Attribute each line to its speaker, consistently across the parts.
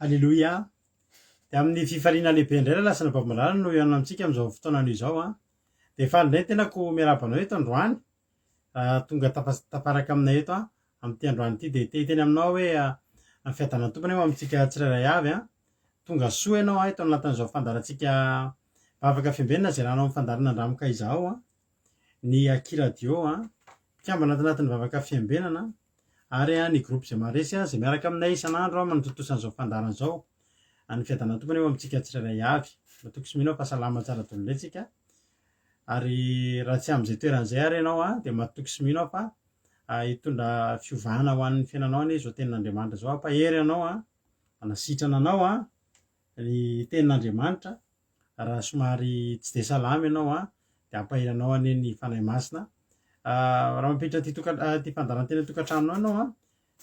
Speaker 1: Alleloia. De amin'ny fifaliana lehibe indray la lasa nabavamalala no ianona amintsika amin'izao fotoana izao a. De faly indray tenako miarabanao eto androany. Tonga tafaraka aminay eto a amin'ity androany ity de te teny aminao hoe amin'ny fiadanany tompony eo amintsika tsirairay avy a. Tonga soa ianao a eto anatin'izao fandarantsika bavaka fiambenana zay rahanao amin'ny fandarana andramoka izao a. Ny Akiradio a mpikambana anatin'ny bavaka fiambenana ary ny groupe zay maresy zay miaraka aminay isan'andro a manontotosan'izao fandarana zao. Any fiadanany tompony eo amintsika tsirairay avy. Matoky sy mino fa salama tsara daholo indray tsika. Ary raha tsy amin'izay toeran'izay ary ianao a de matoky sy mino fa hitondra fiovana ho an'ny fiainanao anie zao tenin'Andriamanitra zao. Ampahery anao a, anasitrana anao a ny tenin'Andriamanitra. Raha somary tsy de salama ianao a de ampahery anao anie ny fanahy masina. Raha mampiditra ty fandaran-teny tokantranonao ianao a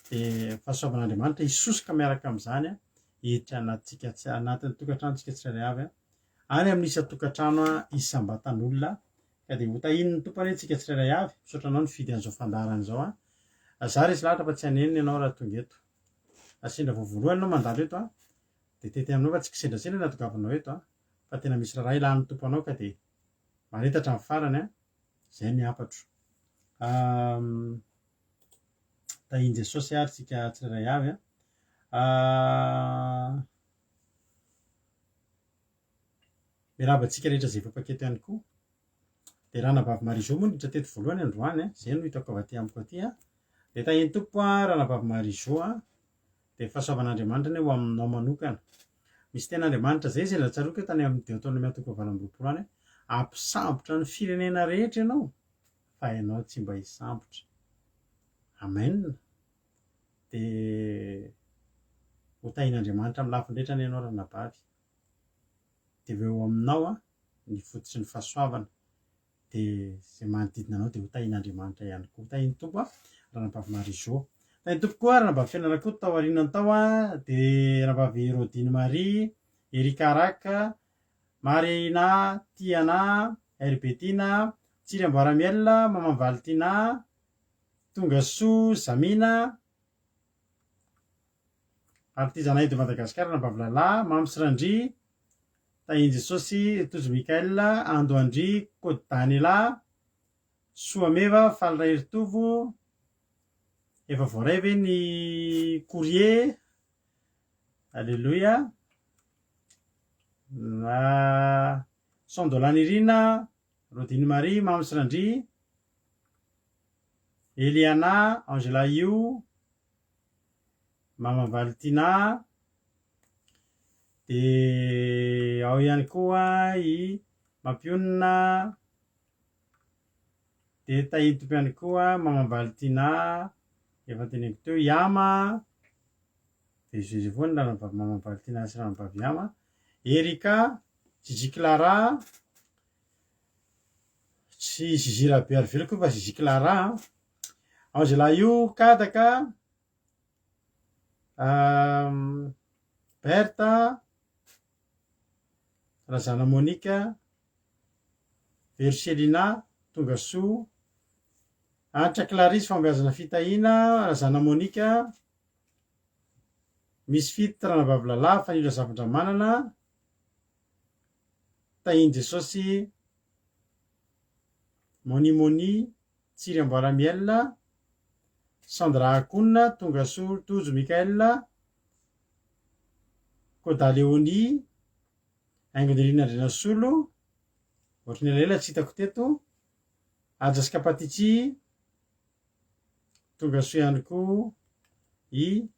Speaker 1: de fahasoavan'Andriamanitra hisosoka miaraka amin'izany a hiditra anatin'ny tokantranontsika tsirairay avy a. Any amin'ny isa tokantrano a isam-batan'olona ka de ho tahin'ny tompony antsika tsirairay avy misaotra anao ny fidy an'izao fandarana izao a. Za resy lahatra fa tsy hanenina ianao raha tonga eto. Sendra vao voalohany ianao mandalo eto a de tety aminao fa tsy kisendrasendra natongavanao eto a fa tena misy raha ilan'ny tompo anao ka de maretatra amin'ny farany a. Zay ny apatro. Tahiny Jesosy ary tsika tsirairay avy a. Miarabantsika rehetra zay efa-paketo ihany koa. De Ranavavy Marizô moa niditra teto voalohany androany a. Zay no hitako avy aty amiko aty a. De tahiny tompo a Ranavavy Marizô a. De fahasoavan'Andriamanitra ny ho aminao manokana. Misy ten'Andriamanitra zay zay latsaroako tany amin'ny Deutéronome toko valo amby roapolo any. Ampisambotra ny firenena rehetra ianao fa ianao tsy mba hisambotra. Amen. De ho tahin'Andriamanitra amin'ny lafindretra ianao ranabavy. De eo aminao a ny fototsy ny fahasoavana. De zay manodidina anao de ho tahin'Andriamanitra ihany koa. Tahin'ny tompo a Ranavavy Marizô. Tahin'ny tompo koa Ranavavy Fianarantsoa tao aorianany tao a de Ranavavy Herodiny Marie, Erika Raka, Marina, Tiana, Herbetina, Tsirambaramiel, Maman Valtina, Tongasoa, Zamina. Ary ty zanahy de Madagasikara Ranavavy Lala, Mamsirandry, Tahiny Jesosy, Tojo Mikael, Andoandry, Kody Danila, Soameva, Faliray Ritovo, efa voaray ve ny Courrier. Alléluia. Sondolany Rodiny Marie, Mamsirandry, Eliana, Angela Io, Mama Valtina. De ao ihany koa i Mampionina. De tahiny tompo ihany koa Mama Valtina efa teneniko teo, Yama. De zay voany Ranavavy Mama Valtina sy Ranavavy Yama. Erika, Zizi Clara, sy Zizi Rabe Arvelako fa Zizi Clara. Angela Io, Kadaka, Berta, Razana Monika, Verselina, Tongasoa, Anitra Clarisy Fambeazana Fitahina, Razana Monika, Misy Fity Ranavavy Lala, Fanindra Zavandramanana, Tahiny Jesosy, Monimoni, Tsiry Amboaramiel, Sandra Akonina, Tongasoa, Tojo Mikael, Koda Leonie, Aingonirina Andrinasolo, ohatrany elaela tsy hitako teto, Ajaska Patitsy, Tongasoa ihany koa i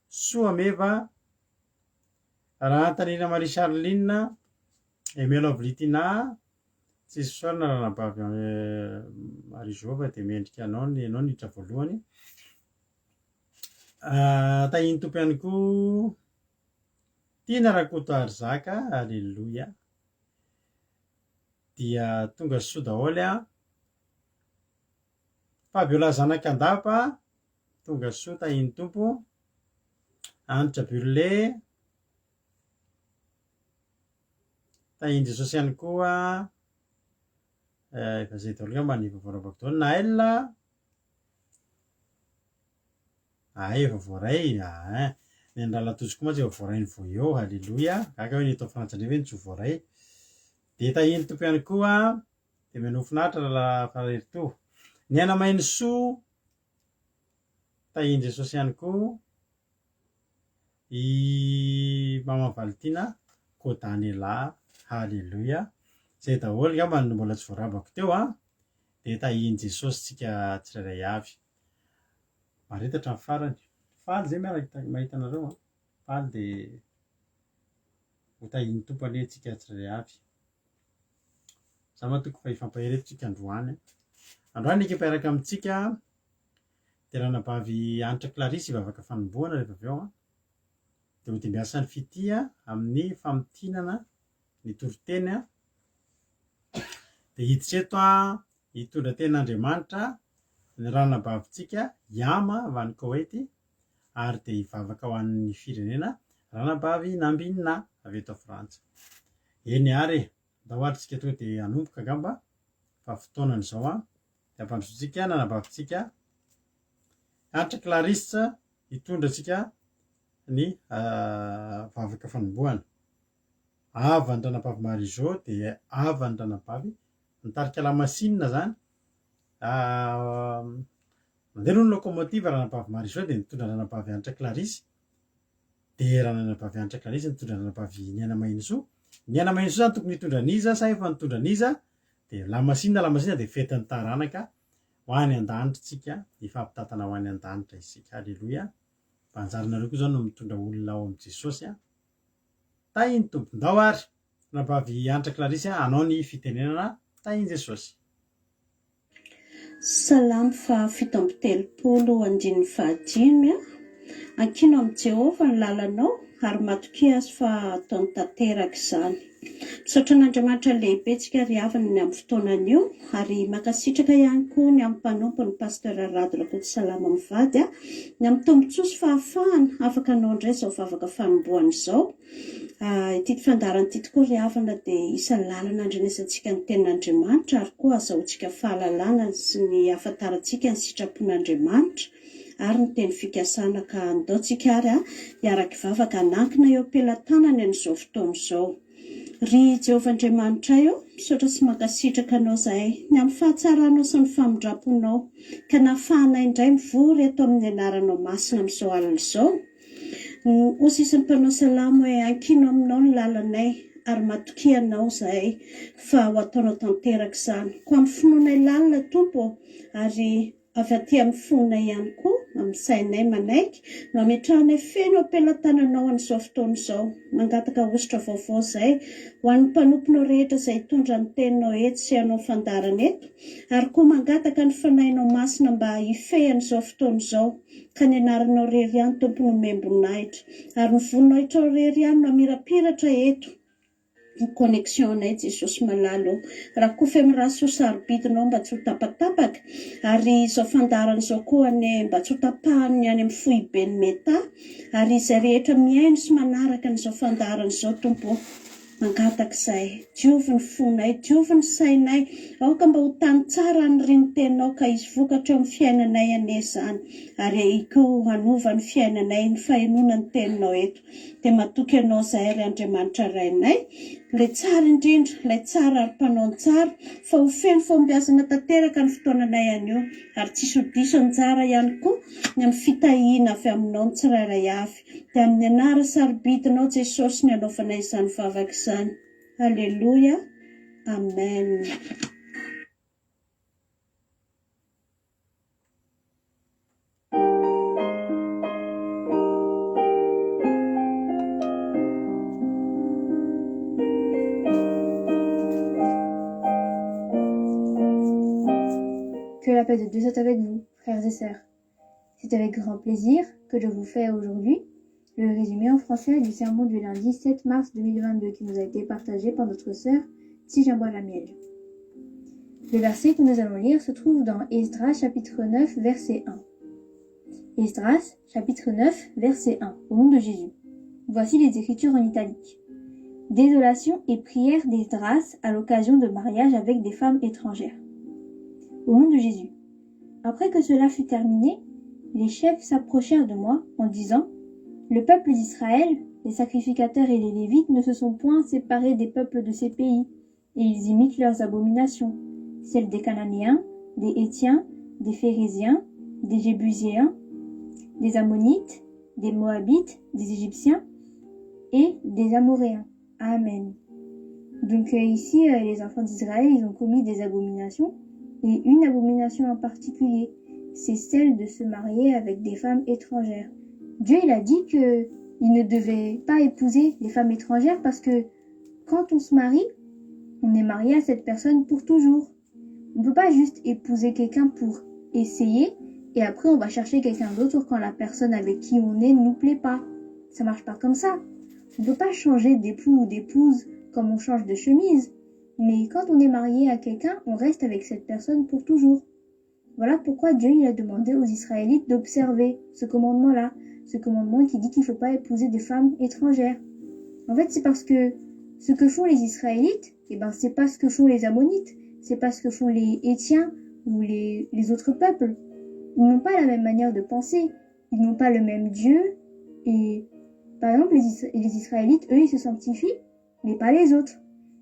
Speaker 1: Soameva, Rantanina Marie Charline, Emelo Avlitina. Tsisy soarina Ranavavy Marizô fa de mendrika anao niditra voalohany. Tahiny tompo ihany koa Tina Rakoto Arzaka, Alleluia. Dia Tongasoa daholo a. Fabiola Zanakandapa, Tongasoa tahiny tompo. Anitra Burle, tahiny Jesosy ihany koa. Efa zay daholo ngamba ny voaravako daholo. Nael, efa voaray. ny andralatozy koa moa voaray ny vo eo halleloia gaga hoe ny atao frantsany hoe ny tsy voaray de tahiny tompo ihany koa de menofinahitra rahafarery-to ny anamainy soa tahiny Jesosy ihany koa i mama Valtina Kodaniela halleloia zay daholo ngamba ny mbola tsy voarabako teo de tahiny Jesosy tsika tsirairay avy maritatra ny farany faly zay mahita anareo faly de ho tahiny tompo ane tsika tsirairay avy za matoko fa ifampahiretontsika androany ekipa iaraka amintsika de ranabavy Anitra Clarisy ivavaka fanombohana rehefa avy eo de ho de miasa ny fitia amin'ny famitinana ny toriteny de hiditra eto hitondra ten'Andriamanitra ny ranabavitsika Yama Van Koety ary de hivavaka ho an'ny firenena ranabavy Nambina avy eto Frantsa eny ary dahoatritsika tonga de hanomboka angamba fa fotoanany zao de ampandrosotsika nanabavitsika Anitra Clarisse hitondra tsika ny vavaka fanombohana avany ranabavy Marizô de avany ranabavy nitarika lamasinina zany mandeha ny lokomotiva ranabavy Marizô de nitondra ranabavy Anitra Clarisse de ranabavy Anitra Clarisse nitondra ranabavy Nianamainisoa Nianamainisoa zany tokony hitondra niza sa efa nitondra niza de lamasinina de fetin'ny taranaka ho any an-danitra tsika ifampitatana ho any an-danitra isika halleloia mpanjarinareo koa zao no mitondra olona ao amin'i Jesosy tahiny tompon-dao ary ranabavy Anitra Clarisse anao ny fitenenana tahiny Jesosy
Speaker 2: Salamo fa 7:30 ankino amin'i Jehova ny lalanao ary matoki azy fa ataony tanteraka izany. Misaotra an'Andriamanitra lehibe tsika ry havana ny amin'ny fotoanany io ary makasitraka ihany koa ny amin'ny mpanompo ny pasteur Rado Rakotosalama mivady ny amin'ny tombontsoa sy fahafahana afaka anao indray izao vavaka fanombohana izao. Ity fandarana ity tokoa ry havana dia isan'ny lalana andrenesantsika ny tenin'Andriamanitra ary koa azahoantsika fahalalana sy ny ahafantarantsika ny sitrapon'Andriamanitra ary ny teny fikasana ka andaontsika ary hiaraka vavaka anankina eo am-pelantanany amin'izao fotoana izao. Ry Jehovah Andriamanitra io misaotra sy mankasitraka anao zahay ny amin'ny fahatsaranao sy ny famindraponao ka nahafahanay indray mivory ato amin'ny anaranao masina amin'izao alina izao. Osy isan'ny mpanao salamo hoe ankino aminao ny lalanay ary matokianao zahay fa ho ataonao tanteraka izany ko amin'ny finoanay lalina tompo ary avy aty amin'ny fonay ihany koa amin'ny sainay manaiky no ametrahanay feno am-pelantananao an'izao fotoana izao mangataka ositra vaovao izay ho an'ny mpanomponao rehetra izay hitondra ny teninao eto sy anao fandarana eto ary koa mangataka ny fanahinao masina mba hifehan'izao fotoana izao ka ny anaranao rery ihany tompony membonahitra ary ny voninahitra rery ihany no amirapiratra eto ny connexion anay Jesosy malalo raha koa fe miraso sarobidinao mba tsy ho tapatapaka ary izao fandarana izao koa ny mba tsy ho tapahany any amin'ny fohibeny meta ary izay rehetra miaino sy manaraka n'izao fandarana izao tompo mangataka izay diovy ny fonay diovy ny sainay aoka mba ho tany tsara ny rinotenao ka izy vokatra eo amin'ny fiainanay ane izany ary koa hanova ny fiainanay ny fahenoana ny teninao eto dia matoky anao izay ry Andriamanitra rainay ilay tsara indrindra ilay tsara ary mpanao ny tsara fa ho feno fombiazana tanteraka ny fotoananay ihany io ary tsisy ho diso anjara ihany koa ny amin'ny fitahiana avy aminao ny tsirairay avy dia amin'ny anara sarobidinao Jesosy ny anaovanay izany vavaka izany. Alléluia. Amen.
Speaker 3: Que la paix de Dieu soit avec vous, frères et sœurs. C'est avec grand plaisir que je vous fais aujourd'hui le résumé en français du sermon du lundi 7 mars 2022 qui nous a été partagé par notre sœur Tijamboa Lamiel. Le verset que nous allons lire se trouve dans Esdras chapitre 9 verset 1. Esdras chapitre 9 verset 1. Au nom de Jésus. Voici les écritures en italique. Désolation et prière d'Esdras à l'occasion de mariage avec des femmes étrangères. Au nom de Jésus. Après que cela fut terminé, les chefs s'approchèrent de moi en disant Le peuple d'Israël, les sacrificateurs et les Lévites ne se sont point séparés des peuples de ces pays, et ils imitent leurs abominations, celles des Cananéens, des Hétiens, des Phérésiens, des Jébuséens, des Ammonites, des Moabites, des Égyptiens et des Amoréens. Amen. Donc ici, les enfants d'Israël, ils ont commis des abominations, et une abomination en particulier, c'est celle de se marier avec des femmes étrangères. Dieu, il a dit que il ne devait pas épouser les femmes étrangères parce que quand on se marie, on est marié à cette personne pour toujours. On ne peut pas juste épouser quelqu'un pour essayer et après on va chercher quelqu'un d'autre quand la personne avec qui on est ne nous plaît pas. Ça marche pas comme ça. On ne peut pas changer d'époux ou d'épouse comme on change de chemise. Mais quand on est marié à quelqu'un, on reste avec cette personne pour toujours. Voilà pourquoi Dieu il a demandé aux Israélites d'observer ce commandement-là, ce commandement qui dit qu'il ne faut pas épouser des femmes étrangères. En fait, c'est parce que ce que font les Israélites, c'est pas ce que font les Ammonites, c'est pas ce que font les Hétiens ou les autres peuples. Ils n'ont pas la même manière de penser, ils n'ont pas le même Dieu, et par exemple, les Israélites, eux, ils se sanctifient, mais pas les autres.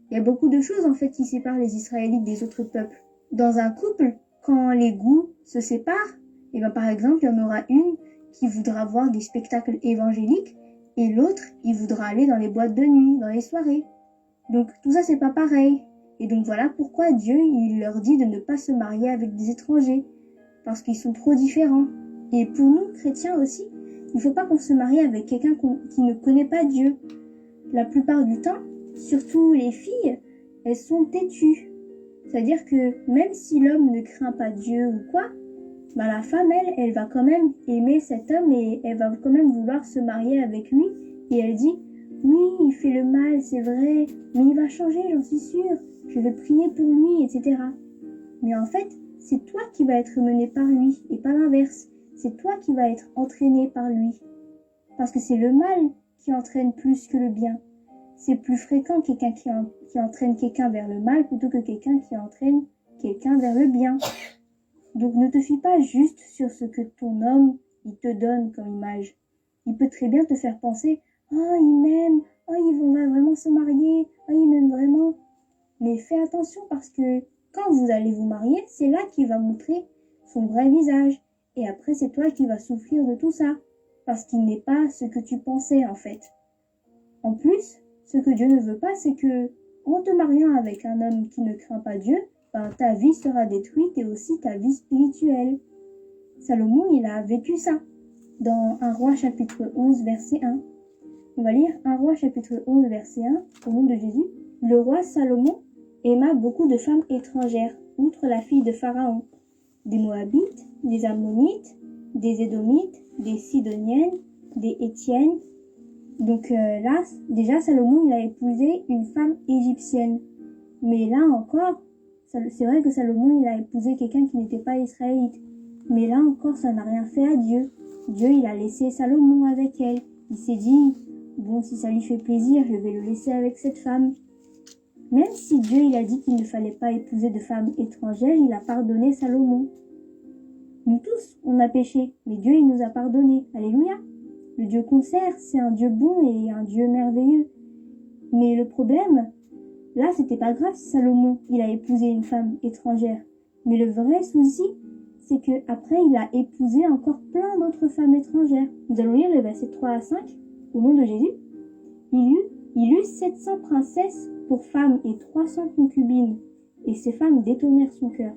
Speaker 3: Il y a beaucoup de choses, en fait, qui séparent les Israélites des autres peuples. Dans un couple, quand les goûts se séparent, par exemple, il y en aura une qui voudra voir des spectacles évangéliques, et l'autre, il voudra aller dans les boîtes de nuit, dans les soirées. Donc, tout ça, c'est pas pareil. Et donc, voilà pourquoi Dieu, il leur dit de ne pas se marier avec des étrangers, parce qu'ils sont trop différents. Et pour nous, chrétiens aussi, il faut pas qu'on se marie avec quelqu'un qui ne connaît pas Dieu. La plupart du temps, surtout les filles, elles sont têtues. C'est-à-dire que même si l'homme ne craint pas Dieu ou quoi, la femme, elle va quand même aimer cet homme et elle va quand même vouloir se marier avec lui. Et elle dit, oui, il fait le mal, c'est vrai, mais il va changer, j'en suis sûre. Je vais prier pour lui, etc. Mais en fait, c'est toi qui vas être mené par lui et pas l'inverse. C'est toi qui vas être entraîné par lui. Parce que c'est le mal qui entraîne plus que le bien. C'est plus fréquent quelqu'un qui entraîne quelqu'un vers le mal plutôt que quelqu'un qui entraîne quelqu'un vers le bien. Donc ne te fie pas juste sur ce que ton homme il te donne comme image. Il peut très bien te faire penser « Oh, il m'aime, oh, on va vraiment se marier, oh, il m'aime vraiment ». Mais fais attention parce que quand vous allez vous marier, c'est là qu'il va montrer son vrai visage. Et après, c'est toi qui vas souffrir de tout ça. Parce qu'il n'est pas ce que tu pensais en fait. En plus, ce que Dieu ne veut pas, c'est que en te mariant avec un homme qui ne craint pas Dieu, ta vie sera détruite et aussi ta vie spirituelle. Salomon, il a vécu ça dans 1 Roi chapitre 11 verset 1. On va lire 1 Roi chapitre 11 verset 1 au nom de Jésus. Le roi Salomon aima beaucoup de femmes étrangères, outre la fille de Pharaon, des Moabites, des Ammonites, des Édomites, des Sidoniennes, des Hétiennes. Donc là, déjà Salomon, il a épousé une femme égyptienne. Mais là encore, c'est vrai que Salomon, il a épousé quelqu'un qui n'était pas israélite. Mais là encore, ça n'a rien fait à Dieu. Dieu, il a laissé Salomon avec elle. Il s'est dit, bon, si ça lui fait plaisir, je vais le laisser avec cette femme. Même si Dieu, il a dit qu'il ne fallait pas épouser de femmes étrangères, il a pardonné Salomon. Nous tous, on a péché, mais Dieu, il nous a pardonné. Alléluia. Le Dieu qu'on sert, c'est un Dieu bon et un Dieu merveilleux. Mais le problème, là, c'était pas grave si Salomon, il a épousé une femme étrangère. Mais le vrai souci, c'est que après, il a épousé encore plein d'autres femmes étrangères. Nous allons lire les versets 3 à 5, au nom de Jésus. Il eut 700 princesses pour femmes et 300 concubines, et ces femmes détournèrent son cœur.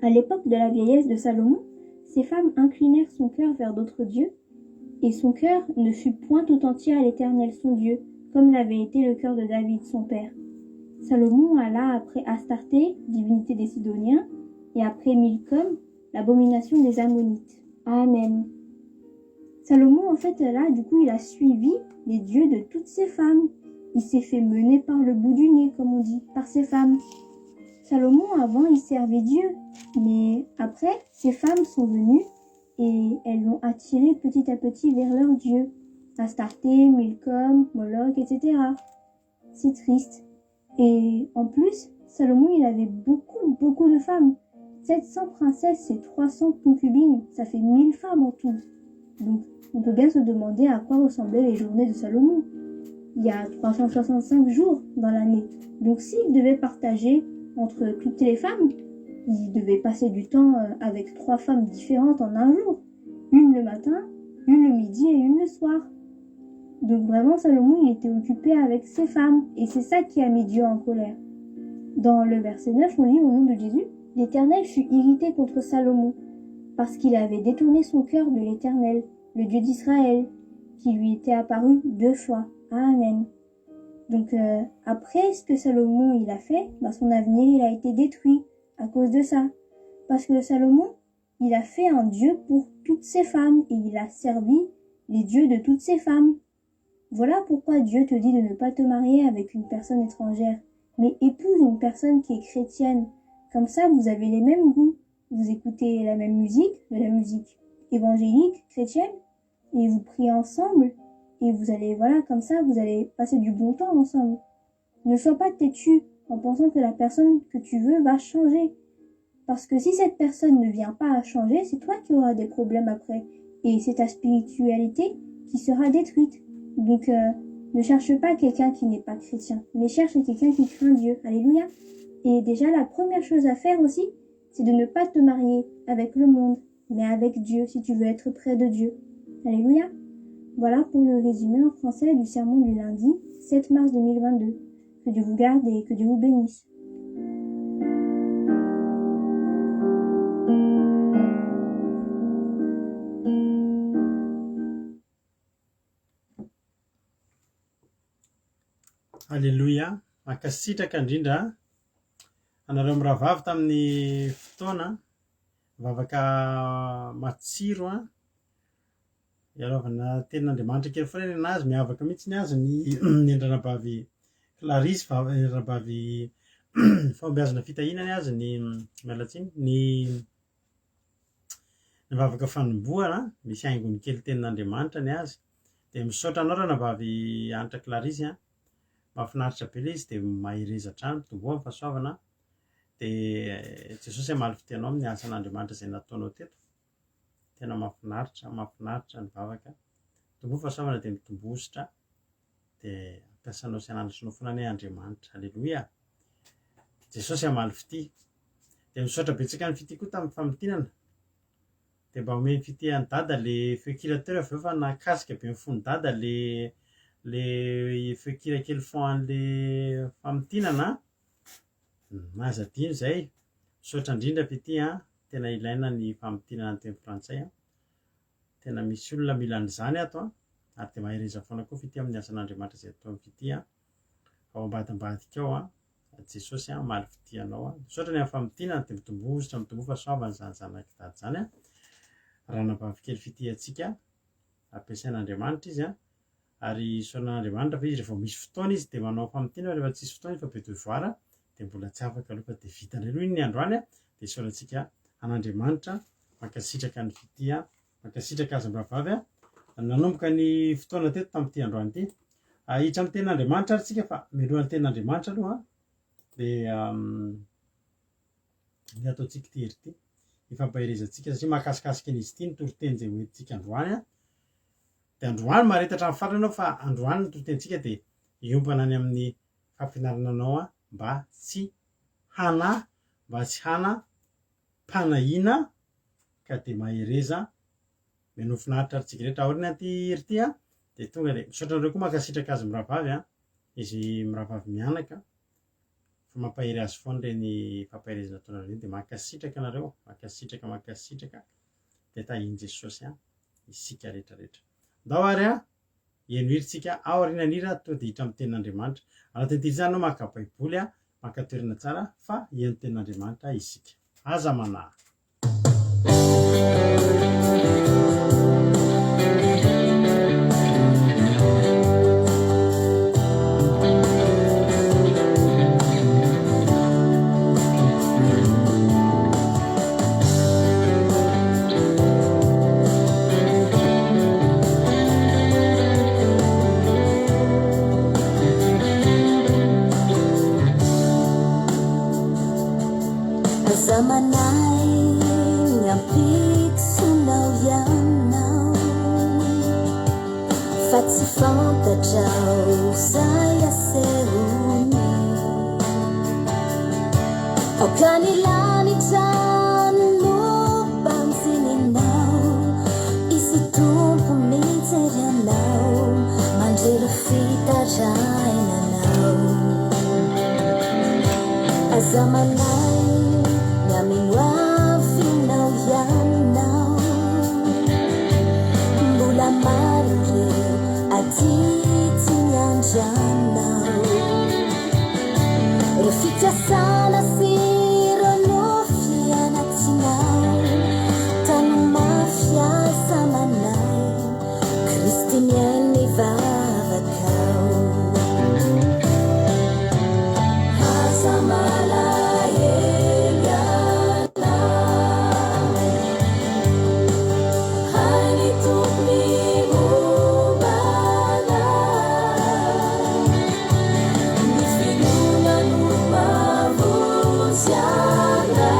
Speaker 3: À l'époque de la vieillesse de Salomon, ces femmes inclinèrent son cœur vers d'autres dieux, et son cœur ne fut point tout entier à l'Éternel son Dieu, comme l'avait été le cœur de David son père. Salomon alla après Astarté, divinité des Sidoniens, et après Milcom, l'abomination des Ammonites. Amen. Salomon, en fait, là, du coup, il a suivi les dieux de toutes ces femmes. Il s'est fait mener par le bout du nez, comme on dit, par ces femmes. Salomon, avant, il servait Dieu, mais après, ces femmes sont venues et elles l'ont attiré petit à petit vers leur Dieu. Astarté, Milcom, Moloch, etc. C'est triste. Et en plus, Salomon, il avait beaucoup de femmes. 700 princesses et 300 concubines, ça fait 1000 femmes en tout. Donc, on peut bien se demander à quoi ressemblaient les journées de Salomon. Il y a 365 jours dans l'année. Donc, s'il devait partager entre toutes les femmes, il devait passer du temps avec 3 femmes différentes en un jour. Une le matin, une le midi et une le soir. Donc vraiment, Salomon, il était occupé avec ses femmes. Et c'est ça qui a mis Dieu en colère. Dans le verset 9, on lit au nom de Jésus, « L'Éternel fut irrité contre Salomon, parce qu'il avait détourné son cœur de l'Éternel, le Dieu d'Israël, qui lui était apparu 2 fois. Amen. » Donc après ce que Salomon il a fait, son avenir il a été détruit à cause de ça. Parce que Salomon, il a fait un Dieu pour toutes ses femmes et il a servi les dieux de toutes ses femmes. Voilà pourquoi Dieu te dit de ne pas te marier avec une personne étrangère, mais épouse une personne qui est chrétienne. Comme ça, vous avez les mêmes goûts. Vous écoutez la même musique, de la musique évangélique, chrétienne, et vous priez ensemble. Et vous allez, voilà, comme ça, vous allez passer du bon temps ensemble. Ne sois pas têtu en pensant que la personne que tu veux va changer. Parce que si cette personne ne vient pas à changer, c'est toi qui auras des problèmes après. Et c'est ta spiritualité qui sera détruite. Donc, ne cherche pas quelqu'un qui n'est pas chrétien, mais cherche quelqu'un qui craint Dieu. Alléluia. Et déjà, la première chose à faire aussi, c'est de ne pas te marier avec le monde, mais avec Dieu, si tu veux être près de Dieu. Alléluia. Voilà pour le résumé en français du sermon du lundi 7 mars 2022. Que Dieu vous garde et que Dieu vous bénisse.
Speaker 1: Alléluia. Mankasitraka indrindra anareo mirahavavy tamin'ny fotoana mivavaka matsiro iarovana tenin'Andriamanitra kely foana ny azy miavaka mihitsy ny azy ny endranabavy Clarisse rabavy fahombiazana fitahinany azy ny mialatsiny ny mivavaka fanomboana misy haingony kely tenin'Andriamanitra ny azy dia misaotra anao ranabavy Anitra Clarisse mahafinaritra be ilay izy dia mahereza hatrany tomboa amin'ny fahasoavana dia Jesosy hamaly fiteanao amin'ny asan'Andriamanitra izay nataonao teto. Tena mahafinaritra ny vavaka. Tomboa fahasoavana dia mitombositra dia ampiasanao sy anandro sy nofonany Andriamanitra. Alleluia. Jesosy hamaly fity. Dia misaotra betsaka ny fity koa tamin'ny famitinana. Dia mba omeny fity any dada le feokirateur avy eo fa nakasika be ny fony dada le feokira kely foan'le famitinana mazadino zay. Misaotra indrindra fity tena ilaina ny famitinana ny teny frantsay tena misy olona mila an'izany ato ary dia mahereza foana koa fity amin'ny asan'Andriamanitra izay atao amin'ny fity ao ambadimbadika ao Jesosy maly fity anao misaotra ny amin'ny famitinana dia mitombositra mitombo fahasoavana zany zanaky dady zany raha nabavy kely fity antsika ampiasain'Andriamanitra izy ary sonan'Andriamanitra fa izy rehefa misy fotoana izy dia manao famitinana rehefa tsisy fotoana fa be devoir dia mbola tsy afaka aloha fa dia vita aleloha iny ny androany dia sorantsika an'Andriamanitra mankasitraka ny fity mankasitraka azy mravavy nanomboka ny fotoana teto tamin'ity androany ity hiditra amin'ny tenin'Andriamanitra ary tsika fa mialohan'ny tenin'Andriamanitra aloha dia ny ataontsika ity hery ity ifampaherezantsika satria mahakasikasika an'izy ity ny toriteny izay hoentintsika androany dia androany maharetatra amin'ny farany anao fa androany ny toritentsika dia iompana any amin'ny fampianarana anao mba tsy hana mpanahina ka dia mahereza menofinaritra ary tsika rehetra aoriana ty hery ity dia tonga dia misaotra anareo koa mankasitraka azy miravavy izy miravavy mianaka fa mampahery azy foana ireny fampaherezana ataonareo dia mankasitraka anareo mankasitraka dia tahiny Jesosy isika rehetrarehetra ndao ary eno hiritsika ao aorianan'hira to dia hitra amin'ny tenin'Andriamanitra anatin'ity zany anao maka baiboly mankatoerana tsara fa eno tenin'Andriamanitra isika aza manahy.
Speaker 4: Aza manahy fantatrao saya seuni aukanilanitrano banzininao isy tompo mitserianao mandrero fitarainanao aza manay miamino avinao ianao mbola maro reo atitsy miandranao ro fitiasana sy ro nofianatsinao tano mafiasa manay Kristy miainy vavakao aza malaheliana hainy tompony mombana ny finonano mavonziana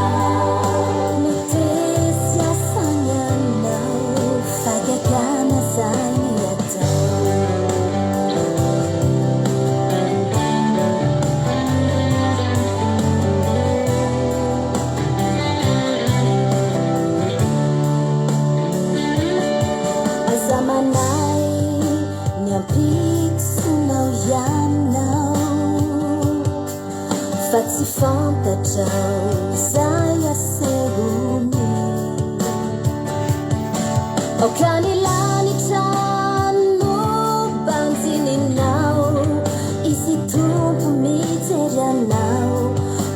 Speaker 4: mitesy asany aminao fagagana zany atao aza manay ny ampitsonao ianao fa tsy fantatrao zay asehony aukanilanitrano banzininao isy tompo mitserianao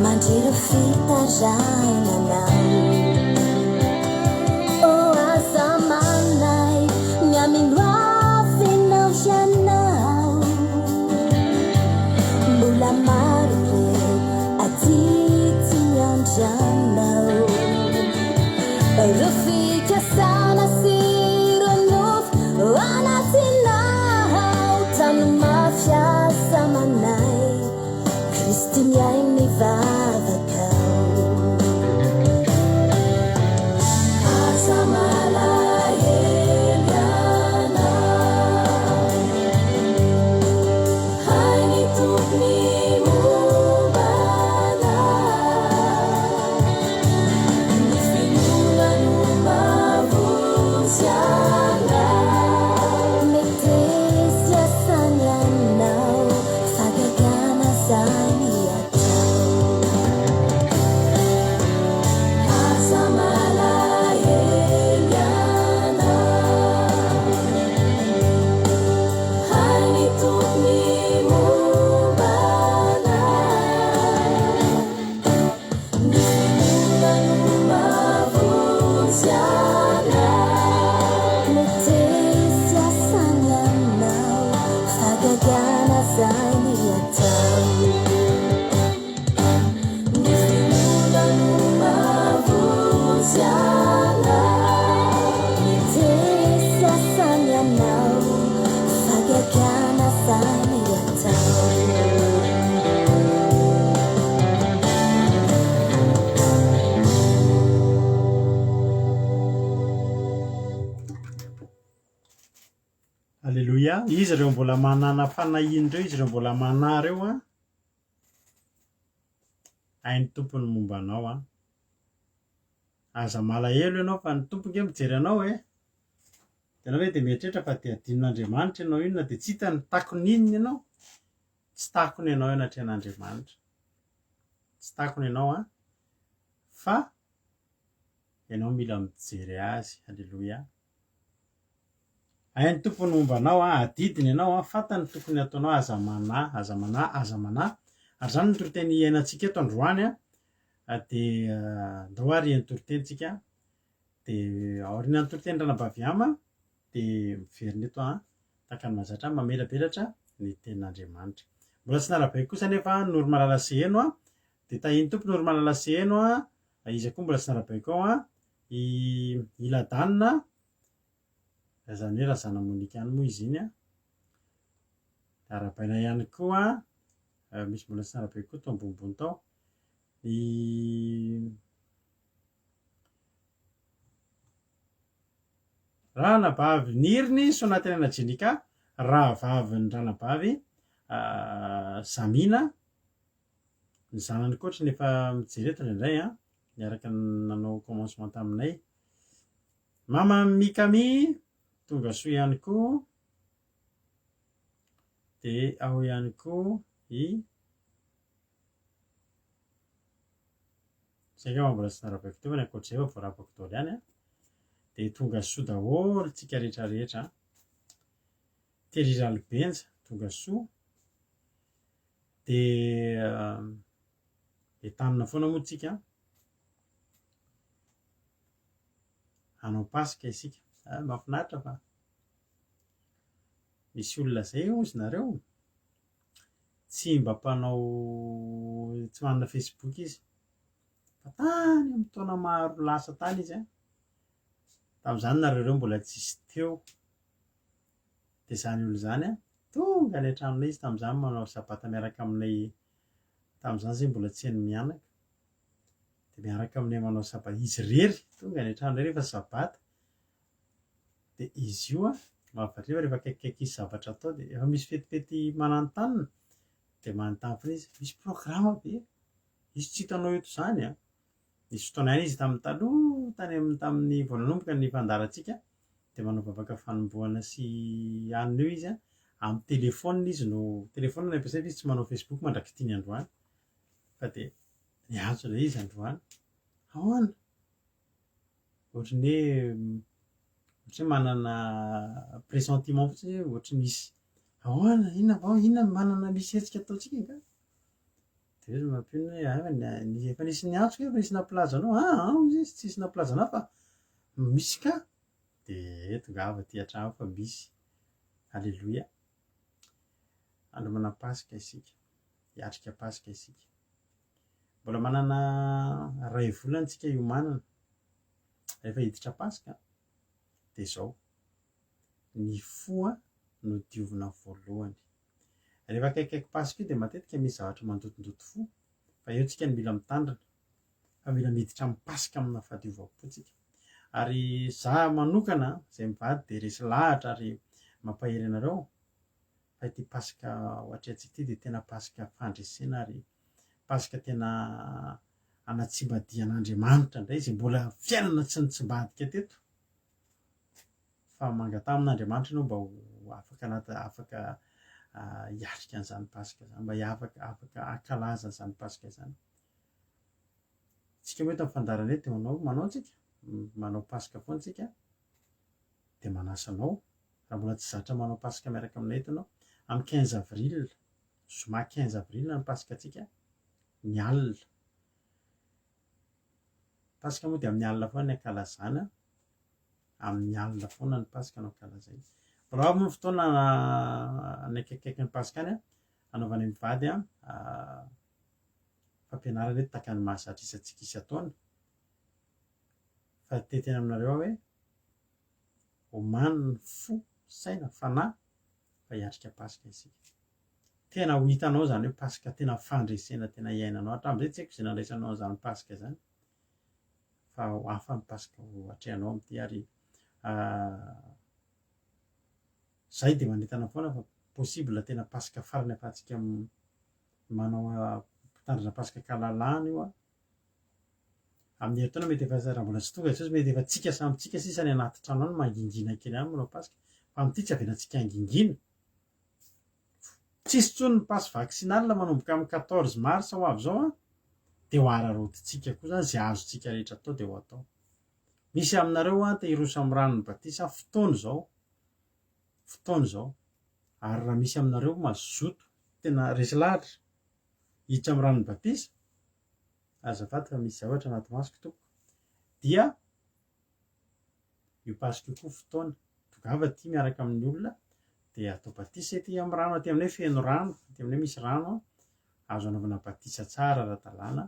Speaker 4: mandrero fitarainanao o aza manay miamino avinao ianao mbola maro reo atitsy miandranao ro fikasana sy ro nofo anatinao tano mafiasa manay Kristy miainy vavakao aza malaheliana hainy tompony mombana ny finonano mavonziana mitesy asany aminao fagagana zany atao aza malaheliana hainy tompony mombana ny finonano mavonziana mitesy asany aminao fagagana zany atao ny finonano mavonziana mitesy asany aminao fagagana zany atao
Speaker 1: Alleluia. Izy reo mbola manana fanahiny reo, izy reo mbola mana reo a hainy tompony momba anao a aza malahelo ianao fa ny tomponke mijery anao tena hoe de mieritreritra fa te adin'Andriamanitra ianao io na de tsy hita ny takony inona ianao tsy takony ianao anatrehan'Andriamanitra tsy takony ianao a fa ianao mila mijery azy. Alleluia. Hainy tompony momba anao a adidiny ianao a fantany tokony ataonao aza mana aza mana aza mana ary zany ny toriteny iainantsika eto androany a de andao ary ny toritentsika de aorian'ny toriteny Ranabaviama de miverina eto a tahaka ny mahazatra mamelabelatra ny tenin'Andriamanitra. Mbola tsy narabaiko kosa nefa noro malala seheno a de tahiny tompo noro malala seheno a izy koa mbola tsy narabaiko ao a iladanina zany hoe Razana Monika any moa izy iny a arabaina ihany koa misy mbola tsy narabaiko koa tao ambonimbony tao Ranabavy Niriny Sonatenana Jenika rahavavy ny ranabavy Zamina ny zanany koatra nefa mijereto indraindray niaraka nanao commencement taminay. Mama Mikami tonga soa ihany koa, de ao ihany koa zay ka mbola tsy narabako teo fa ny ankoatr'izay fa voarabako daholo ihany de tonga soa daholo tsika rehetra rehetra. Tery Ralibenja tonga soa, de entanina foana moa tsika hanao pasika isika. Mahafinaritra fa misy olona zay ozy nareo tsy mba mpanao, tsy manana Facebook izy fa tany amin'ny taona maro lasa tany izy tamin'izany nareo mbola tsisy teo. De zany olo zany tonga any an-tranonay izy tamin'izany manao sabata miaraka aminay, tamin'izany zay mbola tsy hainy mianaka, de miaraka aminay manao sabata, izy rery tonga any an-tranonay rehefa sabata. De izy io mahavariana rehefa akaikikaiky izy zavatra atao de efa misy fetifety mananontanina de manontany foana izy, misy programa be izy tsy hitanao eto zany nisy fotoana ihany izy tamin'ny taloha tamin'ny vao nanomboka ny fandarantsika de manao vavaka fanombohana sy anona eo izy amin'ny telefaonina izy no telefaonina no ampiasaina izy tsy manao Facebook mandraky tiany androany fa de niantso ilay izy androany, ahoana ohatran'ny hoe manana pressentiment fotsiny hoe ohatry misy ahoana inona manana misy hetsika ataontsika ka. De izy mampino hoe efa nisy niantso efa nisy nampilaza anao izy tsisy nampilaza anao fa misy ka. De tonga avy aty an-trano fa misy. Alleloia. Andro manam-pasika isika, hiatrika pasika isika. Mbola manana ray volana tsika iomanana rehefa hiditra pasika de izao ny fo no diovina voalohany. Rehefa akaikikaiky pasika io de matetika misy zavatra mandotondoto fo fa eo tsika no mila mitandrina fa mila miditra amin'ny pasika amina fahadiova-po tsika. Ary za manokana zay mivady de resy lahatra ary mampahery anareo fa ity pasika hoatrantsika ity de tena pasika fandresena ary pasika tena anatsimbadian'Andriamanitra indray izay mbola fiainana tsy nitsimbadika teto fa mangataka amin'Andriamanitra ianao mba ho afaka hiatrika an'izany pasika zany, mba afaka hankalaza an'izany pasika zany. Tsika moa eto amin'ny fandaranay de manao tsika manao pasika foana tsika de manasa anao raha mbola tsy zatra manao pasika miaraka aminay eto ianao amin'ny 15 avril, zoma 15 avril ny pasika tsika, ny alina pasika moa de amin'ny alina foana ny ankalazana, amin'ny alina foana ny pasika no ankalazay. Raha avy moa ny fotoana ny akaikikaiky ny pasika any anaovanay mivady fampianarana eto tahaka ny mahazatra isantsika isan-taona fa teteny aminareo hoe omany ny fo saina fanahy fa hiatrika pasika isika. Tena ho hitanao zany hoe pasika tena fandresena tena iainanao hatramin'izay tsy haiko izay nandraisanao an'izany pasika zany fa ho hafa ny pasika ho hatrehanao amin'ity ary zahay de manentana foana fa possible tena pasika farany ahafahantsika manao mpitandrina pasika kalalana io amin'ny herintaona mety efa raha mbola tsy tonga izy mety efa tsika samy tsika sisa ny anaty trano any mangingina kely any manao pasika fa amin'ity tsy avenantsika angingina. Tsisy intsony ny passe vaccinal manomboka amin'ny 14 mars ho avy zao de ho ararotintsika koa zany zay azontsika rehetra atao de ho atao. Misy aminareo te hiroso amin'ny ranon'ny batisa fotoana izao ary raha misy aminareo mazoto tena resy lahatra hiditra amin'ny ranon'ny batisa azafady fa misy zavatra anaty masoko tompoko dia io pasika io koa fotoana tongava aty miaraka amin'ny olona de atao batisa ety amin'ny rano, aty aminay feno rano, aty aminay misy rano azo anaovana batisa tsara ara-dalàna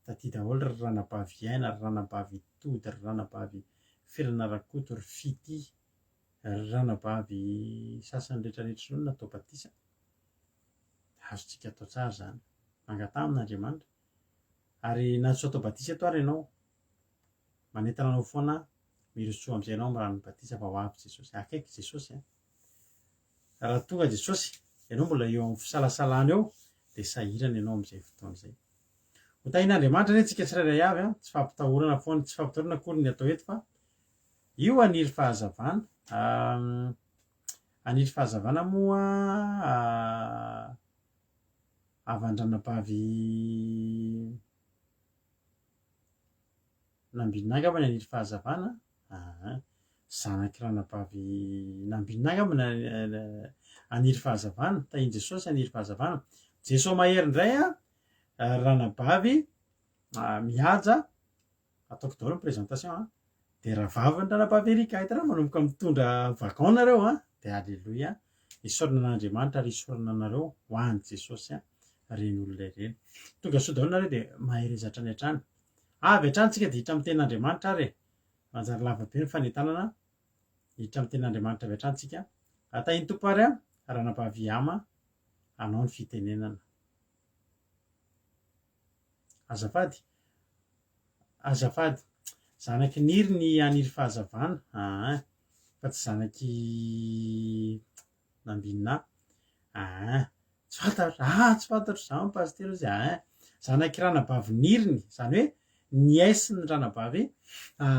Speaker 1: taty daholo ry ranabavy aina, ry ranabavy tody, ry ranabavy felana rakoto, ry fity, ry ranabavy sasany rehetrarehetra no natao batisa. Azontsika atao tsara zany, mangataka amin'Andriamanitra ary na tsy atao batisa eto ary ianao manentana anao foana miroso amin'izay ianao amin'ny ranon'ny batisa fa ho avy Jesosy, akaiky Jesosy raha tonga Jesosy ianao mbola eo amin'ny fisalasalana eo dia sahirana ianao amin'izay fotoana izay. Ho tahin'Andriamanitra anie tsika tsirairay avy tsy fampitahorana foana, tsy fampitahorana akory ny atao eto fa io aniry fahazavana. Aniry fahazavana moa avan-dranabavy Nambinanga angamba ny aniry fahazavana. Zanaky ranabavy Nambinanga angamba aniry fahazavana. Tahian Jesosy aniry fahazavana. Jesosy mahery indray ranabavy mihaja ataoko daholo ny présentation dia ravaviny ranabavy Erika. Hitanao manomboka mitondra vacan nareo dia alleluia, isaorana an'Andriamanitra ary isaorana anareo ho an'i Jesosy reny olona ireny. Tonga sao daholo nareo dia mahery ezatra any hatrany. Avy hatrany tsika dia hiditra amin'ny tenin'Andriamanitra ary manjary lava be ny fanentanana hiditra amin'ny tenin'Andriamanitra avy hatrany tsika. Tahiany tompo ary ranabavy Ama anao ny fitenenana. Azafady zanaky niry ny aniry fahazavana fa tsy zanaky Nambina. Tsy fantatro za ny pasitera izy. Zanaky ranabavy niriny, zany hoe niesy ny ranabavy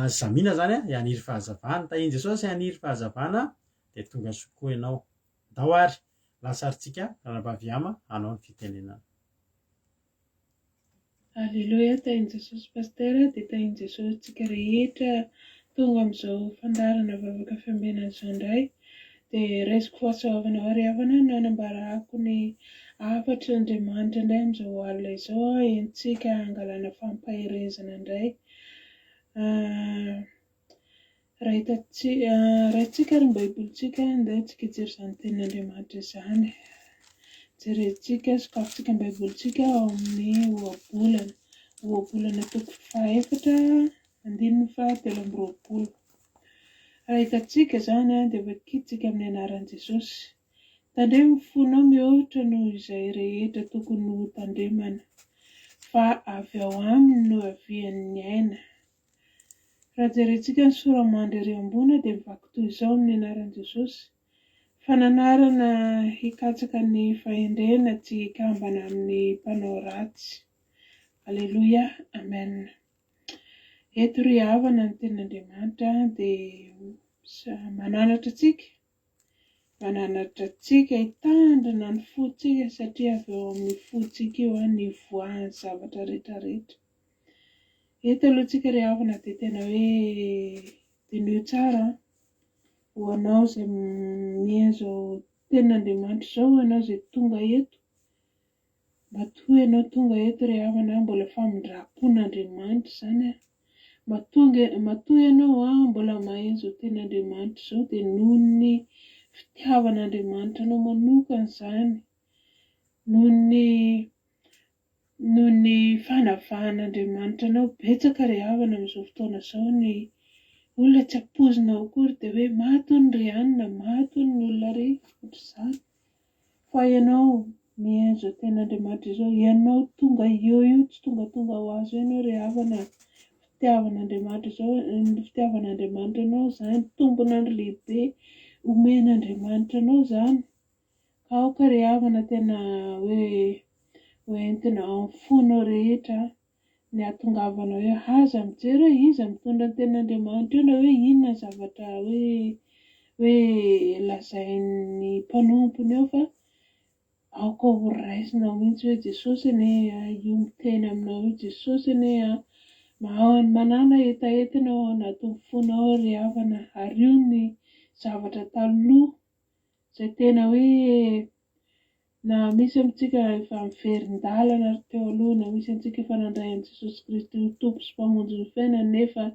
Speaker 1: Zamina zany aniry fahazavana. Tahian Jesosy aniry fahazavana dia tonga sokoa ianao dao ary lasaritsika ranabavy Ama anao ny fitenenana.
Speaker 5: Alleluia, tahian Jesosy pastera dia tahian Jesosy tsika rehetra tonga amin'izao fandarana vavaka fiambinana izao indray dia raisiko fahasoavana ary havana no hanambarako ny hafatra Andriamanitra indray amin'izao alina izao entsika hangalana fampaherezana indray. Rahaitsika ary ny baibolitsika dia tsika hijery izany tenin'Andriamanitra izany. Jerentsika sokafintsika ny baibolitsika ao amin'ny ohabolana toko 4:13. Raha hitantsika izany dia vakitsika amin'ny anaran'i Jesosy. Tandremo ny fonao mihoatra noho izay rehetra tokony ho tandremana, fa avy ao aminy no avian'ny aina. Raha jerentsika ny soramandry ery ambony dia mivaky toy izao amin'ny anaran'i Jesosy. Fananarana hikatsaka ny fahendrena tsy hikambana amin'ny mpanao ratsy. Alleluia, amen. Eto ry havana ny tenin'Andriamanitra dia mananatra tsika hitandrina ny fotsika satria avy ao amin'ny fotsika io ny voahan'ny zavatra rehetrarehetra. Eto aloha tsika ry havana dia tena hoe dinio tsara ho anao izay mienzo tenin'Andriamanitra izao, ianao izay tonga eto. Matoa ianao tonga eto ry havana mbola famindrapon'Andriamanitra izany. Matoa ianao mbola mahenjo tenin'Andriamanitra izao dia noho ny fitiavan'Andriamanitra anao manokana izany, noho ny fanavahan'Andriamanitra anao. Betsaka ry havana amin'izao fotoana izao ny olona tsy ampoizina akory dia hoe matony ry anina, matony ny olona ry ohatr'izany. Fa ianao mienjo tenin'Andriamanitra izao, ianao tonga eo io, tsy tonga ho azo ianao ry havana. Fitiavan'Andriamanitra izao, ny fitiavan'Andriamanitra anao izany, tombon'andro lehibe omen'Andriamanitra anao izany. Ka aoka ry havana tena hoe hoentina amin'ny fonao rehetra ny hahatongavanao hoe aza mijery hoe iza mitondra ny tenin'Andriamanitra io, na hoe inona zavatra hoe lazain'ny mpanompony eo, fa aoka ho raisinao mihitsy hoe Jesosy anie io miteny aminao io, Jesosy anie manana etaentina ao anatin'ny fonao ry havana. Ary io ny zavatra taloha izay tena hoe na misy amintsika efa miverin-dalana ary teo aloha, na misy amintsika efa nandray an'i Jesosy Kristy ho tompo sy mpamonjy ny fiainana nefa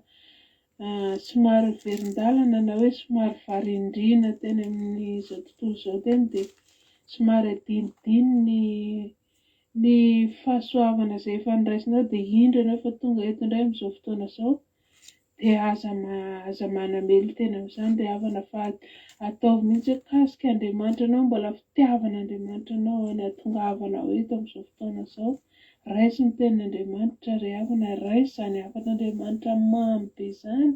Speaker 5: somary miverin-dalana na hoe somary varindrina teny amin'izao tontolo izao teny dia somary adinodino ny fahasoavana izay efa niraisinao dia indro ianao fa tonga eto indray amin'izao fotoana izao dia aza manamely tena amin'izany ry havana, fa ataovy mihitsy kasika Andriamanitra anao, mbola fitiavan'Andriamanitra anao ny hahatongavanao eto amin'izao fotoana izao. Raisy ny tenin'Andriamanitra ry havana, raisy izany hafan'Andriamanitra mamy be izany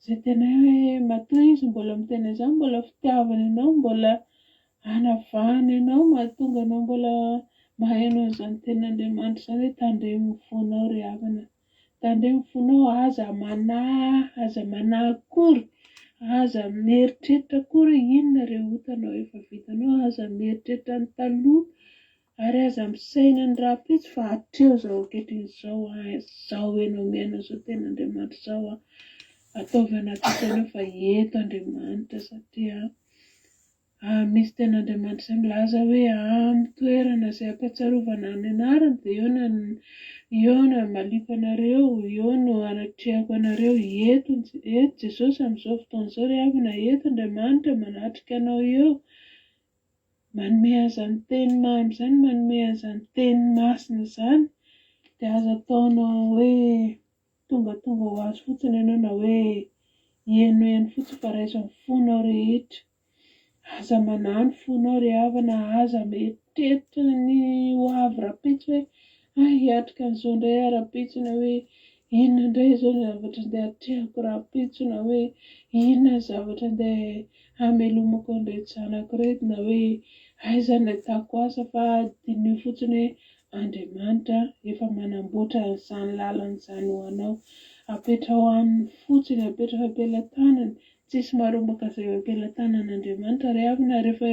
Speaker 5: Izay tena hoe matoa izy mbola miteny izany, mbola fitiavana ianao, mbola anavahana ianao, mahatonga anao mbola mahay anao izany tenin'Andriamanitra izany hoe tandremo ny fonao ry havana. Tandremo ny fonao, aza manakory, aza mieritreritra kory inona ireo hotanao efa vitanao, aza mieritreritra ny taloha, ary aza misaina ny rahampitso fa hatreo izao ankehitriny izao ianao miaina izao tenin'Andriamanitra izao ataovy anaty saina fa eto Andriamanitra, satria misy tenin'Andriamanitra izay milaza hoe amin'ny toerana izay ampatsiarovana ny anarany dia eo no maliko anareo, eo no anatrehako anareo. Eto Jesosy amin'izao fotoana izao ry havana, eto Andriamanitra manatrika anao eo, manome an'izany teny mamy izany, manome an'izany teny masina izany, dia azo ataonao hoe tonga ho azo fotsiny ianao, na hoe eno fotsiny fa raiso amin'ny fonao rehetra. Aza manano fonao ry havana, aza mieritreritra ny ho avy rahampitso hoe hiatrika an'izao indray rahampitso, na hoe inona indray izao ny zavatra andeha hatrehako rahampitso, na hoe inona ny zavatra andeha hamelomako an'ireto zanako reto, na hoe aiza ny atako asa, fa dinio fotsiny hoe Andriamanitra efa manamboatra izany lalana izany ho anao. Apetra ho aminy fotsiny, apetra ampelantanany, tsisy marombaka izay ampelantanan'Andriamanitra ry havana. Rehefa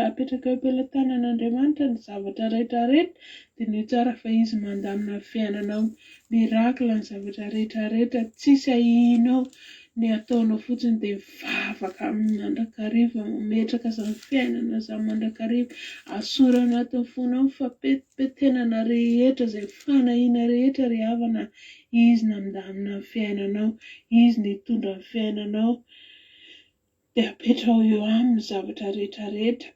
Speaker 5: apetraka eo ampelantanan'Andriamanitra ny zavatra rehetra dia ny tsara fa izy mandamina fiainanao, mirakla ny zavatra rehetra, tsisy ahihinao, ny ataonao fotsiny dia mivavaka amin'ny mandrakariva, mametraka izany fiainana izany mandrakariva, asoro anatin'ny fonao ny fampetitenana rehetra, izay fanahiana rehetra ry havana. Izy namindamina ny fiainanao, izy nitondra ny fiainanao, dia apetra eo amin'ny zavatra rehetra.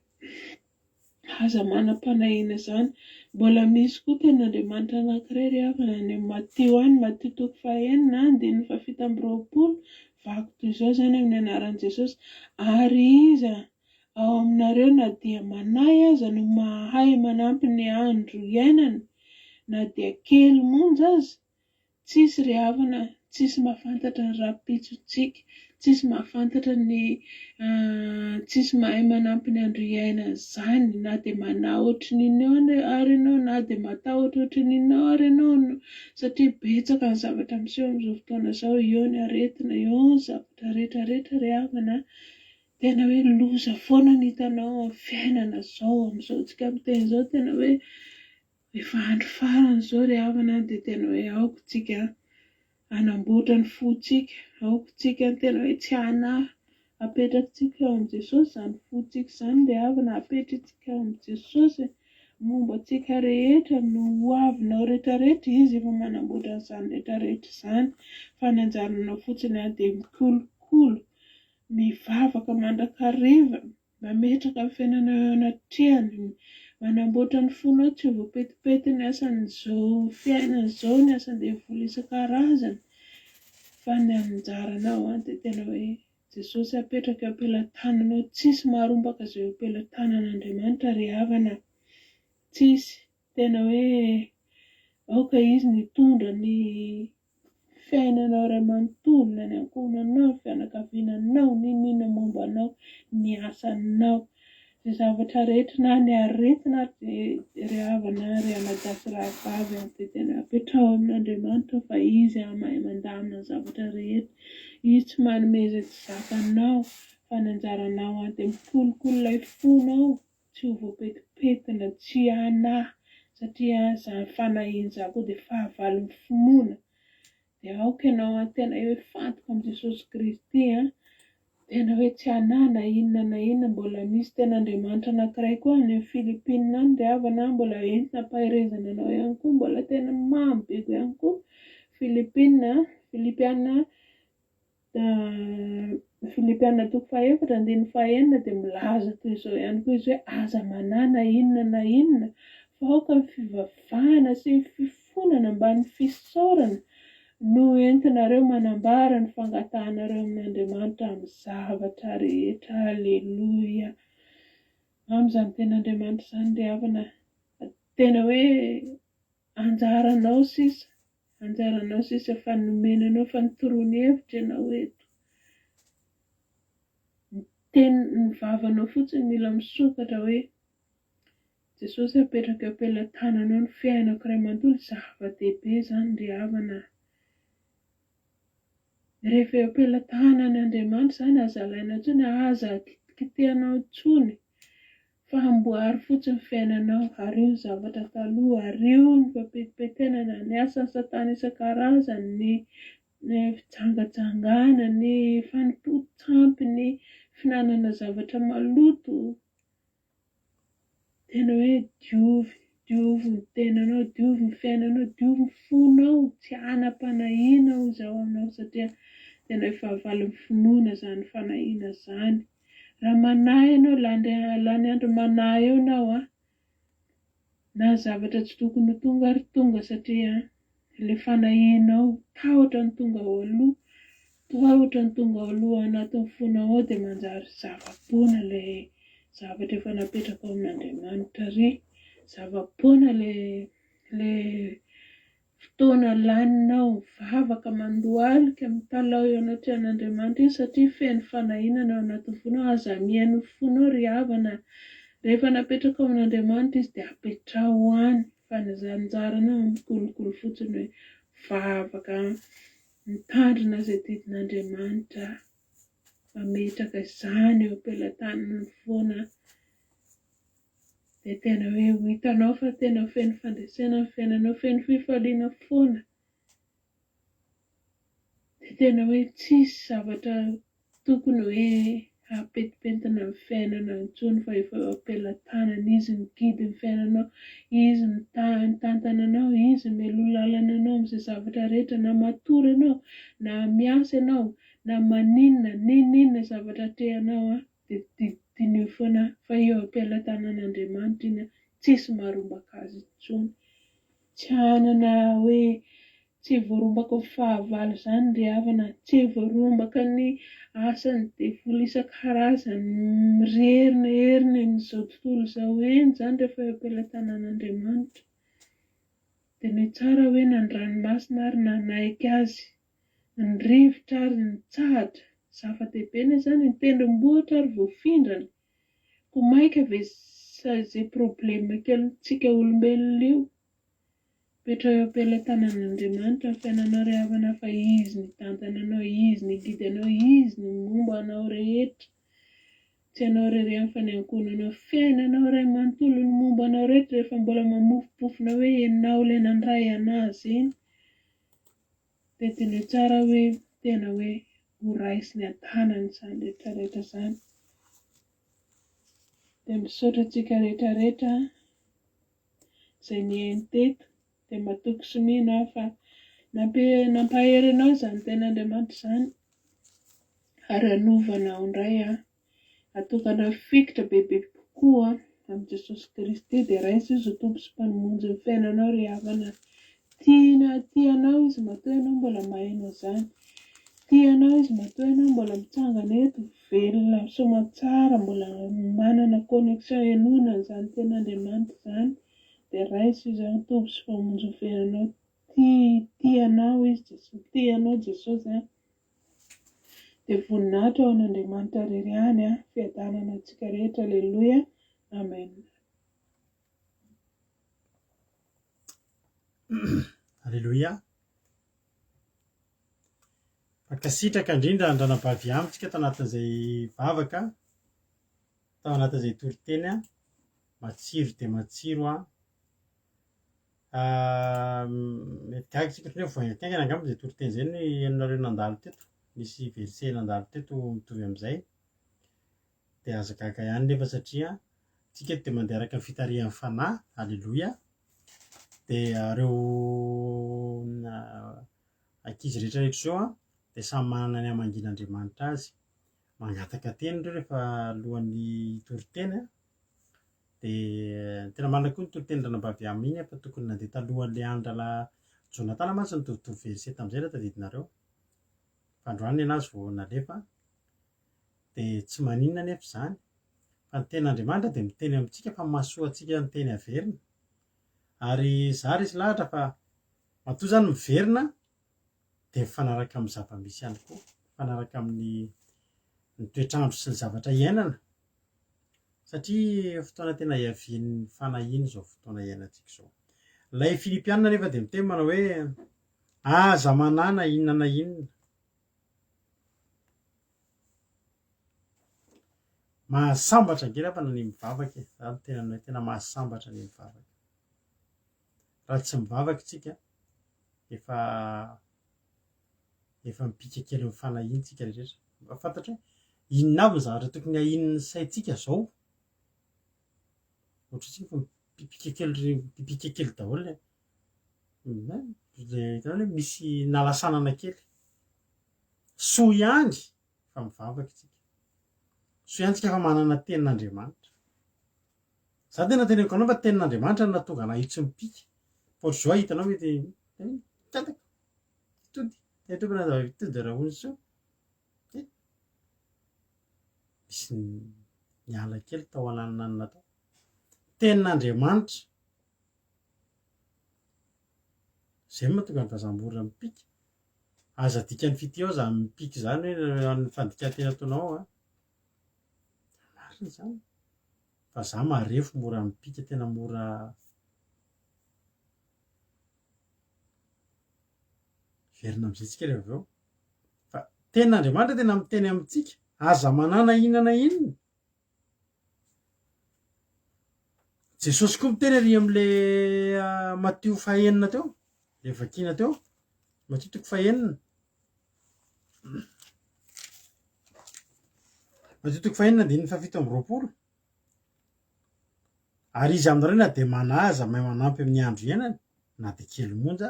Speaker 5: Aza manam-panahiana izany. Mbola misy koa tenin'Andriamanitra anankiray ry havana, ny Mateo any, Mateo 1:7-20, vaky toy izao izany amin'ny anaran'i Jesosy: ary izy ao aminareo na dia manahy aza no mahay manampy ny andro iainana, na dia kely monja aza, tsisy ry havana, tsisy mahafantatra ny rahampitsontsika, tsisy mahafantatra tsisy mahay manampy ny andro iainana izany, na dia manao ohatrin'inona ary ianao, na dia matahotra ohatrin'inona ary ianao, satria betsaka ny zavatra miseho amin'izao fotoana izao, eo ny aretina, eo ny zavatra rehetra ry havana. Tena hoe loza foana ny hitanao amin'ny fiainana izao, amin'izao tsika miteny izao, tena hoe efa andro farana izao ry havana, dia tena hoe aoka tsika hanamboatra ny fontsika, aoka tsika tena hoe tsy hanahy, apetrakintsika eo amin'ny Jesosy izany fontsika izany ry havana, apetrakintsika eo amin'ny Jesosy momba antsika rehetra, no hoavinao rehetra, izy efa manamboatra an'izany rehetra izany, fa ny anjaranao fotsiny dia mikolokolo, mivavaka mandrakariva, mametraka ny fiainanao eo anatrehany, manamboatra ny fonao tsy ho voapetipety ny asan'izao fiainana izao, ny asan-devoly isan-karazany, fa ny anjaranao dia tena hoe Jesosy apetraka eo ampelantananao, tsisy marombaka izay eo ampelantanan'Andriamanitra ry havana, tsisy. Tena hoe aoka izy nitondra ny fiainanao ray manontolo, ny ankohonanao, ny fianakaviananao, ninona momba anao, ny asanao, ny zavatra rehetra, na ny aretina ry havana, ry amadasy rahavavy, dia tena apetrao amin'Andriamanitra fa izy mahay mandamina ny zavatra rehetra, izy tsy manome izay tsy zakanao, fa ny anjaranao dia mikolokolo ilay fonao, tsy ho voapetipetina, tsy hanahy, satria izany fanahiana izany koa dia fahavalon'ny finoana. Dia aoka ianao tena hoe fantoka amin'i Jesosy Kristy, tena hoe tsy hanahy na inona, mbola misy tenin'Andriamanitra anankiray koa any amin'ny Filipina any ry havana, mbola entina ampaherezana anao ihany koa, mbola tena mamy be ihany koa. Filipiana 2:4-9 dia milaza toy izao ihany koa izy hoe aza manahy na inona, fa aoka ny fivavahana sy ny fifonana ambany fisaorana no entinareo manambara ny fangatahanareo amin'Andriamanitra amin'ny zavatra rehetra. Aleloia. Amin'izany ten'Andriamanitra izany ry havana, tena hoe anjaranao sisa, efa nomenanao, fa nitorony hevitra ianao eto. teny ny vavanao fotsiny mila misokatra hoe Jesosy apetraka eo am-pelantananao ny fiainako iray manontolo, zava-dehibe zany ry havana. Rehefa eo am-pelantanan'Andriamanitra zany azalaina intsony, aza kitehanao intsony, fa amboary fotsiny fiainanao, ary io ny zavatra taloha, ary io ny fampetipetena ny asan'ny Satana isan-karazany, ny fijangajangana, ny fanompo-tsampy, ny finanana zavatra maloto. Tena hoe diovy ny tenanao, diovy ny fiainanao, diovy ny fonao, tsy anam-panahiana ho zahoanao satria tena efa avaly ny finoana zany fanahiana zany. Raha manahy ianao, lany andro manahy eo nao na zavatra tsy tokony ho tonga ary tonga satria le fanahianao tahotra ny tonga ao aloha, tahotra ny tonga ao aloha anatin'ny fonao ao dia manjary zava-poana le zavatra efa napetraka ao amin'Andriamanitra ry, zava-poana le fotoana laninao vavaka mandohalika mitalao eo anaty an'Andriamanitra iny satria feno fanahinana ao anatin'ny fonao, aza mihaino fonao ry havana. Rehefa napetraka ao amin'Andriamanitra izy dia apetraho ho any, fa ny anjaranao mikolokolo fotsiny hoe vavaka mitandrina izay didin'Andriamanitra, mametraka izany eo am-pelantanany foana. Dia tena hoe ho hitanao fa tena feno fandresena ny fiainanao, feno fifaliana foana. Dia tena hoe tsisy zavatra tokony hoe apetipentina ny fiainana intsony fa efa eo am-pelantanana, izy migidy ny fiainanao, izy mitantana anao, izy mialoha lalana anao amin'izay zavatra rehetra, na matory ianao, na miasa ianao, na maninona zavatra trehanao dia didinio foana fa eo am-pelantanan'Andriamanitra iny tsisy maharombaka azy intsony. Tsy hanana hoe tsy voarombaka ny fahavalo zany ry havana, tsy voarombaka ny asan'ny devoly isan-karazany mirerina amin'izao tontolo izao eny zany rehefa eo am-pelantanan'Andriamanitra. Dia ny tsara hoe na ny ranomasina ary nanaiky azy, ny rivotra ary ny tsahatra, zava-dehibe ny zany ny tendrombohitra ary voafindrany, ko maika ve izay problema kelintsika olombelona io. Petrao eo am-pelantanan'Andriamanitra ny fiainanao ry havana, fa izy mitantana anao, izy migidy anao, izy ny momba anao rehetra. Tsy anao rery ihany fa ny ankonanao fiainanao iray manontolo ny momba anao rehetra rehefa mbola mamofopofona hoe ianao ilay nandray anazy iny. Dia tena tsara hoe tena hoe ho raisiny an-tanany izany rehetrarehetra izany. Dia misaotra antsika rehetrarehetra izay mihaino teto, dia matoky somiana fa nampahery anao izany ten'Andriamanitra izany, ary hanovana ao indray atokana fikitra bebe kokoa amin'ny Jesosy Kristy, dia raisy izy ho tompo sy mpamonjy ny fiainanao ry havana. Tianao izy matoa ianao mbola maheno izany, tianao izy matoa ianao mbola mitsangana eto velona soamantsara, mbola manana connexion ianona izany ten'Andriamanitra izany, dia raisy izy ho tompo sy mpamonjy ny fiainanao. Tianao izy, tianao Jesosy dia voninahitra ao an'Andriamanitra irery ihany fiadanana antsika rehetra. Alleluia, amen.
Speaker 1: Alleluia. Mankasitraka indrindra andranam-bavy amintsika tao anatin'izay vavaka, tao anatin'izay toriteny matsiro dia matsiro mety gaga tsika ohatran'ny hoe voaingakaingana angamba izay toriteny izay ny ianareo nandalo teto, misy verset nandalo teto mitovy amin'izay, dia azo gaga ihany nefa satria tsika dia mandeha araka ny fitarihan'ny fanahy. Alleluia. Dia ireo ankizy rehetrarehetra izao dia samy manana ny hamangin'Andriamanitra azy, mangataka teny ireo rehefa alohan'ny toriteny dia tena marina koa ny toriteny ranam-bavy aminy fa tokony nandeha talohan'ilay andra Jonatana mantsy nitovy verset tamin'izay raha tadidinareo, fa androany anazy vao nalefa. Dia tsy maninona nefa izany fa ny ten'Andriamanitra dia miteny amintsika fa mahasoa antsika ny teny averina, ary zary izy lahatra fa matoa izany miverina dia mifanaraka amin'ny zava-misy ihany koa, mifanaraka amin'ny ny toetrandro sy ny zavatra iainana satria fotoana tena iavian'ny fanahiny zao fotoana iainantsika zao. Ilay Filipianina nefa dia miteny manao hoe aza manana inona na inona. Mahasambatra angirapa na ny mivavaka e. Zany tena tena mahasambatra ny mivavaka. Raha tsy mivavaka tsika efa mipika kely amin'ny fanahiny tsika rehetra. Fantatra hoe inona avy ny zavatra tokony ahinin'ny saintsika zao. Ohatra tsika mipika kely daholo le misy nalasanana kely. Soa ihany fa mivavaka tsika. Soa ihany tsika fa manana tenin'Andriamanitra. Za tena teneniko anao fa tenin'Andriamanitra no nahatonga anahy io tsy mipika. Por zao hitanao mety tataka tody tompona tody raha hoy so misy ny ala kely tao ananina ny natao. Tenin'Andriamanitra zay mahatonga ny vazamborona mipika. Aza dikany fity ao za mipika zany hoe ny fandikantena ataonao ao marina zany fa za marefo mora mipika tena mora verina am'izay tsika rehefa avy eo. Fa tenin'Andriamanitra tena miteny amintsika aza manana inona na inona. Jesosy koa miteny ary am'le Matio 5 teo, le vakiana teo, Matio 5. Matio 5:17. Ary izy aminareo na dia manaza mahay manampy amin'ny andro iainana na dia kely monja.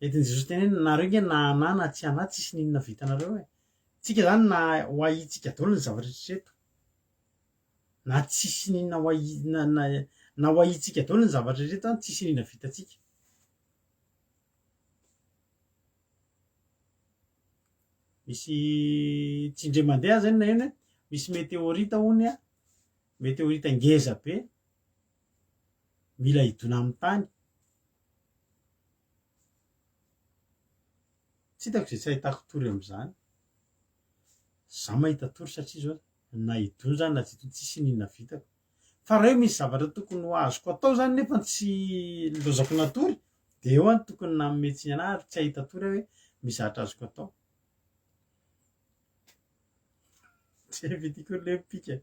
Speaker 1: Entin' Jesosy teny hoe nareo nge na anà na tsy anà tsisy ninona vitanareo e. Tsika zany na ho ahitsika daholo ny zavatra rehetra. Na tsisy ninona na ho ahitsika daholo ny zavatra rehetra tsisy ninona vitatsika. Misy tsindre mandeha zany na eny misy metéorite hony a, metéorite ngeza be mila hidona amin'ny tany. Tsy hitako izay tsy ahitako tory amin'izany. Za mahita tory satria zao na hidony zany na tsy hidony tsisy ninona vitako. Fa raha hoe misy zavatra tokony ho azoko atao zany nefa tsy lozako natory dia eo any tokony nametsiny anahy ary tsy ahita tory hoe misy zavatra azoko atao. Tsy hay vitiko le mipika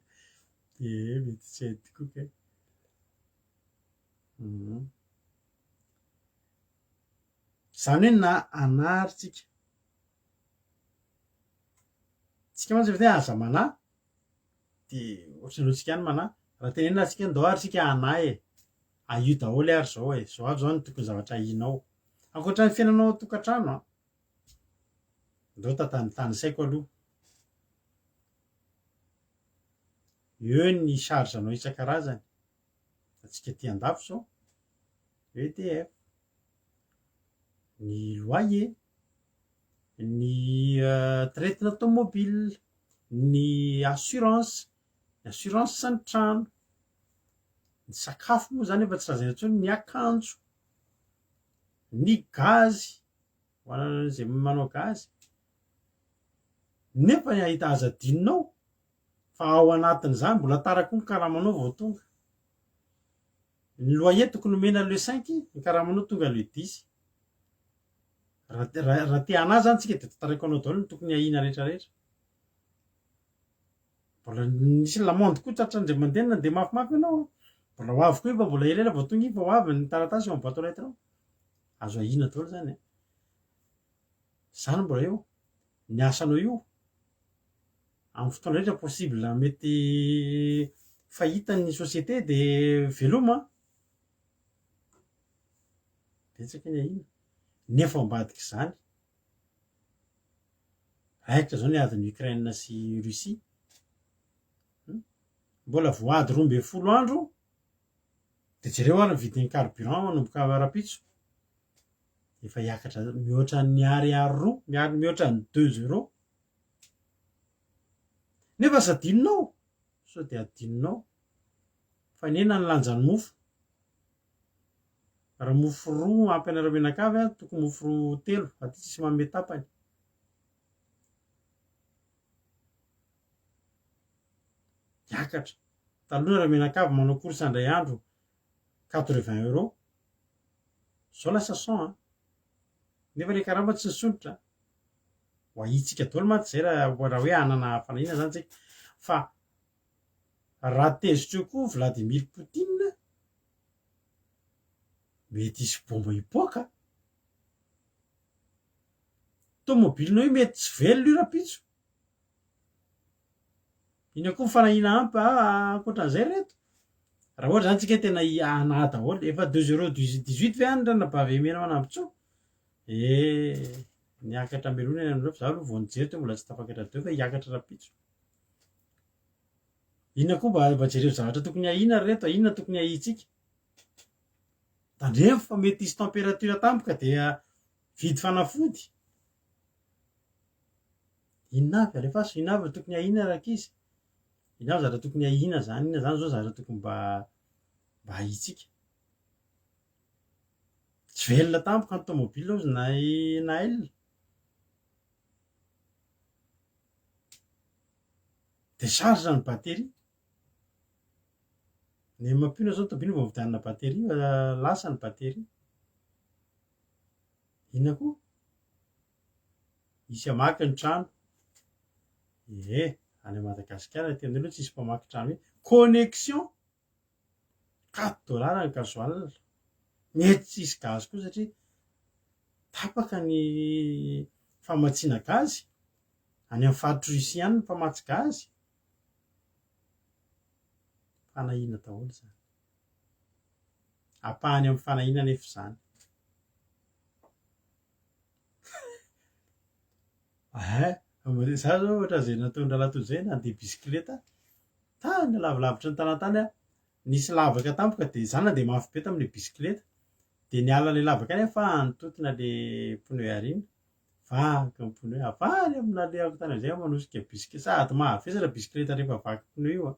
Speaker 1: dia mety tsy hay tikoka. Zany hoe na anaritsika tsika mantsy efa aza manà dia ohatran'ny tsika any manà raha tenenina tsika ndao ary tsika anay io daholo ary zao zao avy zao ny tokony zavatra ahinao ankoatran'ny fiainanao an-tokantrano ndao tany saiko aloha eo ny charge-anao isan-karazany. Atsika ty andafy zao EDF, ny loyer, ny traite-na tomobile, ny assurance sy ny trano, ny sakafo moa zany efa tsy lazaina intsony, ny akanjo, ny gazy ho an'izay manao gazy. Nefa ahita aza adinonao fa ao anatin'izany mbola tara koa ny karamanao vao tonga. Ny loyer tokony omena le 5, ny karamanao tonga le 10. Raha te anazy zany tsika dia tantaraiko anao daholo ny tokony ahina rehetrarehetra. Mbola nisy lamondy koa tratran'izay mandeha na dia mafimafy ianao mbola ho avy koa fa mbola elaela vao tonga fa ho avy ny taratasy eo amin'ny boîte aux lettres. Azo ahina daholo zany zany mbola eo ny asanao io amin'ny fotoana rehetra possible mety fahita ny société dia veloma betsaka ny ahina nefa ambadika izany. Raikitra zao ny adiny Ukraine sy Russie, mbola voady 12 andro dia jereo ary ny vidin'ny carburant manomboka ara-pitso efa hiakatra mihoatra ny ariary roa mihoatra ny 2 euros. Nefa sy adinonao sao dia adinonao fa nena ny lanjan'ny mofo. Raha mofo roa ampy anareo menakavy tokony mofo 3 aty tsisy manome tapany. miakatra. Taloha raha menakavy manao course andray andro 80 €. Zao lasa 100 nefa le karama tsy nisondratra. Ho ahitsika daholo mantsy zay raha hoe hanana fanahina zany tsika. Fa raha tezitra eo koa Vladimir Poutine mety hisy bomba hipoaka. Tômôbilinao io mety tsy velona io rapitso. Ina koa fanahina ampy ankoatran'izay reto. Raha ohatra zany tsika tena hana daholo efa 2,18 € ve any rana bavemena manampitso. Niakatra melona any amin'ireo fa zaho aloha vao nijery teo mbola tsy tafakatra teo fa hiakatra rapitso. Inona koa mba jereo zavatra tokony ahina reto, inona tokony ahitsika. Tandremo fa mety hisy température tampoka dia vidy fanafody. Inona avy alefaso, inona avy tokony ahina rakizy. Inona avy zavatra tokony ahina zany, inona zany zao zavatra tokony mba ahitsika. Tsy velona tampoka ny tômôbila ozy na elona. Décharge ny batterie. Ny mampiona zao tômôbila vao vidianana batterie lasa ny batterie. Inona koa? Isy hamaky ny trano. Any Madagasikara tena aloha tsisy mpamaky trano hoe connexion $4 ny gasoil. Mety tsisy gazy koa satria tapaka ny famatsiana gazy. Any amin'ny faritra Russie any ny mpamatsy gazy. Fanahina daholo zany. Ampahany amin'ny fanahina nefa izany. Za zao ohatra zay nataon'ny rahalahy zay nandeha bisikileta tany lavilavitra ny tanantany nisy lavaka tampoka dia za nandeha mafy be tamin'ilay bisikileta dia niala ilay lavaka any fa nitotona ilay pneu aoriana. Vaky ny pneu avary amina lehako tany amin'izay manosika bisikileta sady mahavesatra bisikileta rehefa vaky pneu io.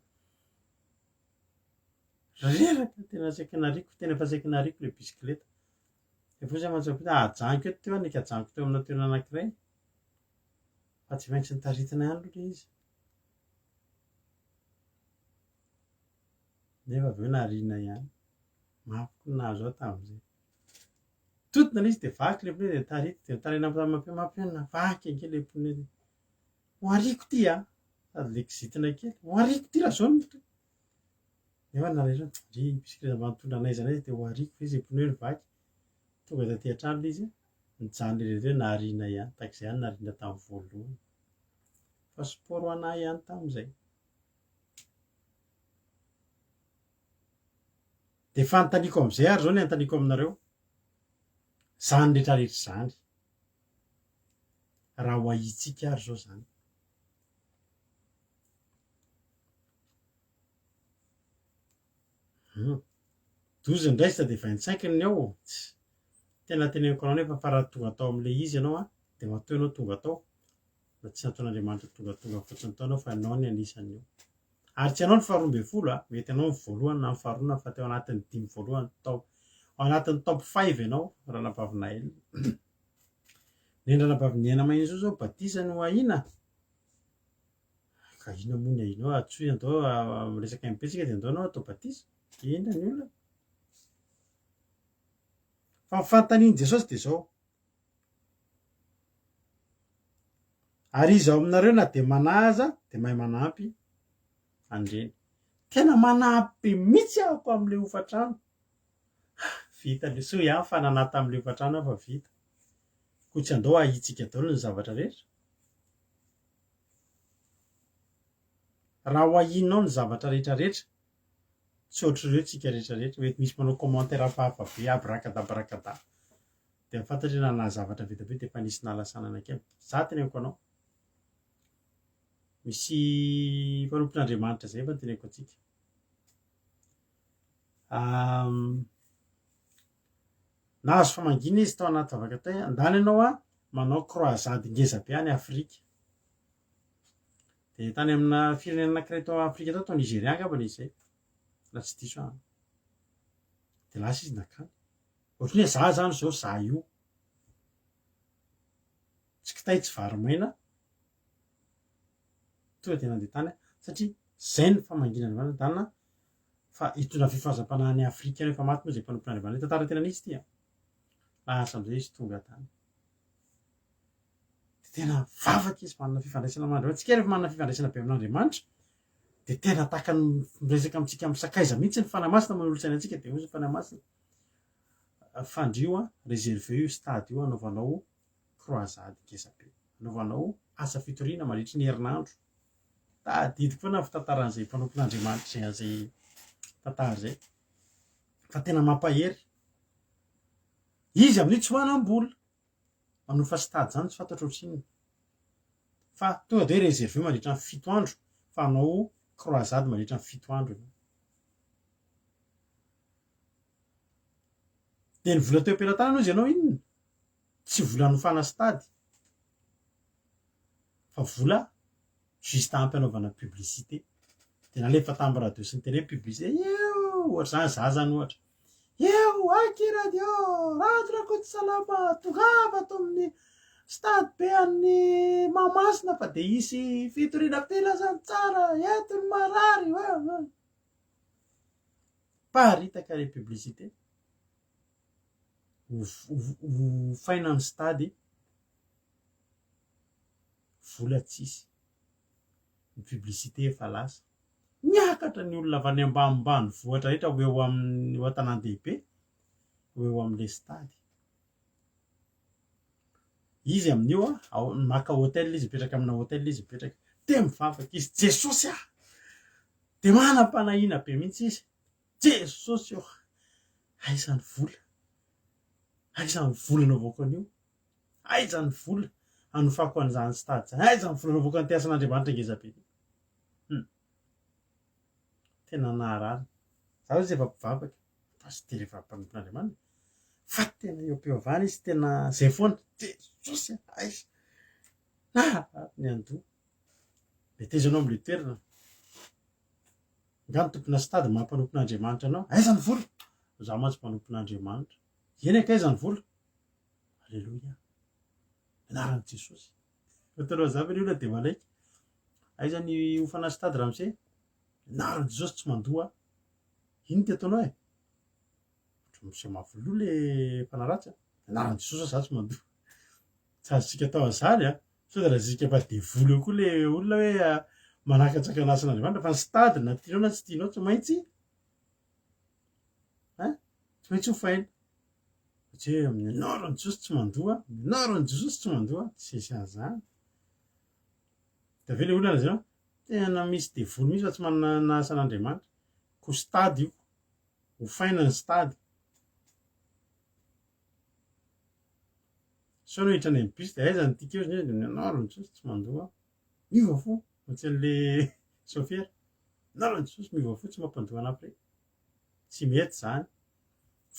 Speaker 1: Reraka tena saika nariko, tena efa saika nariko ilay bisikileta. Efa izy amantsapita ajanoko eto teo nika ajanoko teo amina toerana anankiray. Fa tsy maintsy nitaritina ihany aloha izy. Nefa avy eo nariana ihany. Mafy nahazo aho tamin'izay. Totona ilay izy dia vaky ilay pneu dia tarity dia taraina mampianina vaky kely ilay pneu. Ho ariako ty sady lekizitina kely. Ho ariako ty raha zao ny nefa nalaina ry bisikileta mba nitondra anaiza anay dia ho ariako izy pneu ny vaky. Tonga taty an-trano ilay izy nijanona irery nariana ihany takizay ihany nariana tamin'ny voalohany. Fa sport ho anahy ihany tamin'izay. Dia fanontaniako amin'izay ary zao ny anontaniako aminareo. Zany rehetrarehetra zany. Raha ho ahitsika ary zao zany. Douze indray sy dia 25 ny ao. Tena teneniko anao nefa fa raha tonga tao amin'ilay izy ianao dia matoa ianao tonga tao. Na tsy nataon'Andriamanitra tonga fotsiny tao ianao fa ianao ny anisan'io. Ary tsy ianao ny 12 mety ianao ny voalohany na ny faharoa fa teo anatin'ny 5 voalohany tao. Ao anatin'ny top 5 ianao ranabavinael. Ny ranabaviniana mahitsy zao batisa no ahina. Ka ina moa ny ahinao atsoy andao resaka mipetsika dia andao ianao atao batisa. Ina ny olona. Fa ny fanontanian'i Jesosy dia izao. Ary izaho aminareo na dia manaza dia mahay manampy andreny. Tena manampy mihitsy ahako amin'ilay hofatrano. Vita ilay soa ihany fa nanà tamin'ilay hofatrano aho fa vita. Koa tsy andao ahitsika daholo ny zavatra rehetra. Raha ho ahinao ny zavatra rehetrarehetra tsy ohatr'ireo tsika rehetrarehetra. Mety misy manao commentaire hafahafa be abrakadabrakada. Dia fantatry na zavatra vita be dia efa nisy nalasana anakay. Za teneniko anao. Misy mpanompon'Andriamanitra izay efa teneniko antsika. Nahazo famangina izy tao anaty vavaka tay. Andany ianao manao croisade ngeza be any Afrika. Dia tany amina firenena anankiray tao Afrika tao Nigeria angamba izay. Na tsy diso aho. Dia lasa izy nakany. Ohatran'ny hoe za zany izao za io. Tsy kitay tsy vary maina. Tonga dia nandeha tany satria zay ny famangina Andriamanitra fa hitondra fifahazam-panahy ny Afrika rehefa maty moa zay mpanompo Andriamanitra tantara tena nisy ity lasa am'izay izy tonga tany de tena vavaka izy manana fifandraisana amin'Andriamanitra tsika rehefa manana fifandraisana be amin'Andriamanitra de tena tahaka ny miresaka amintsika misakaiza mihitsy ny fanahy masina manolo-tsaina antsika de ozy ny fanahy masina fandrio réservé io stade io anaovanao croisade ngezabe anaovanao asa fitoriana mandritry ny herinandro tadidiko foana ny fitantaran'izay mpanompon'Andriamanitra zay an'izay tantara zay fa tena mampahery izy amin'io tsy hoanam-bola manofa stade zany tsy fantatro ohatrin'ny fa tonga de hoe réservé mandritra ny 7 andro fa anao croisade mandritra ny 7 andro de ny vola teo am-pelatana izy ianao inona tsy vola hanofana stady fa vola juste ampy publicité de nalefa tamin'ny radio sy ny télé publicité eo ohatra zany zany ohatra eo aky radio radio rakoto salama tongava ato amin'ny stade be an'ny Mahamasina fa de isy fitoriana tena zany tsara eto ny marary paritaka le publicité ho faina ny stady vola tsisy ny publicité efa lasa miakatra ny olona avy any ambanimbany vohatra rehetra ho eo amin'ny an-tanan-dehibe ho eo amin'le stady izy amin'io maka hôtel izy mipetraka amina hôtel izy mipetraka de mivavaka izy Jesosy de manam-panahina be mihitsy izy Jesosy aizany vola aizany vola naovako an'io aizany vola anofako an'izany stady zany aizany vola naovako an'ity asan'Andriamanitra ngezabe tena naharary zaho izy efa mpivavaka fa sy de rehefa mpanompon'Andriamanitra fa tena eo-pivavahana izy tena zay foana Jesosy aiza naharary ny andoha betezanao am'le toerana ngano tompona stady mampannompon'Andriamanitra anao aizany vola zaho mantsy mpanompon'Andriamanitra eny akaizany vola alleloia anaran'i Jesosy fatanao zavany olona de malaika aizany hofana stady ramose anaran'i Jesosy tsy mandoa ino ty ataonao misy mavoloa le mpanaratsy anaran'i Jesosy za tsy mandoa tsy azontsika atao azany sao de raha zika mba de vola koa le olona hoe manakatsaka n'asan'Andriamanitra fa ny stady na tianao na tsy tianao tsy maintsy ho faina satria amin'ny anaran'i Jesosy tsy mandoa amin'ny anaran'i Jesosy tsy mandoa tsy misy an'izany de ave le olona zay tena misy de vola misy fa tsy manana asan'Andriamanitra ko stady io ho faina ny stady so anao hiditra any amin'ny bus de aizany tikeo zany de anaran'i Jesosy tsy mandoa miova fo ohatsy an'le chauffeur anaran'i Jesosy miova fo tsy mampandoa anazy re tsy mety zany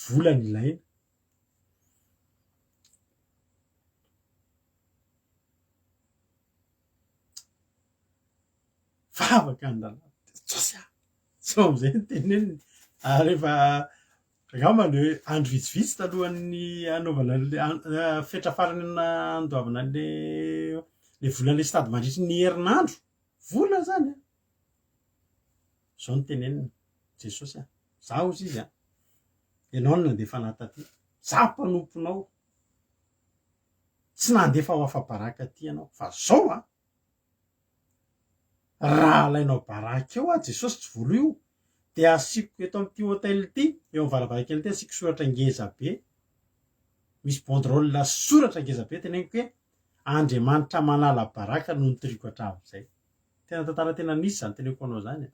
Speaker 1: vola ny ilaina vavaka andalana Jesosy so am'izay ny teneniny rehefa angamba le andro vitsivitsy talohan'ny anaovana le fetra farany andoavana le volan'le stady mandritry ny herinandro vola zany zao ny teneniny Jesosy za ozy izy ianao no nandefa anahy taty za mpanomponao tsy nandefa ho afa-baraka ty ianao fa zao raha alainao baraka eo Jesosy tsy volo io de asiko eto amin'ity hôtel ity eo amin'ny varavarankely ity asiko soratra ngeza be misy banderole soratra ngeza be teneniko hoe Andriamanitra manala baraka noho ny triko hatramin'izay tena tantara tena nisy zany teneniko anao zany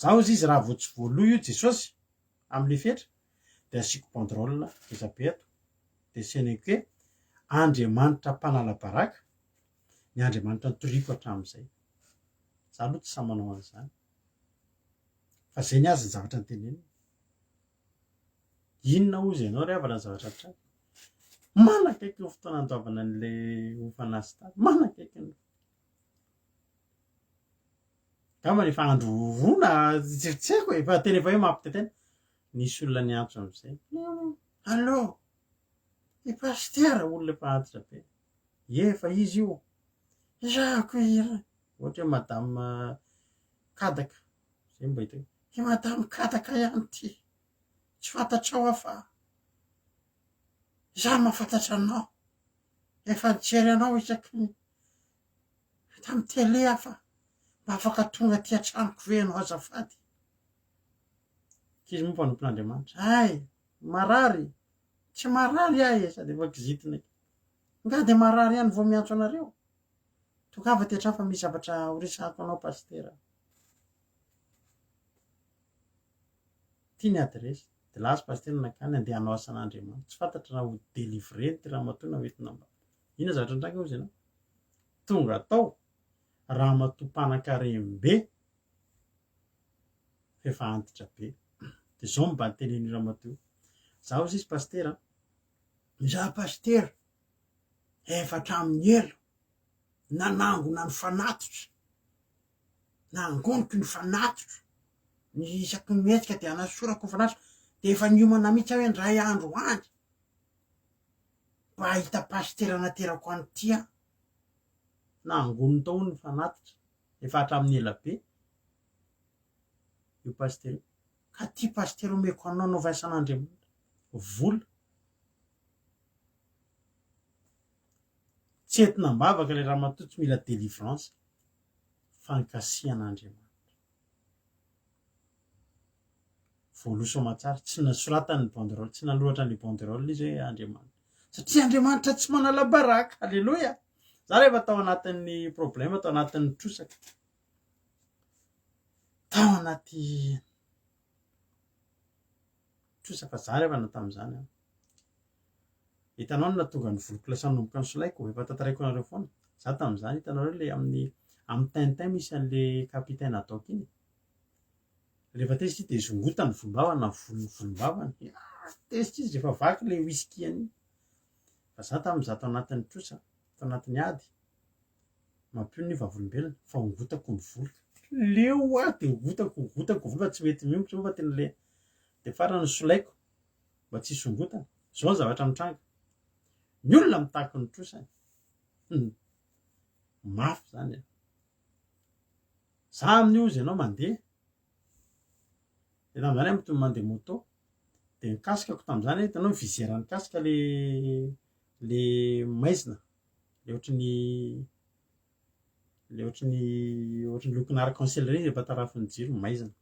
Speaker 1: zaho izy raha vao tsy voaloha io Jesosy amin'le fetra de asiko banderole ngeza be ato de seneniko hoe Andriamanitra mpanala baraka ny Andriamanitra nitoriko hatramin'izay za aloha tsy sa manao an'izany fa zay ny azy ny zavatra ny teneniny inona ozy ianao ry havana ny zavatra trano manakaiky ny fotoana andoavana an'le hofana stady manakaiky ny ngamba efa andro rona tsy haiko efa tena efa hoe mampitantena nisy olona niantso am'izay allô i pasteur olona efa antitra be efa izy io izako ohatra hoe madame kadaka zay mba hita hoe madamo kadaka ihany ty tsy fantatrao aho fa izaho mahafantatra anao efa nijery anao isaky ny tamy tele aho fa mba afaka tonga ty an-tranoko ve anao azafady. Kizy moa mpanompon'Andriamanitra ay marary tsy marary ahy sady efa kizitina nga de marary ihany vao miantso anareo tokava ty an-trano fa misy zavatra horesahako anao pastera. Tiany adresy de lasa pastera nakany andeha hanao asan'Andriamanitra tsy fantatra na ho delivre ty raha matoa hoentina mba ina zavatra andraka ozy ianao tonga tao raha matompanan-karembe fefa antitra be de zao mba teneny raha matoa zaho sisy pastera za pastera efatra amin'ny elo nanangona ny fanatitra nangoniko ny fanatitra ny isaky ny metsika de anasorako ny fanatitra de efa niomana mihitsy aho hoe ndray andro any mba hita pastera naterako any tia nangonony tao ny fanatitra efa hatramin'ny ela be io pastera ka ty pastera omeko anao no vaisan'Andriamanitra vola tsy entina mbavaka le raha matoa tsy mila délivrance fankasian'Andriamanitra voaloso amatsara tsy nasoratany banderole tsy nalohatra ny banderole izy hoe Andriamanitra satria Andriamanitra tsy manala baraka alleloia. Za rehefa tao anatin'ny problème tao anatin'ny trosaka tao anaty trosaka za rehefa na tamin'izany hitanao na tonga ny voliko lasa nomboka ny solaiko efa tantaraiko anareo foana za tamin'izany hitanareo le amin'ny tintin misy an'le kapitaine ataoko iny rehefa tezitra izy de zongotany volombavana volombavana tezitra izy rehefa vaky le whisky-any fa za tamin'iza tao anatin'ny trosa tao anatin'ny ady mampio ny vavolombelona fa ongotako ny voliko leo aho de ngotako vola tsy mety miomotra fa tena le de farany solaiko mba tsy songotana zao ny zavatra mitranga ny olona mitahaka ny trosany mafy zany za amin'ny ozy ianao mandeha de tamin'izany aho mitomy mandeha moto de nikasikako tamin'izany hitanao ny vizeran'ny kasika le maizina le ohatran'ny lokona arc-en-ciel reny rehefa tarafin'ny jiro maizina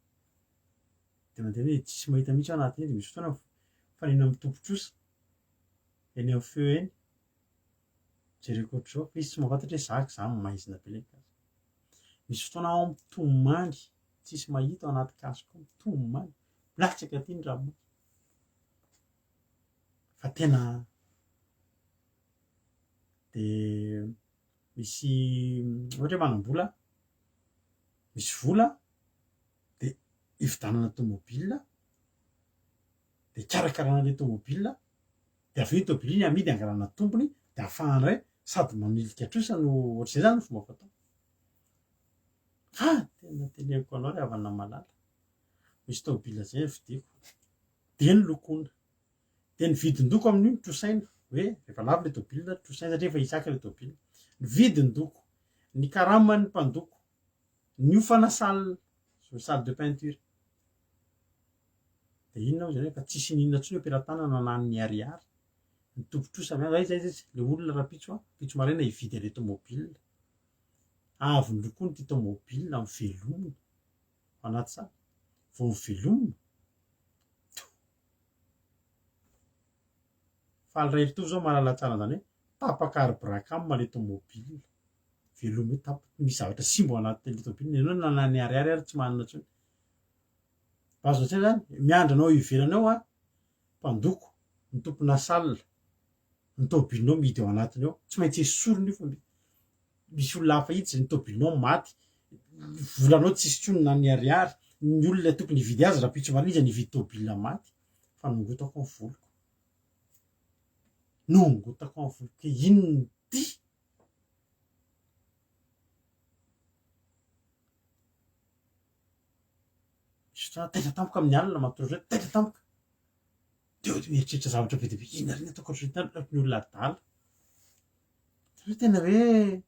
Speaker 1: de mandeha hoe tsisy mahita mihitsy ao anatin'iny de misy fotoana fanina mitompotrosa eny amin'ny feo eny jereko ohatr'izao fa izy tsy mahafantatra hoe zaka za maizina be le kasika misy fotoana ao mitomany tsisy mahita ao anaty kasiko mitomany latsaka ty ny rano fa tena de misy ohatra hoe manam-bola misy vola de hividanana tomobile de karakarana le tomobile de avy eo tomobile iny amidy angalana tompony de ahafahana hoe sady manilika trosa no ohatr'izay zany fomba fatao fa tena teneniko anao ry havana malala misy tomobile zay vidiko de ny lokona de ny vidindoko amin'io trosaina hoe rehefa lavo le tomobile trosaina satria efa hisaka le tomobile ny vidindoko ny karamany mpandoko ny ofana salle de peinture de inona zany fa tsisy ninona tsy hoe operatana nanany ariary ny tompotrosa zay le olona raha pitso marena hividy le tomobile avy nilokony ty tomobile mivelomina anaty sa vao mivelomina fa le ray toy zao mahalala tsara zany hoe tapaka arbraka le tomobile velomina misy zavatra simbo anatin'le tomobile ianao nanany ariary ary tsy manana tsony bazo tsy zany miandranao ivelanao mpandoko ny tompona salle ny tobilinao mihidy ao anatiny ao tsy maintsy esorony io fa misy olona hafa hitsy ny tobilinao maty volanao tsisy tsony na ny ariary ny olona tokony hividy azy raha pitso marina izy nividy tobilina maty fa nongotako ny voliko nongotako ny voliko inony ty taitra tampoka amin'ny alina matorotra hoe taitra tampoka de mieritreritra zavatra be deabe ina reny ataoko ny olona adala tena hoe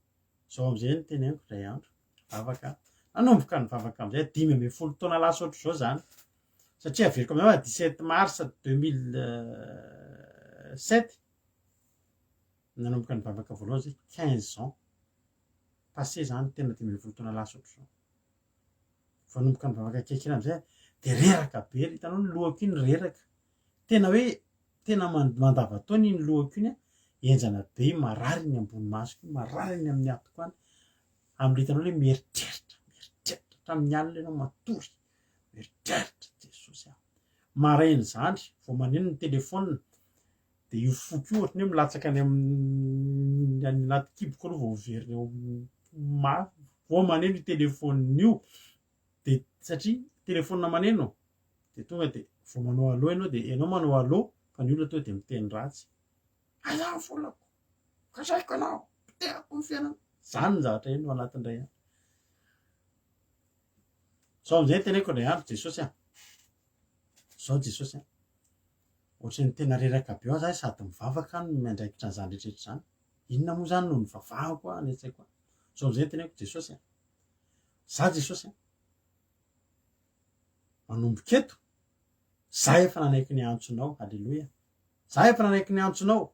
Speaker 1: zao am'izay ny teneniko ray andro afaka anomboka nivavaka am'izay 5 taona lasa ohatr'izao zany satria averiko amin'izao 17 mars 2007 nanomboka nivavaka voalohany zay 15 ans passé zany tena 10 taona lasa ohatr'izao vanomboka nivavaka akekiny am'izay de reraka be hitanao ny lohako iny reraka tena hoe tena mandava-taona iny lohako iny enjana be marary ny ambony masoko marary ny amin'ny atoko any am'le hitanao hoe mieritreritra hatramin'ny alina ianao matory mieritreritra jesosy maraina zany vao maneno ny telefona de io foko io ohatrany hoe milatsaka any amin'ny anaty kiboko aloha vao veriny eo vao maneno io telefona io de satria telefona maneno de tonga de vao manao allo ianao de ianao manao allo fa ny olona to de miteny ratsy aza volako kasaiko anao pitehako ny fiainana zany ny zavatra eny ao anatin'indray any zao am'izay teneko indray andro jesosy zao jesosy ohatrany tena reraka be ao zaho sady mivavaka ny miandraikitra n'izany rehetrarehetra zany inona moa zany no nivavahako ny atsaiko zao am'izay teneko jesosy za jesosy manomboka eto za efa nanaiky ny antsonao halleloia za efa nanaiky ny antsonao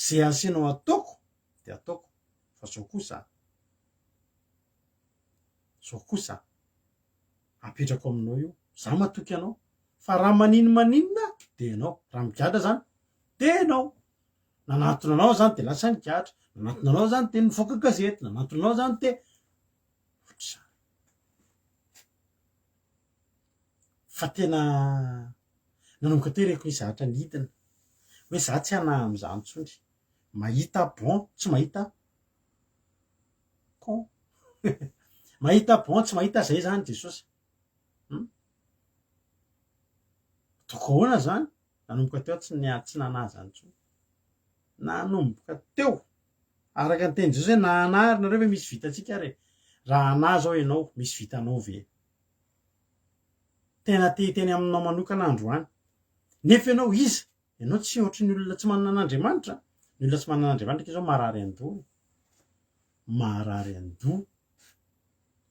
Speaker 1: zay asianao ataoko de ataoko fa zao kosa apetrako aminao io za matoky anao fa raha maninona de ianao raha migadra zany de ianao nanatona anao zany de lasa nigadra nanatona anao zany de nivoaka gazety nanatona anao zany de fa tena nanomboka teo reko ny zavatra nidina hoe za tsy hana am'izany tsony mahita bon tsy mahita con mahita bon tsy mahita zay zany jesosy toko ahoana zany nanomboka teo tsy nana zany tsony nanomboka teo araka ny teny jesosy hoe nahanary nareo hoe misy vitatsika re raha ana zao ianao misy vitanao ve tena teny aminao manokana androany nefa ianao iza ianao tsy ohatry ny olona tsy manana an'Andriamanitra ny olona tsy manana an'Andriamanitra zao marary an-doha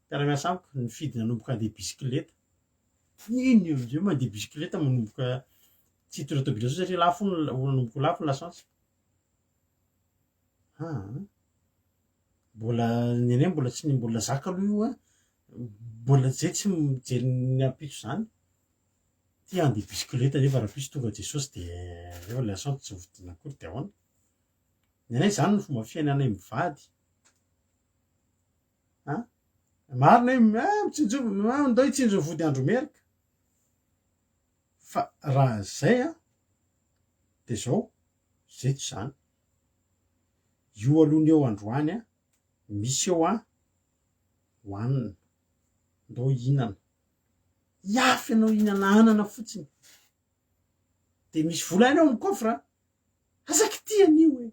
Speaker 1: mpiara-miasa amiko ny fidy nanomboka andeha bisikileta iny io mandeha bisikileta manomboka tsy hitondra tôbila so satria lafo nanomboka lafo ny lasantsy mbola nene mbola tsy mbola zaka aloha io mbola zay tsy mijery ny ampitso zany ty andeha bisikileta nefa raha pisy tonga jesosy de rehefa lasantsy tsy vodina akory de ahoana nenay zany ny fomba fiainanay mivady marina ndao hitsinjo vody andro merika fa raha zay de zao zay tsy zany io alohany eo androany misy eo hoanina ndao hinana iafy anao hinana anana fotsiny de misy vola any ao amin'ny kofra azaky tian'io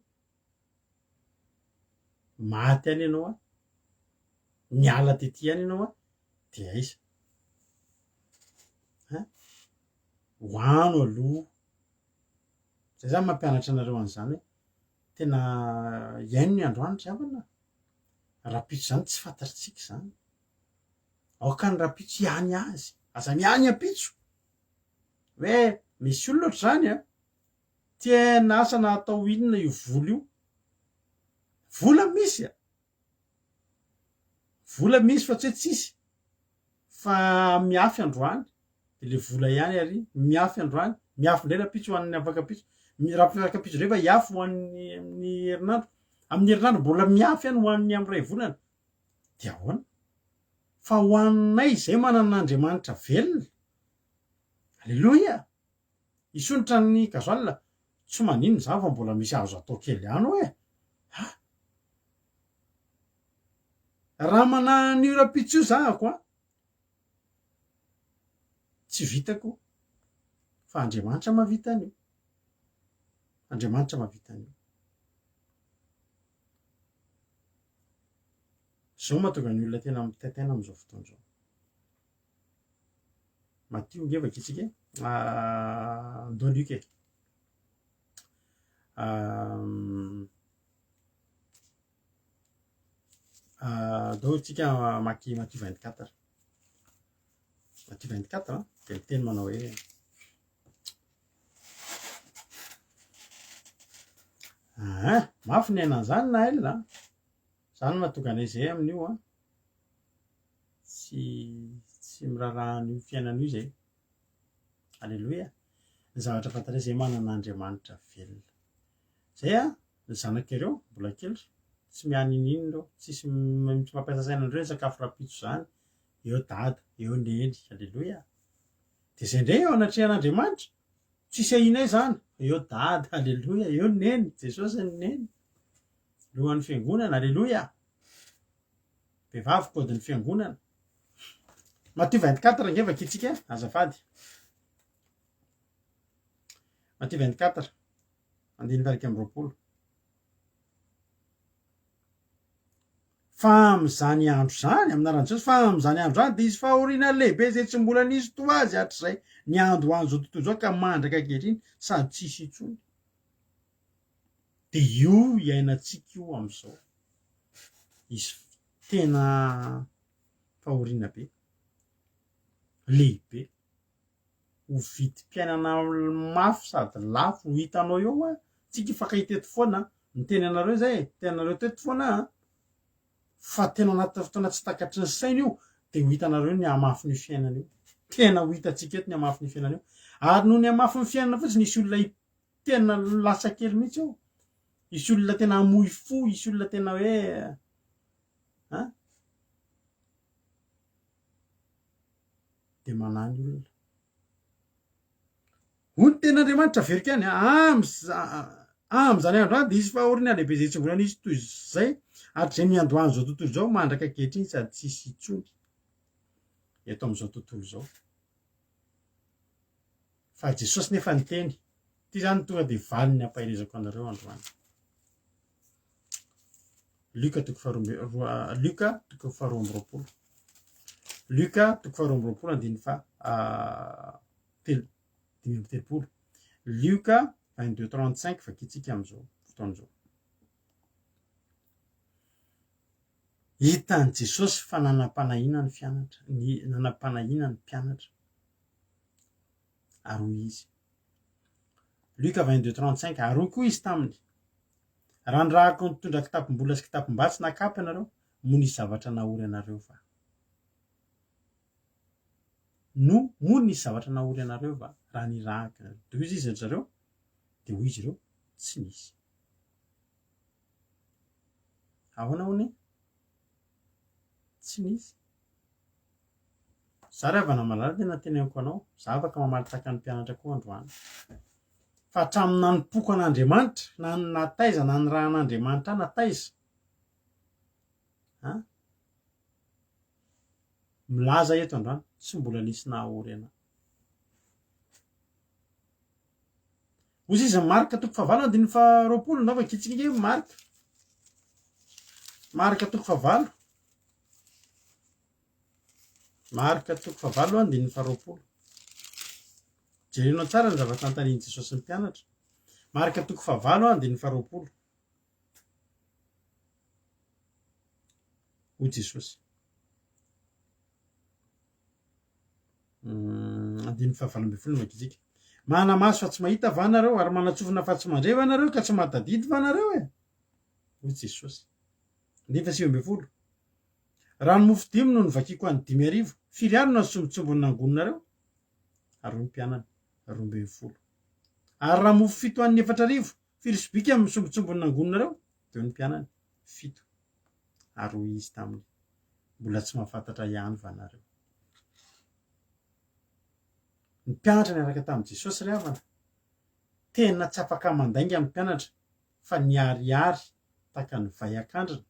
Speaker 1: maty any ianao miala tety any ianao de aiza hoano aloha zay zany mampianatra anareo an'izany hoe tena iaino ny androany javana rapitso zany tsy fantatritsika zany aoka ny rapitso ihany azy aza miany apitso hoe misy olona ohatr' zany tiana asa na atao inona io vola io vola misy fa tsy hoe tsisy fa miafy androany de le vola ihany ary miafy androany miafy ndray rapitso ho an'ny afakapitso rapakapitso rehefa iafy ho an'ny amin'ny herinandro amin'ny herinandro mbola miafy any ho an'ny am'ray volana de ahoana fa ho annay zay manan'Andriamanitra velona alleloia isonitra ny gazoalina tsy maninona zany fa mbola misy azo atao kely ihany raha manan'io rapitso io zahako tsy vitako fa Andriamanitra mahavita an'io zao mahatonga ny olona tena mitataina am'izao fotoana zao Matthieu ngevaka itsika andao Luc daholo tsika maky Matthieu 24 Matthieu 24 dia miteny manao hoe mafy ny ainan'izany na elona zany mahatonga anay zay amin'io tsy miraraha an'io fiainan'io zay. Alleloia. Ny zavatra fantatray zay manan'Andriamanitra velona zay ny zanak'ireo mbola kely tsy mihanin'iny reo, tsisy mampiasa sainandreo sakafo rapitso zany, eo dada eo neny. Alleloia. Dia zay ndray eo anatrehan'Andriamanitra tsisy ahinay zany, eo dada. Alleloia. Eo neny, Jesosy ny neny lohan'ny fiangonana. Alleloia. Vehivavy kodin'ny fiangonana. Matthieu 24 angeva kitsika azafady. Matthieu 24 andiny varika amby roapolo. Fa amin'izany andro zany amin'aran'i Jesosy, fa amin'izany andro zany dia izy fahoriana lehibe zay tsy mbola nisy to azy hatr'izay ny andro an'izao tontolo zao ka mandraka ankehitriny sady tsisy intsony. Dia io iainantsika io amin'izao, izy tena fahoriana be lehibe, ho vidim-piainana mafy sady lafo ho hitanao eo tsika ifakay teto foana ny teny anareo zay, tenanareo teto foana fa tena anaty fotoana tsy takatry ny saina io dia ho hitanareo ny hamafy ny fiainana io. Tena ho hitantsika eto ny hamafy ny fiainana io. Ary noho ny hamafy ny fiainana fotsiny isy olona tena lasa kely mihitsy eo, isy olona tena hamoy fo, isy olona tena hoe dia manany olona hoy ny ten'Andriamanitra verika any amin'izany andro any dia izy fahoriana lehibe zay tsy mbola nisy toy izay hatr'izay ny andohany zao tontolo zao mandraka ankehitriny sady tsisy intsony eto amin'izao tontolo izao. Fa Jesosy nefa niteny ty zany tonga dia valiny ny ampahelezako anareo androany. Luka toko faharoa amby roapolo. Luka toko faharoa amby roapolo andiny fa dimy amby telopolo. Luka 22:35 fakitsika amin'izao fotoan'izao. Hitan'i Jesosy fa nanam-panahina ny fianatra, nanam-panahina ny mpianatra aroy izy. Luka 22:35 aroy koa izy taminy: raha ny rahako nitondra kitapom-bola sy kitapom-batsy nakapa ianareo, mo nisy zavatra nahory anareo va? Mo nisy zavatra nahory anareo va raha nirahako ianareo? Dia hoy izy zareo, dia hoy izy ireo tsy nisy. Ahoana hony? Tsy nisy. Za raha avana malala tena teneniko anao, za afaka mamaly tahaka ny mpianatra koa androany. Fa hatramin'ny nanompoako an'Andriamanitra, na nataiza na ny raha an'Andriamanitra nataiza, milaza eto androany tsy mbola nisy nahory ana. Hozy izy Marka toko fahavalo andiny faharoapolo naova kitsika Marka toko fahavalo. Marka toko fahavalo andiny faharoapolo. Jerenao tsara ny zavatra nantanian'i Jesosy ny mpianatra. Marka toko fahavalo andiny faharoapolo. Hoy Jesosy andiny fahavalo ambin'ny folo makitsika: mana maso fa tsy mahita va nareo, ary manatsofina fa tsy mandreva nareo, ka tsy mahatadidy va nareo hoy Jesosy. Andiny faha sivy ambin'ny folo: rano mofo dimy no nivakiako any 5,000, firy alina no sombitsombony nangononareo? Ary ny mpianany 12,000. Ary raha mofo 7 any 4,000, firy sobika amin'ny sombitsombony nangononareo? Dia ny mpianany 7. Ary hoy izy taminy: mbola tsy mahafantatra ihany va nareo? Ny mpianatra niaraka tamin'i Jesosy ry havana tena tsy afaka mandainga amin'ny mpianatra fa niariary taka ny vaiak'andrina,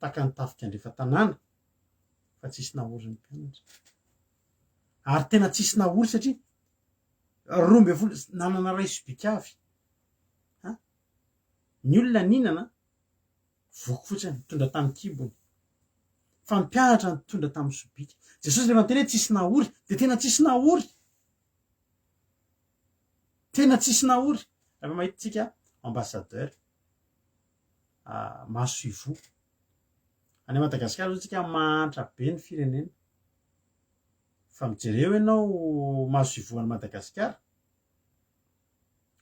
Speaker 1: taka ny tafika andrefa-tanàna, fa tsisy nahory ny mpianatra. Ary tena tsisy nahory satria 12 nanana ray sobika avy. Ny olona ninana voky fotsiny mitondra tamin'ny kibony, fa ny mpianatra nitondra tamin'ny sobika. Jesosy rehefa niteny hoe tsisy nahory dia tena tsisy nahory, tena tsisy nahory. Rehefa mahita tsika ambassadeur maso ivo any Madagasikara zao tsika mantra be ny firenena fa mijereo ianao maso ivoan'ny Madagasikara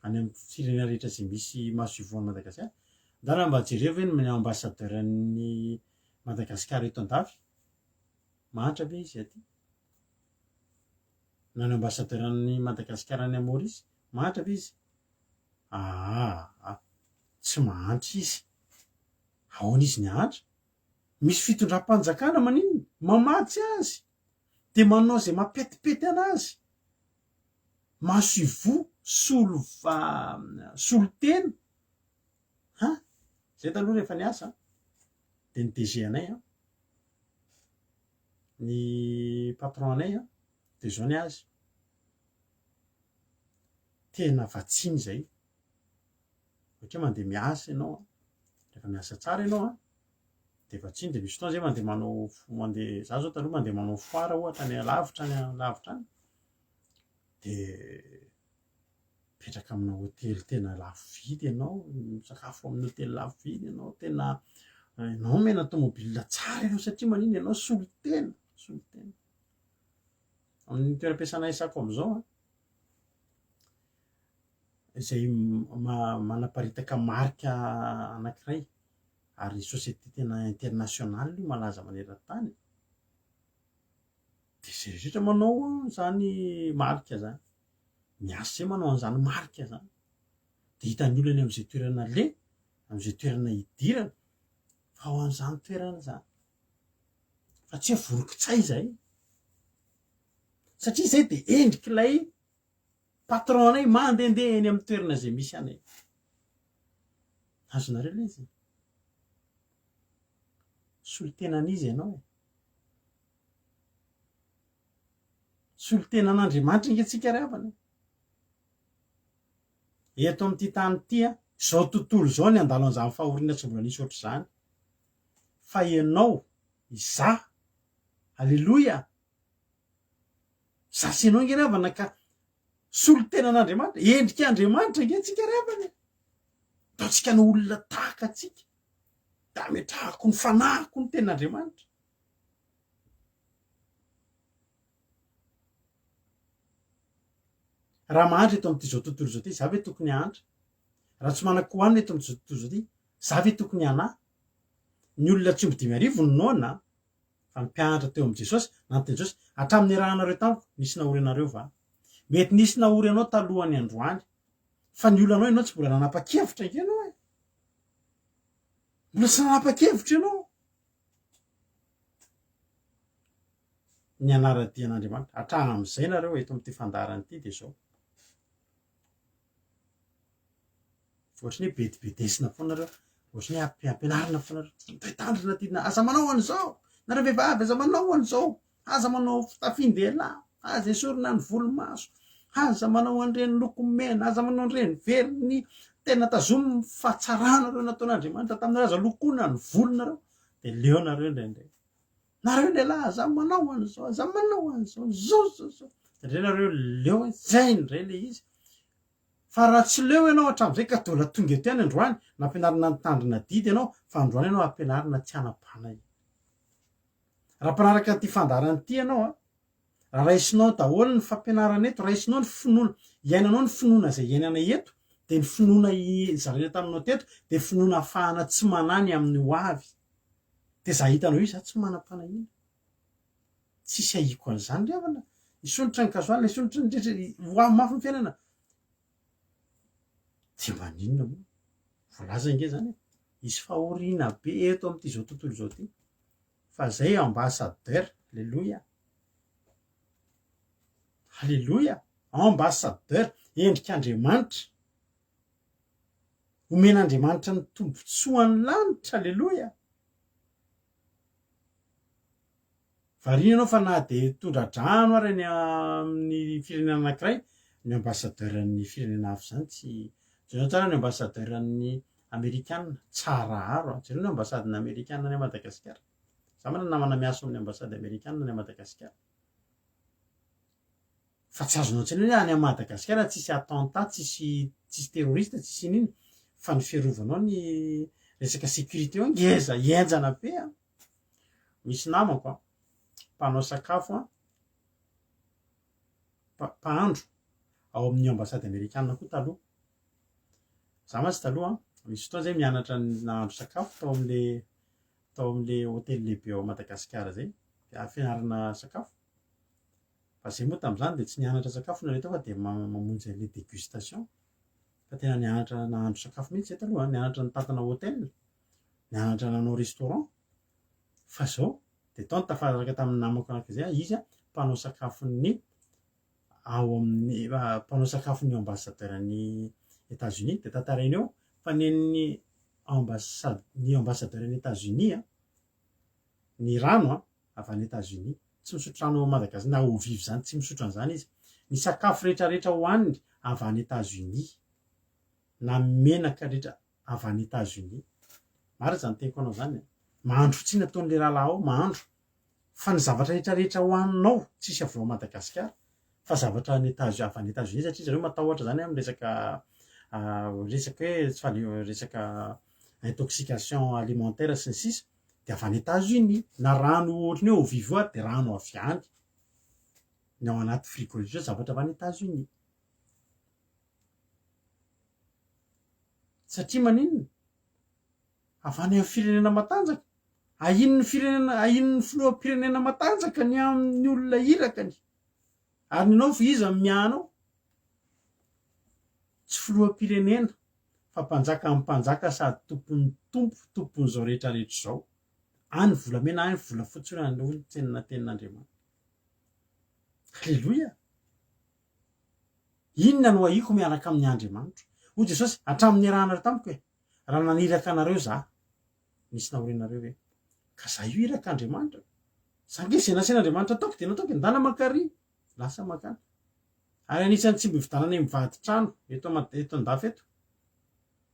Speaker 1: any amin'ny firenena rehetra izay misy maso ivoan'ny Madagasikara ndana mba jereo ve ny ambassadeuran'ny Madagasikara eto andafy mantra be izy aty na ny ambassadeuran'ny Madagasikara any Maurice mantra be izy tsy mahantra izy ahoana izy ny hantra misy fitondram-panjakana maninona mamatsy azy de manao zay mapetipety anazy maso ivo solo tena zay taloha rehefa niasa de ny DG anay ny patron anay de zao ny azy tena vatsiny zay ohatra mandeha miasa ianao rehefa miasa tsara ianao de vatsiny de misy fotoana zay mandeha za zao taloha mandeha manao foara ohatra ny lavitra any de petraka amina hotely tena lafo vidy ianao misakafo amin'ny hotely lafo vidy ianao tena ianao mena tomobile tsara ianao satria manina ianao solo tena amin'ny toeram-piasana isako am'izao izay manaparitaka marika anankiray ary société tena internationale io malaza maneran-tany de zay rehetra manao zany marika zany miasa zay manao an'izany marika zany de hitan'ny olona am'izay toerana le am'izay toerana idirana fa ho an'izany toerana zany fa tsy hoe vorokitsay zay satria zay de endrik'ilay patron anay mandehandeha eny amin'ny toerana zay misy anay azonareo le izy solo tena an'izy ianao solo tena an'Andriamanitra ingatsika ravana eto amin'ity tany ity zao tontolo zao ny andalo an'izany fahoriana tsy mbola nisy ohatr' zany fa ianao izaho alleloia za sy ianao nge ravana ka solo tena an'Andriamanitra endrika Andriamanitra ingatsika ravana ataotsika ny olona tahaka atsika da metrahako ny fanahiko ny ten'Andriamanitra raha mahantra eto amin'ity zao tontolo zao ty za ve tokony hantra raha tsy manako hoanina eto amin'izao tontolo zao ty za ve tokony hanahy ny olona tsy omby 5,000 ny nona fa mpianatra teo amin'i Jesosy nanteny Jesosy hatramin'ny rahanareo tamiko nisy nahory anareo va mety nisy nahory anao talohany androany fa ny olonanao ianao tsy mbola nanapa-kevitra inge ianao mbola tsy nanapa-kevitra ianao ny anara-dian'Andriamanitra hatraha am'izay nareo eto amin'ity fandarana ity de zao ohatry ny hoe bedibedesina foana nareo ohatry ny hoe ampianarina foana nareo toetandrina tidina aza manao an'izao nareo vehivavy aza manao an'izao aza manao fitafin-dehilahy aza esorina ny volomaso aza manao an'ireny lokomena aza manao an'ireny veriny tena tazomy fahatsarana reo nataon'Andriamanitra taminareo aza lokoina ny volonareo de leo nareo indraindray nareo lehilahy aza manao an'izao aza manao an'izao zao de ndray nareo leo zay ndray le izy fa raha tsy leo ianao hatramin'izay ka dola tonga eto ihany androany nampianarina ny tandrina didy ianao fa androany ianao ampianarina tsy hanapana raha mpanaraka ty fandarana ity ianao raha raisinao daholo ny fampianarana eto raisinao ny finoana iainanao ny finoana zay iainana eto de ny finoana zarena taminao teto de finoana ahafahana tsy manany amin'ny ho avy de za hitanao io za tsy manam-panahina tsisy ahiko an'izany ravana isonitra ny kazoanina isonitra ny dretra ho avy mafy ny fiainana de maninona moa voalaza inge zany izy fahoriana be eto amin'ity zao tontolo zao ty fa zay ambassadeur halleloia ambassadeur endrik'Andriamanitra omen'Andriamanitra ny tombotsoan'ny lanitra alleloia varina ianao fa na de tondra-drano ary ny amin'ny firenena anankiray ny ambassadeuran'ny firenena hafa zany tsy jereo tsara ny ambassadeuran'ny Amerikanina tsara aro jereo ny ambasadiny Amerikanina any Madagasikara za mana namana miasa amin'ny ambasady Amerikanina any Madagasikara fa tsy azonao tsy hoe any Madagasikara tsisy attentat tsisy terroriste tsisy nini fa ny fiarovanao ny resaka sécurité eo ngeza ienjana be misy namako a mpanao sakafo a mpahandro ao amin'ny ambasady amerikanina koa taloha. Za mantsy taloha misy fotoana zay mianatra nahandro sakafo tao am'le hôtely lehibe ao Madagasikara zay, fianarana sakafo. Fa zay moa tam'izany de tsy nianatra sakafo nareo tao fa de mamonjy an'le dégustation. Fa tena nianatra nahandro sakafo mihitsy zay taloha, nianatra nitatana hôtely, nianatra nanao restaurant. Fa zao de tao tafaraka tamin'ny namako anakizay izy a mpanao sakafon'ny ao amin'ny mpanao sakafon'ny ambassadeuran'ny États-Unis. De tantarainy eo fa nen'ny ambassadeuran'ny États-Unis a ny rano a avy any États-Unis, tsy misotro rano Madagasikara na eau vive zany, tsy misotro an'izany izy. Ny sakafo rehetrarehetra hohaniny avy any États-Unis, na menaka rehetra avy any États-Unis. Maro zany teniko anao zany, mahandro fotsiny ataon'le rahalahy ao, mahandro fa ny zavatra rehetrarehetra hohaninao tsisy avy ao Madagasikara fa zavatra any avy any États-Unis, satria zareo matahotra zany amin'ny resaka hoe resaka intoxication alimentaire sy ny sisa, de avy any États-Unis. Na rano ohatry ny hoe eau vive a de rano avy any, ny ao anaty frigorifiera zavatra avy any États-Unis. Satria maninona avy any amin'ny firenena matanjaka, ahin'ny filoham-pirenena matanjaka ny amin'ny olona irakany, ary ninao fa iza mianao tsy filoham-pirenena fa mpanjaka amin'ny mpanjaka sady tompon'ny tompo, tompon'izao rehetrarehetra zao. Any volamena, any volafotsy hoy ny olon-tsenina tenin'Andriamanitra. Halleloia. Inona no ahiko miaraka amin'ny Andriamanitra? Hoy Jesosy hatramin'ny rahanareo tamiko hoe raha naniraka anareo za, nisy nahorenareo hoe ka za io iraka Andriamanitra, sange zay nasen'Andriamanitra ataoko de nataoko, ndana makary lasa makany. Ary anisan'ny tsy mividanana mivady trano eto andafy eto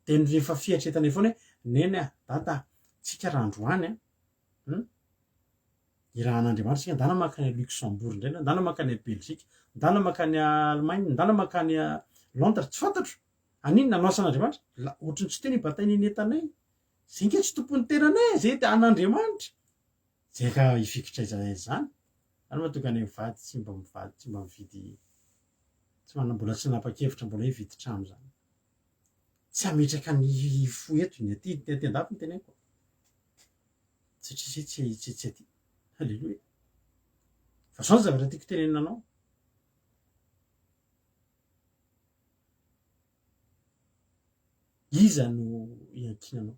Speaker 1: de rehefa fiatretana foana hoe neny a dada tsika raha androany a irahan'Andriamanitra sika ndana makany a Luxembourg indray, ndana makany a Belgique, ndana makany a Allemagne, ndana makany a Londres, tsy fantatro aninona no asan'Andriamanitra. La ohatrany tsy teny batainy nentanay, zay nge tsy tompon'ny tenanay, zay an'Andriamanitra, zay ka hifikitra izany. Ary mahatonga any mivady tsy mba mividy, tsy mbola tsy nanapa-kevitra mbola hoe hividy trano zany, tsy hametraka ny fo eto ny aty andafy ny teneniko, satria zay tsy aty. Halleloia. Fa zao ny zavatra tiako tenenanao, iza no iankinanao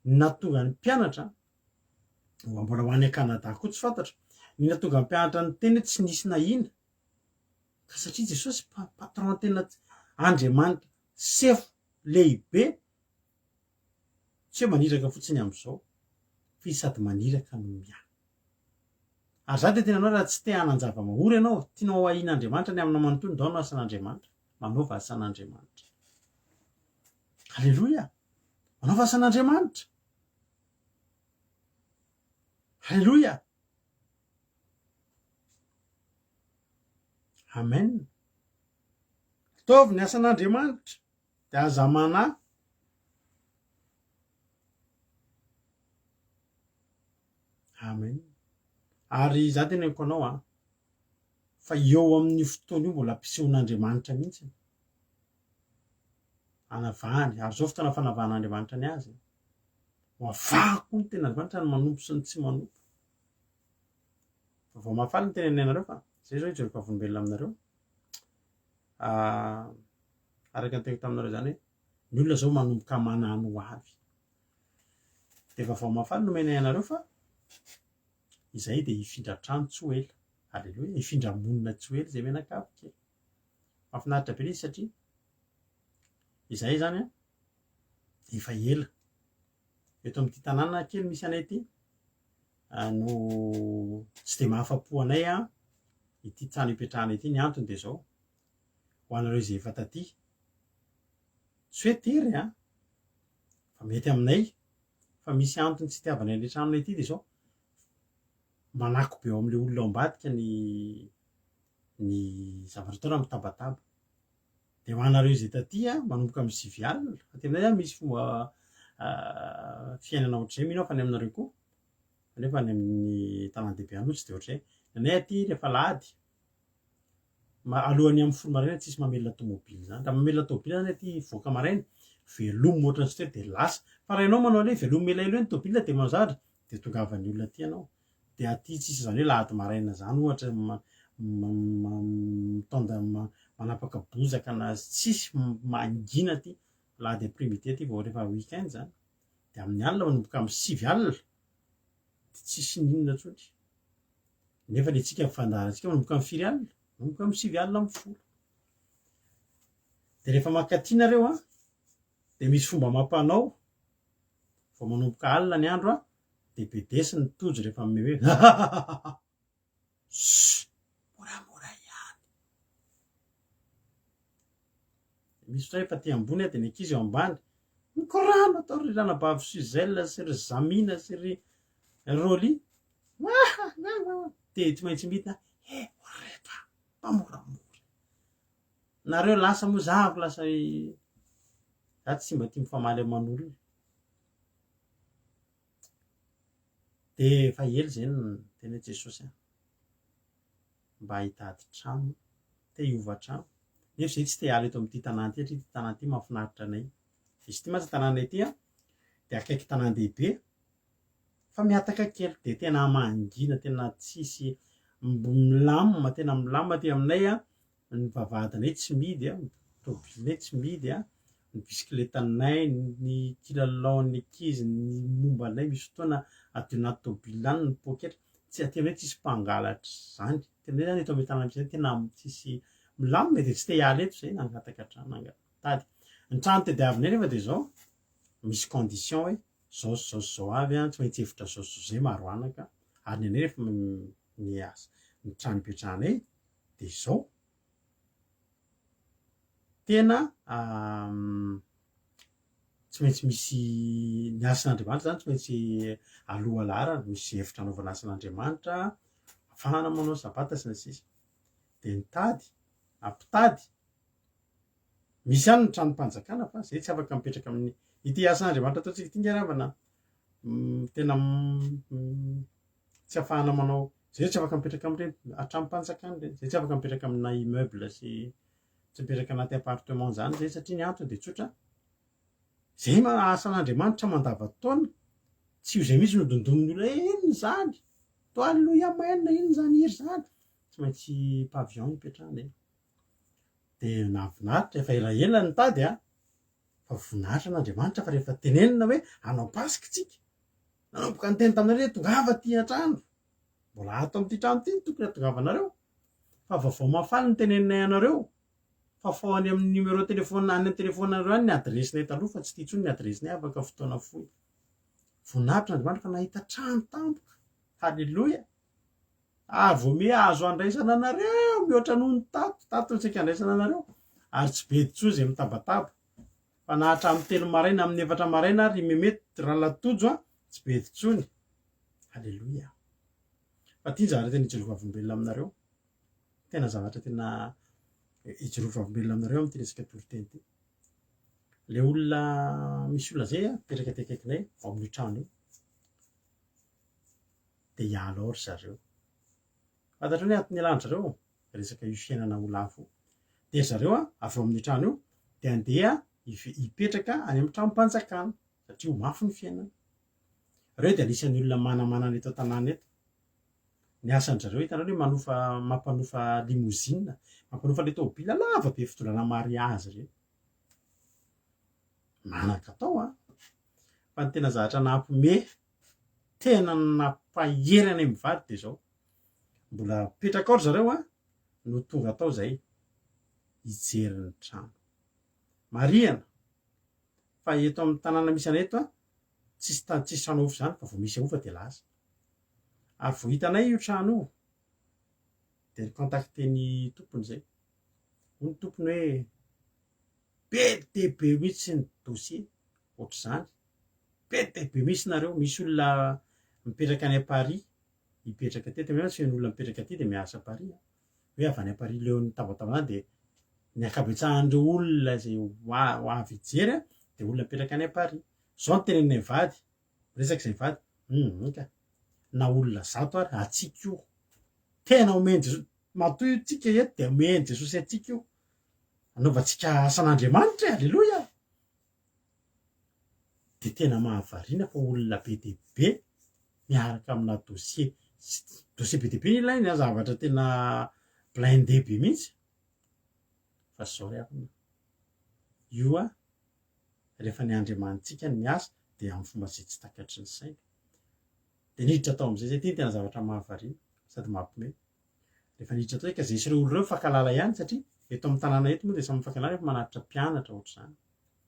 Speaker 1: natonga ny mpianatra mbola ho any Canada koa tsy fantatra, ny natonga ny mpianatra ny teny tsy nisy nahina, ka satria Jesosy patron tena Andriamanitra sefo lehibe, tsy hoe maniraka fotsiny amin'izao fa izy sady maniraka no miana. Ary za de tena anao raha tsy te hanan-java-mahory ianao, tianao ahin'Andriamanitra ny amin'ny manontolo dao no asan'Andriamanitra, manaova asan'Andriamanitra. Halleloia. Manaova asan'Andriamanitra. Halleloia. Amen. Ataovy ny asan'Andriamanitra de aza manahy. Amen. Ary za teneniko anao fa eo amin'ny fotoana io mbola ampisehoan'Andriamanitra mihitsy anavahany. Ary zao fotoana fanavahan'Andriamanitra ny azy, ho avahako ny tena Andriamanitra ny manompo sy ny tsy manompo. Vao mahafaly ny tenenenareo fa zay zao hijereko avolombelona aminareo. Araka ny teniko taminareo zany hoe ny olona zao manomboka manano ho avy, de vao mahafaly nomenay anareo fa izay de hifindra trano tsy ho ela. Halleloia. Hifindra monina tsy ho ela zay menakavy kely. Mahafinaritra be izy satria izay zany efa ela eto amin'ity tanàna kely misy anay ity no tsy de mahafa-po anay ity trano ipetrahanay ity. Ny antony de zao, ho anareo izay efa taty, tsy hoe tery fa mety aminay, fa misy antony tsy itiavanay an'le tranonay ity de zao manako be ao amin'le olona ao ambadika ny zavatra atao raha mitabataba. De ho anareo izay taty manomboka amin'ny 9 alina, fa teminay misy fomba fiainana ohatr'izay mino fa ny aminareo koa nefa ny amin'ny tanàn-dehibe anotsy de ohatry hoe nanay aty rehefa lahady alohany amin'ny folo maraina tsisy mamelona tomobily zany raha mamelona tomobily zany aty voaka maraina velomo ohatran'ny tsy de lasa fa raha ianao manao le velomo elaelo eny tomobily de mazatra de tongavany olona aty ianao de aty tsisy zany hoe lahady maraina zany ohatra mitondra manapaka bozaka na tsisy mangina aty lahady après-midi aty vao rehefa week-end zany de amin'ny alina manomboka amin'ny 6 alina de tsisy ninona tsotra nefa le tsika mifandaharantsika manomboka amin'ny 4 alina manomboka amin'ny 6 alina amin'ny folo de rehefa makatinareo de misy fomba mampanao vao manomboka alina ny andro de be desy ny tojo rehefa ame hoe moramora ihany misy fotoana efa ty ambony de ny ankizy eo ambany mikorano atao ry ranabavy Suzelle sy ry Zamina sy ry Roly de tsy maintsy mita rehefa mpamoramora nareo lasa moa zahako lasa za tsy mba tia mifamaly aman'olona de fa ely zay ny tena Jesosy mba hitady trano te hiova trano nefa zay tsy te hiala eto amin'ity tanàna ty satria ty tanàna ty mahafinaritra anay izy ty mantsy tanànay ty de akaiky tanàn-dehibe fa miataka kely de tena mangina tena tsisy milamina tena milamina ty aminay ny vavahadinay tsy midy tobilinay tsy midy ny bisikletanay ny kilalaon'ny ankizy ny mombanay misy fotoana aty anaty tobily any ny poketra tsy aty aminay tsisy mpangalatra zany tena zany eto amin'ny tanàna misy tena tsisy milamina de tsy te hiala eto zay nangataka trano nangatady ny trano tediavinay nefa de zao misy condition hoe zao avy tsy maintsy hevitra zao zay maro anaka ary ny anay rehefa miasa ny trano ipetrahanay de zao tena tsy maintsy misy ny asan'Andriamanitra zany tsy maintsy aloha lara misy hevitra anaovana asan'Andriamanitra afahana manao sabata sy ny sisa de nitady ampitady misy ihany ny tranom-panjakana fa zay tsy afaka mipetraka amin'ny ity asan'Andriamanitra ataontsika ity ngaravana tena tsy afahana manao zay tsy afaka mipetraka amin'ireny tranom-panjakana reny zay tsy afaka mipetraka amina immeuble sy tsy mipetraka anaty appartement zany zay satria ny antony de tsotra zay asan'Andriamanitra mandava-taona tsy io zay mihitsy nodondomin'ny olona iny zany to alléluia maina iny zany iry zany tsy maintsy pavillon ipetrahanay de nahafinaritra efa elaela ny tady fa voninahitra n'Andriamanitra fa rehefa tenenina hoe hanao pasika tsika nanomboka ny teny taminareo tongava ty an-trano mbola ato amin'ity trano ty tokony hatongavanareo fa vaovao mafaly ny teneninay anareo fa fao any amin'ny numéro telefônina any amin'ny telefôninareo any ny adresinay taloha fa tsy tia intsony ny adresinay afaka fotoana fohy voninahitra n'Andriamanitra fa nahita trano tampoka halleloia ary vao azo andraisana anareo mihoatra noho ny tato ny tsika andraisana anareo ary tsy be ditso zay mitabataba fa nahatra amin'ny 3 maraina amin'ny 4 maraina ary memety raha latojo tsy be ditsony halleloia fa ty zavatra tena ijorova avombelona aminareo tena zavatra tena ijorova avombelona aminareo amin'ity resaka toriteny ty le olona misy olona zay mipetraka ty akaikinay ao amin'ny trano io de hiala ao ry zareo fantatra hoe atin'ny alanitra zareo resaka io fiainana ho lafo de zareo avy amin'ny trano io de andeha hipetraka any amin'ny tranom-panjakana satria ho mafy ny fiainana reo de anisan'ny olona manamana eto tanàna eto ny asan'ny zareo hitanao hoe mampanofa limousine mampanofa le tômôbila lava be fitondràna mariazy reny manaka atao fa ny tena zavatra nampome tena nampahery anay mivady de zao mbola petraka ao ry zareo no tonga atao zay hijery ny trano mariana fa eto amin'ny tanàna misy anay eto tsisy trano ofo zany fa vao misy ahofa de lasa ary vao hitanay io trano io de ny contacteny tompony zay ny tompony hoe be de be mihitsy ny dossier ohatr' zany be de be misy nareo misy olona mipetraka any Paris hipetraka tety tsy feno olona mipetraka aty de miasa Paris hoe avy any Paris leo ny tabataba de ny akabetsahan'ireo olona zay ho avy hijery de olona mipetraka any Paris zao ny tenenay vady resaky zay vady ka na olona zato ary atsika io tena omeny Jesosy matoy tsika eto de omeny Jesosy atsika io anaovantsika asan'Andriamanitra alleloia de tena mahavariana fa olona be dehibe miaraka amina dossier be dehibe ilainy a zavatra tena blindebe mihitsy fa zao ry avana io a rehefa ny Andriamanitsika ny miasa de amin'ny fomba zay tsy takatry ny saina de niditra atao am'izay zay ty tena zavatra mahavariana sady mampiomehy rehefa niditra atao ka zay sy ireo olo reo mifankalala ihany satria eto amin'ny tanàna eto moa de samy mifankalala rehefa manaritra mpianatra ohatr'izany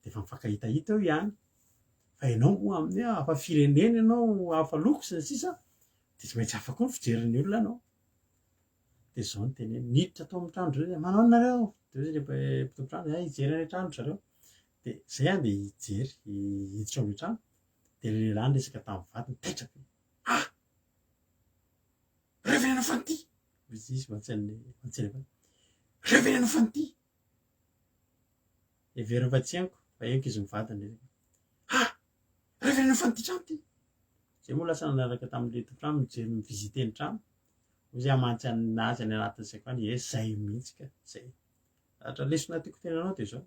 Speaker 1: de efa mifankahitahita eo ihany fa ianao moa amin'ny hafa firenena ianao hafa loko sy ny sisa de tsy maintsy hafa koa ny fijerin'ny olona anao de zao ny teny niditra atao amin'ny trano reo manao nareo de mpitotrano hijery any trano zareo de zay a de hijery hiditra ao trano de lehilahy resaka tamin'ny vadiny taitraka revenano fanty izy mantsely revenano fanty evereo fa tsy haiko fa eko izy mivadiny revenano fanty trano ty zay moa lasa nanaraka tamin'le totrano mijery mivizite ny trano ozy amantsy anazy any anatin'izay koa ny zay mihitsy ka zay atra lesona tiako tenanao de zao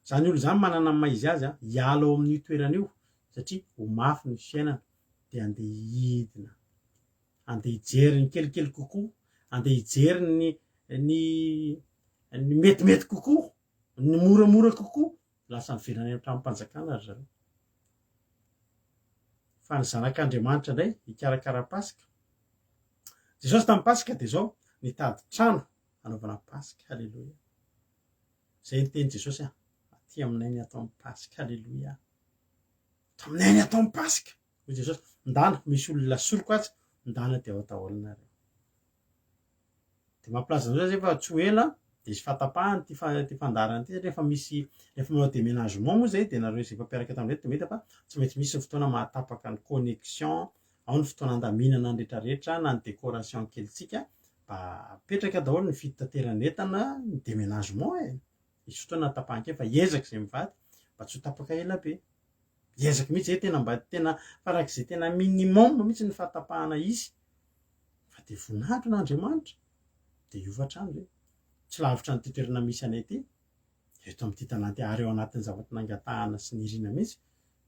Speaker 1: zany olo zany manana ny maizy azy a hiala ao amin'io toerana io satria ho mafy ny fiainana de andeha hidina andeha hijery ny kelikely kokoa andeha hijery ny metimety kokoa ny moramora kokoa lasa niverana hatramin'ny-panjakana ry zareo fa ny zanak'Andriamanitra indray hikarakara pasika Jesosy tamin'ny pasika de zao nitady trano anaovana pasika halleloia zay ny teny Jesosy aty aminay ny atao amin'ny pasika halleloia ato aminay ny atao amin'ny pasika hoy Jesosy ndana misy olona soloko atsy ndana de ao ataholinareo de mampilaza an'izao zay fa tsy ho ela de izy fatapahany ty fandarany ty rehefa manao déménagement moa zay de nareo zay fampiaraka tamin'ireo de mety fa tsy maintsy misy ny fotoana mahatapaka ny connexion ao ny fotoana andaminana ny rehetrarehetra na ny décoration kelitsika mba apetraka daholo ny fitateran'entana ny déménagement misy fotoana tapahany kely fa hiezaka zay mivady mba tsy ho tapaka ela be hiezaka mihitsy zay tena mba tena farak'izay tena minimum mihitsy ny fahatapahana izy fa de voninahitra n'Andriamanitra de iova trano zay tsy lavitra ny toerana misy anay ty eto amin'ity tanàna ty ary eo anatin'ny zavatra nangatahana sy nirina mihitsy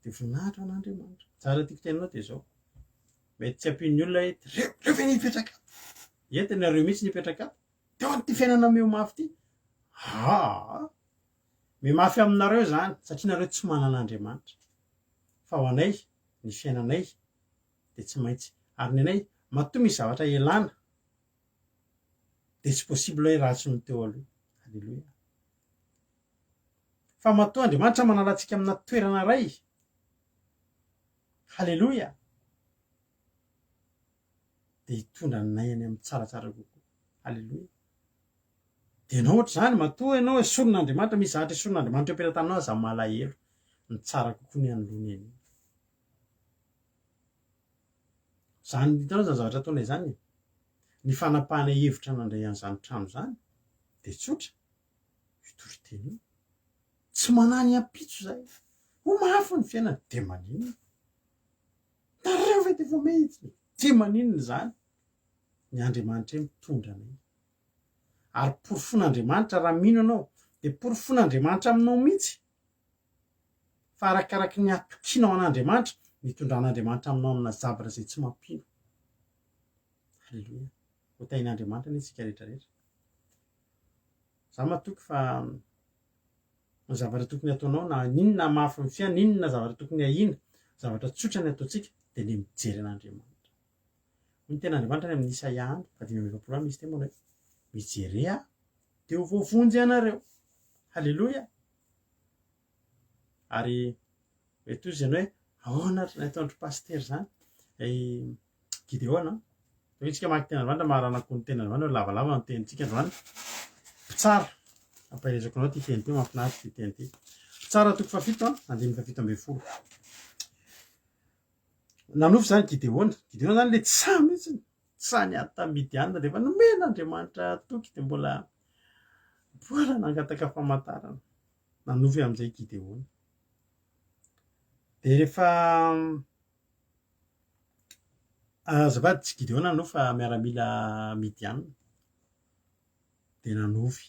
Speaker 1: de voninahitra n'Andriamanitra tsara tiako tenanao de zao mety tsy ampian'ny olona ety reo ve nipetraka ety nareo mihitsy nipetraka ato teo an'ity fiainana meo mafy ty mimafy aminareo zany satria nareo tsy manan'Andriamanitra fa ho anay ny fiainanay de tsy maintsy ary ny anay matoa misy zavatra elana de tsy possible hoe ratsy no teo aloha halleloia fa matoa Andriamanitra manala antsika amina toerana ray halleloia de hitondra nay any amin'ny tsaratsara kokoa halleloia de ianao ohatr' zany matoa ianao esorin'Andriamanitra misy zavatra esorin'Andriamanitra eo am-pelatanao aza malahelo ny tsara kokoa ny anoloana eny zany hitanao zany zavatra ataonay zany ny fanapahana hevitra nandray an'izany trano zany de tsotra itoriteny io tsy manany ampitso zay ho mafy ny fiainana de maninona nareo ve de vo mehitsy de maninona zany ny Andriamanitra mitondra anay ary porofon'Andriamanitra raha mino anao de porofon'Andriamanitra aminao mihitsy fa arakaraky ny atokinao an'Andriamanitra nitondran'Andriamanitra aminao amina zavatra zay tsy mampino halleloia hotain'Andriamanitra ny tsika rehetrarehetra za matoky fa ny zavatra tokony ataonao na ninona mafy ny fiaina ninona zavatra tokony ahina zavatra tsotra ny ataontsika de ny mijery an'Andriamanitra ny ten'Andriamanitra ny amin'ny Isaia 1:20 misy teny moa mijery de ho voavonjy anareo halleloia ary mety ozy ianao hoe ahoana nataondry paster zany Gideona tsika maky ten'Andriamanitra maharanako ny ten'Andriamanitra lavalava ny tenitsika androany mpitsara ampaelezako anao ty teny ty mahafinaritra ty teny ty mpitsara toko fafito 17 nanofy zany Gideona zany le tsa mihitsy tsa niady tamin'ny Midianina rehefa nomen'Andriamanitra toky de mbola nangataka famantarana nanofy amin'izay Gideona de rehefa azafady tsy Gideona no fa miaramila Midianina de nanofy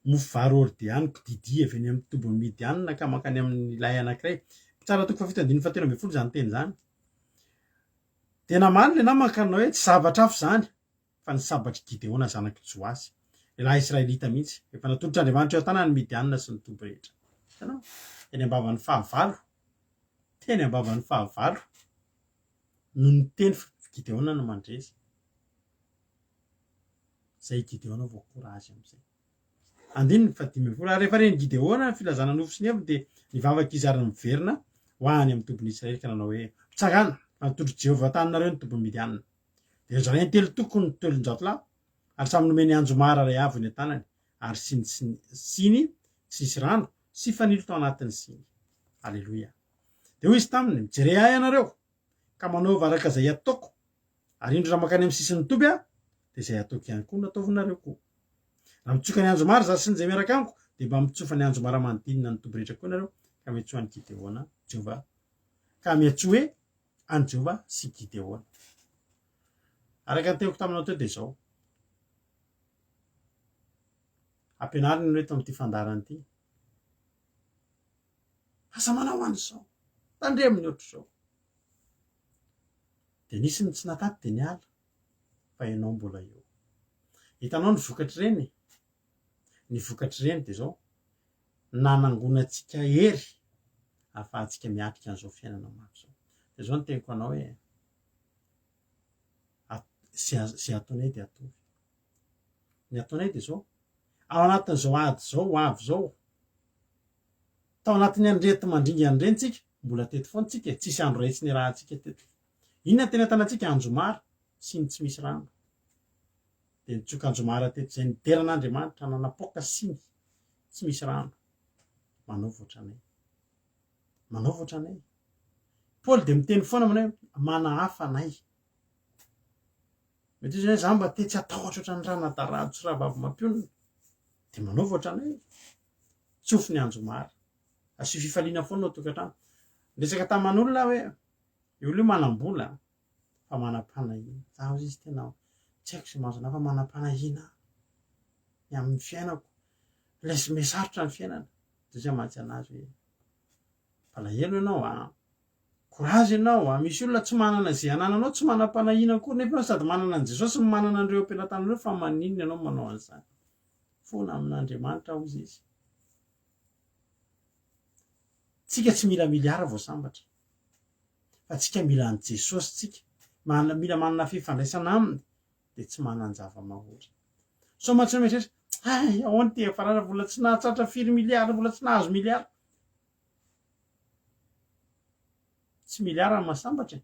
Speaker 1: mofo vary ordianiko didi avy any amin'ny tobon'ny Midianina ka mankany amin'ny lay anankiray tsara toko fa 7:30 zany teny zany de namaly le namaka anao hoe tsy zavatra afo zany fa ny sabatry Gideona zanaky Joasy le lahy Israelita mihitsy efa natolotra Andriamanitra eo tanany Midianina sy ny tobo rehetra hitanao teny ambavan'ny fahavalo no ny teny Gideona no mandresy zay Gideona vao korazy am'izay andininy fa 10 rehefa reny Gideona filazana nofo sy ny heviny de nivavaka izy ary miverina ho any amin'ny tobon'ny Israely ka nanao hoe pitsangana natodro Jehovah taninareo ny tobon'ny Midianina de zareo telo tokony ny telonjato lahy ary samy nomeny anjo mara ray avy ny tanany ary siny sy nisy rano sy fanilo tao anatin'ny siny aleloia de hoy izy taminy mijery ahy ianareo ka manaova araka zay ataoko ary indro raha makany amin'ny sisin'ny toby de zay ataoko ihany koa nataovinareo koa raha mitsoka ny anjo mara za sy ny zay miaraka amiko de mba mitsofa ny anjo mara manodinina ny toby rehetra koa nareo ka miatsoa ny Gideona Jehovah ka miatsoa hoe any Jehovah sy Gideona araka ny teoko taminao teo de zao ampianarina ny eto amin'ity fandarana ity asa manao an'izao tandre amin'ny ohatr' zao de nisy ny tsy nataty de niala fa ianao mbola eo hitanao ny vokatry reny de zao nanangonantsika hery ahafahantsika miatrika an'izao fiainana mafy zao de zao ny teniko anao hoe zay ataonay de atovy ny ataonay de zao ao anatin'izao ady zao avy zao tao anatin'ny andrety mandringa reny tsika mbola teto foana tsika tsisy andro raitsy ny raha tsika teto inona tena tanantsika anjo mara sy ny tsy misy rano de nitsoka anjo mara teto zay nideran'Andriamanitra nanapoaka siny tsy misy rano manao voatra anay Paoly de miteny foana manao manahafa anay mety izy hoe za mba te tsy atahotra oatra ny raha nadarado sy raha vavy mampionona de manao voatra anay tsofy ny anjo mara asio fifaliana foana no tokantrano resaka taman'olona hoe olo io manam-bola fa manam-panahina zaho izy tena tsy haiko sy mazona fa manam-panahina ny amin'ny fiainako lesy mesarotra ny fiainana de zay mahatsy anazy hoe palahelo ianao korazy ianao misy olona tsy manana zay anananao tsy manam-panahina koa nefa sady manana an' Jesosy ny manana an'ireo ampelantanareo fa maninona ianao manao an'izany fona amin'Andriamanitra hozy izy tsika tsy mila miliara vao sambatra fa tsika mila an' Jesosy tsika mila manana fifandraisana aminy de tsy manana zava-mahory so matsy metratra ahoana ty farana vola tsy nahatratra 4 miliara vola tsy nahazo miliara tsy miliara ny masambatra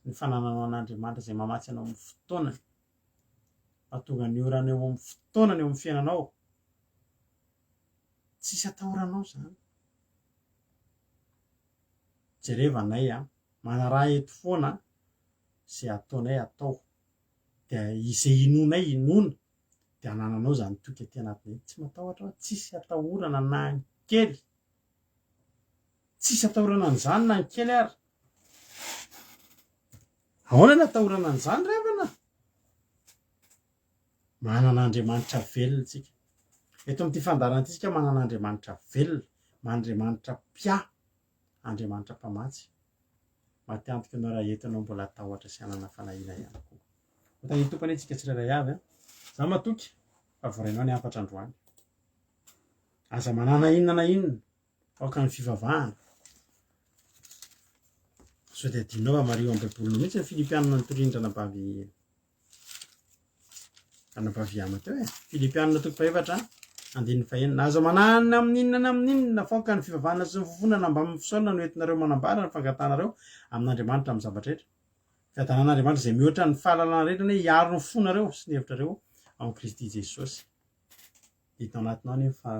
Speaker 1: ny fanananao an'Andriamanitra zay mamatsy anao amin'ny fotoanany mahatonga ny orana eo amin'ny fotoanany eo amin'ny fiainanao tsisy atahoranao zany jerevanay manaraha eto foana zay ataonay atao de izay inonay inona de anananao zany toky aty anatinay tsy matahotra tsisy atahorana na ny kely tsisy atahorana an'izany na ny kely ary ahoana ny atahorana an'izany revana manan'Andriamanitra velona tsika eto amin'ity fandarana tsika manan'Andriamanitra velona man'Andriamanitra pia Andriamanitra mpamatsy matiantika anao raha entinao mbola atahotra sy anana fanahina ihany koa otany tompany antsika tsirairay avy za matoky fa vorainao ny afatra androany aza manana inona na inona aoka ny fivavahana so de adinao fa mario am-baibolina mihitsy ny Filipianina nitorindra anabavy ama teo Filipianina toko faefatra andininy fahenina aza manana amin'inona faoka ny fivavahana sy ny fofonana mba mifisaolina no entinareo manambara ny fangatanareo amin'Andriamanitra amin'ny zavatra rehetra fiadanan'Andriamanitra zay mihoatra ny fahalalana rehetra hoe hiaro ny fonareo sy ny hevitrareo amin'ny Kristy Jesosy hita anatinao nefa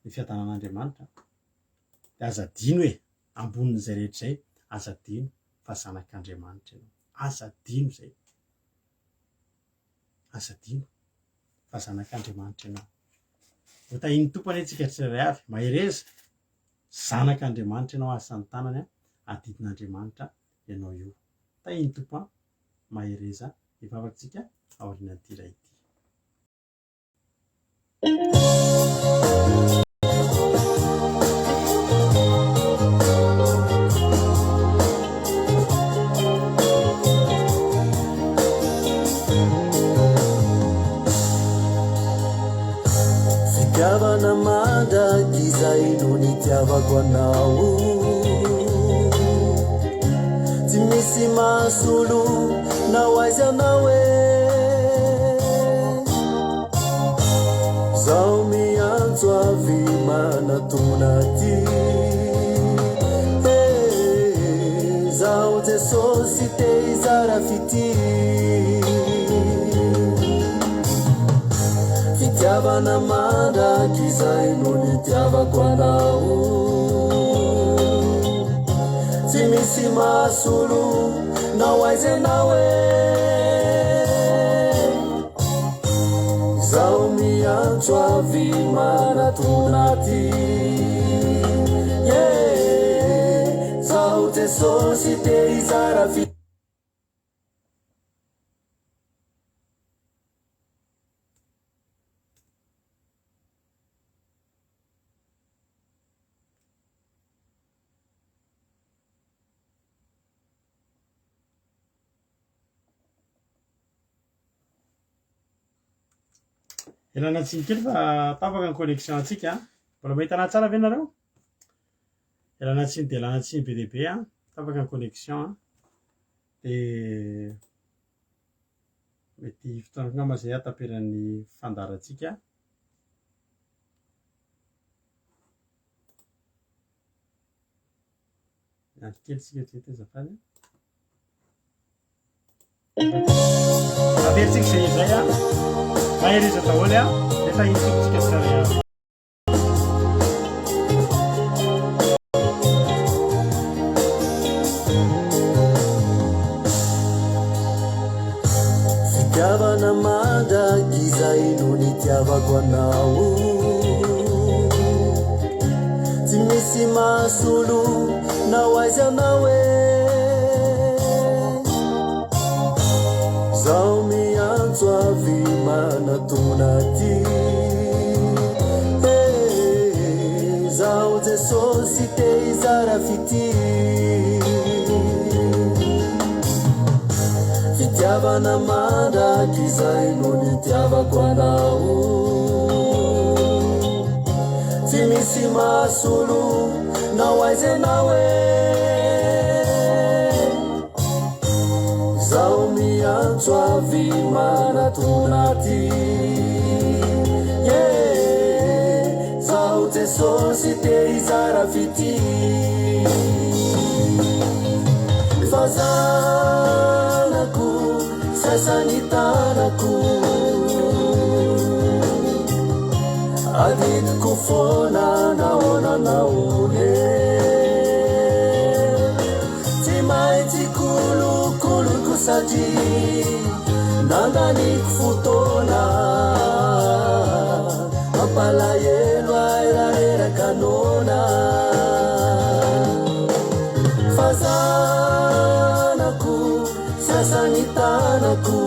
Speaker 1: ny fiadanan'Andriamanitra de aza dino hoe ambonin'izay rehetra zay aza dino fa zanak'Andriamanitra ianao aza dino zay aza dino fa zanak'Andriamanitra ianao otahiny tompany antsika tsirairay avy mahereza zanak'Andriamanitra ianao asany tanany adidin'Andriamanitra ianao io tahiny tompo mahereza ivavakantsika aorian'ity ray ity.
Speaker 6: Fitiavana mandraky izay no nitiavako anao, tsy misy masolo nao aiza anao zao miantso avy manatona ty zao Jesosy te hizara fity. Fitiavana mandraky izay no nitiavako anao, tsy misy masolo nao aiza anao zao miantso avy manatona ty zao Jesosy te hizara fity.
Speaker 1: Elana tsiny kely fa tapaka ny connexion antsika. Mbola mahitana tsara ve nareo? Elana tsiny dia elana tsiny be dehibe tapaka ny connexion dia mety fotoana ngamba izay ataperan'ny fandarantsika. Andro kely tsika ty azafady. Averitsika izay izay maheriza daholo efa intsika tsara
Speaker 6: Fitiavana mandraky izay no nitiavako anao, tsy misy masolo nao aiza anao zao miantso avy manatona ty zao Jesosy te hizara fity. Fitiavana mandraky izay no nitiavako anao, tsy misy masolo nao aiza anao zao miantso avy manatona ty zao Jesosy te hizara fity. Fazanako sasany tanako adidiko foana naonanaone tsy maintsy kolokoloko satria nandaniko fotoana mampalahelo aerareraka anona. Fazanako sasany tanako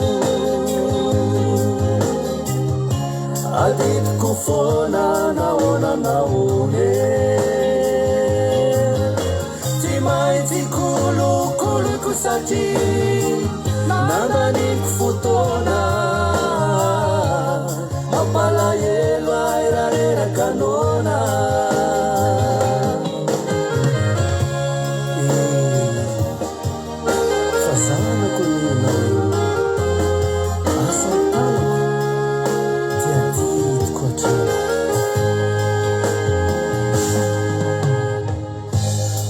Speaker 6: adidiko foana naonanaone tsy maintsy kolokoloko satria nandaniko fotoana mampalahelo aerareraka anona. Fazanako ninao asa tanako dia didiko hatrany.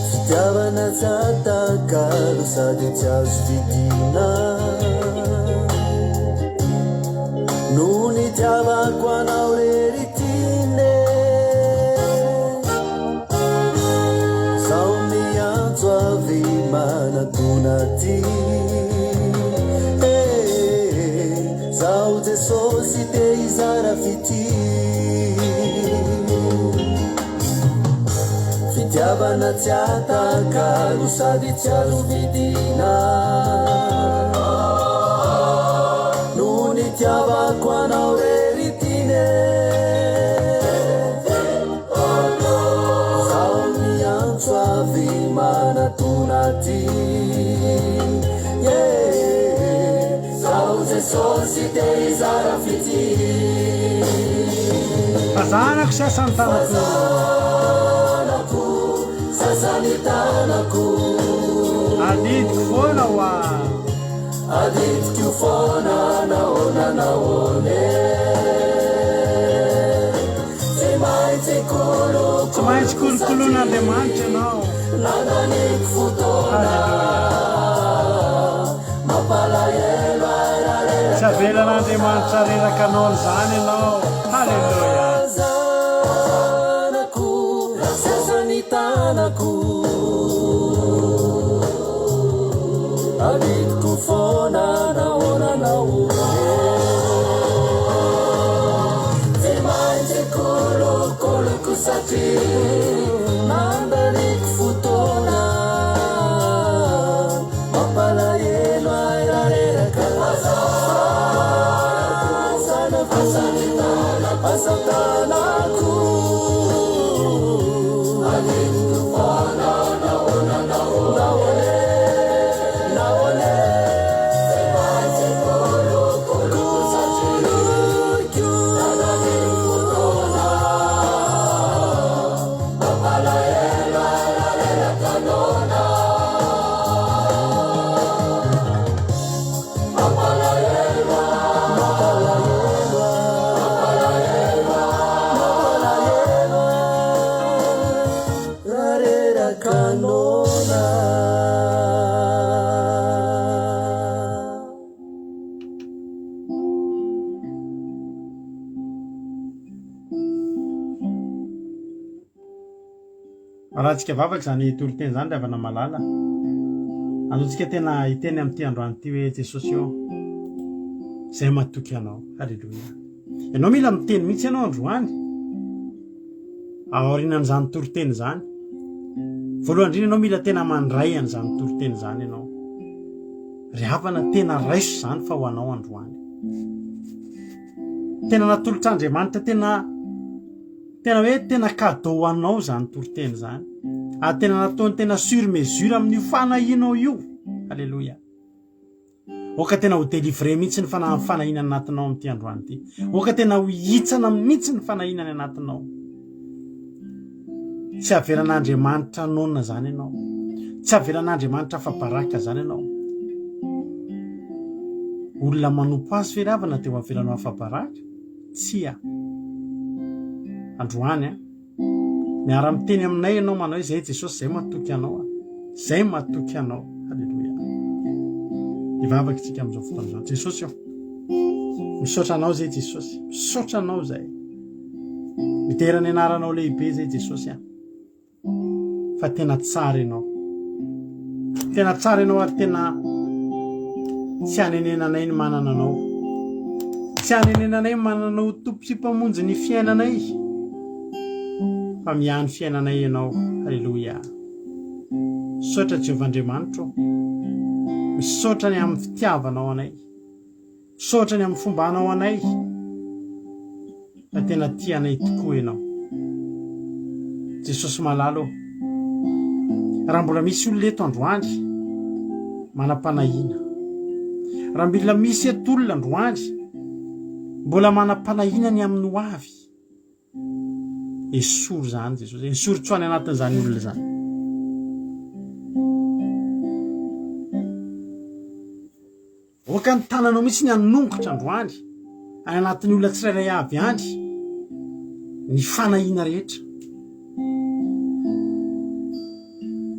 Speaker 6: Fitiavana jatakalo sady tsy azo vidina no nitiavako anao rery tine zao miantso avy manatona ty zao Jesosy te hizara fity. tiavana tsy ataka no sady tsy azo vidina no ny tiavako anao reritine zao miantso avy manatonati zao jesosy de izara fity
Speaker 1: azanako sasany tanako
Speaker 6: sasany tanako
Speaker 1: adidiko foana hoa
Speaker 6: adidiko foana naona naone tsy maintsy
Speaker 1: kolokolon'Andriamanitra ianao
Speaker 6: nandaniko fotoana mampalahelo
Speaker 1: tsy avelan'Andriamanitra reraka anao an'izany ianao halleluia
Speaker 6: zanako sasany tanako adidiko foana naona naone tsy maintsy kolokoloko satria nandaniko fotoana mampalahelo airareraka asatanako adidiko foana naona naone
Speaker 1: raha tsika vavaka zany toloteny zany ravana malala antsika tena hiteny amin'ity androany ty hoe Jesosy io zay matoky anao halleluia ianao mila miteny mihitsy ianao androany aorinan'izany toroteny zany voalohany indrindra ianao mila tena mandray an'izany toroteny zany ianao ry havana tena raiso zany fa ho anao androany tena natolotr'Andriamanitra tena hoe tena cadeau anao zany toroteny zany ary tena nataony tena sur mesure amin'io fanahinao io halleluia oka tena ho délivre mihitsy ny fanahinany anatinao amin'ity androany ity oka tena ho hitsana mihitsy ny fanahinany anatinao tsy avelan'Andriamanitra nona zany ianao tsy avelan'Andriamanitra fabaraka zany ianao olona manompo azy firavana teo avelanao fabaraka tsia androany miara-miteny aminay ianao manao hoe zay Jesosy zay matoky anao zay matoky anao halleluia ivavaka tsika amin'izao fotoana izao Jesosy io misaotra anao zay Jesosy misaotra anao zay miterany anaranao lehibe zay Jesosy fa tena tsara ianao ary tena tsy hanenenanay ny manana anao tsy hanenenanay manana anao tompo sy mpamonjy ny fiainanay fa miany fiainanay ianao halleluia misaotra Jehovah-Andriamanitra misaotra ny amin'ny fitiavanao anay misaotra ny amin'ny fombanao anay fa tena tianay tokoa ianao Jesosy malalo raha mbola misy olona eto androany manam-panahina raha mbola misy eto olona androany mbola manam-panahina ny amin'ny ho avy esory zany Jesosy esory tsoany anatin'izany olona zany oka ny tananao mihitsy ny anongotra androany any anatin'ny olona tsirairay avy andry ny fanahina rehetra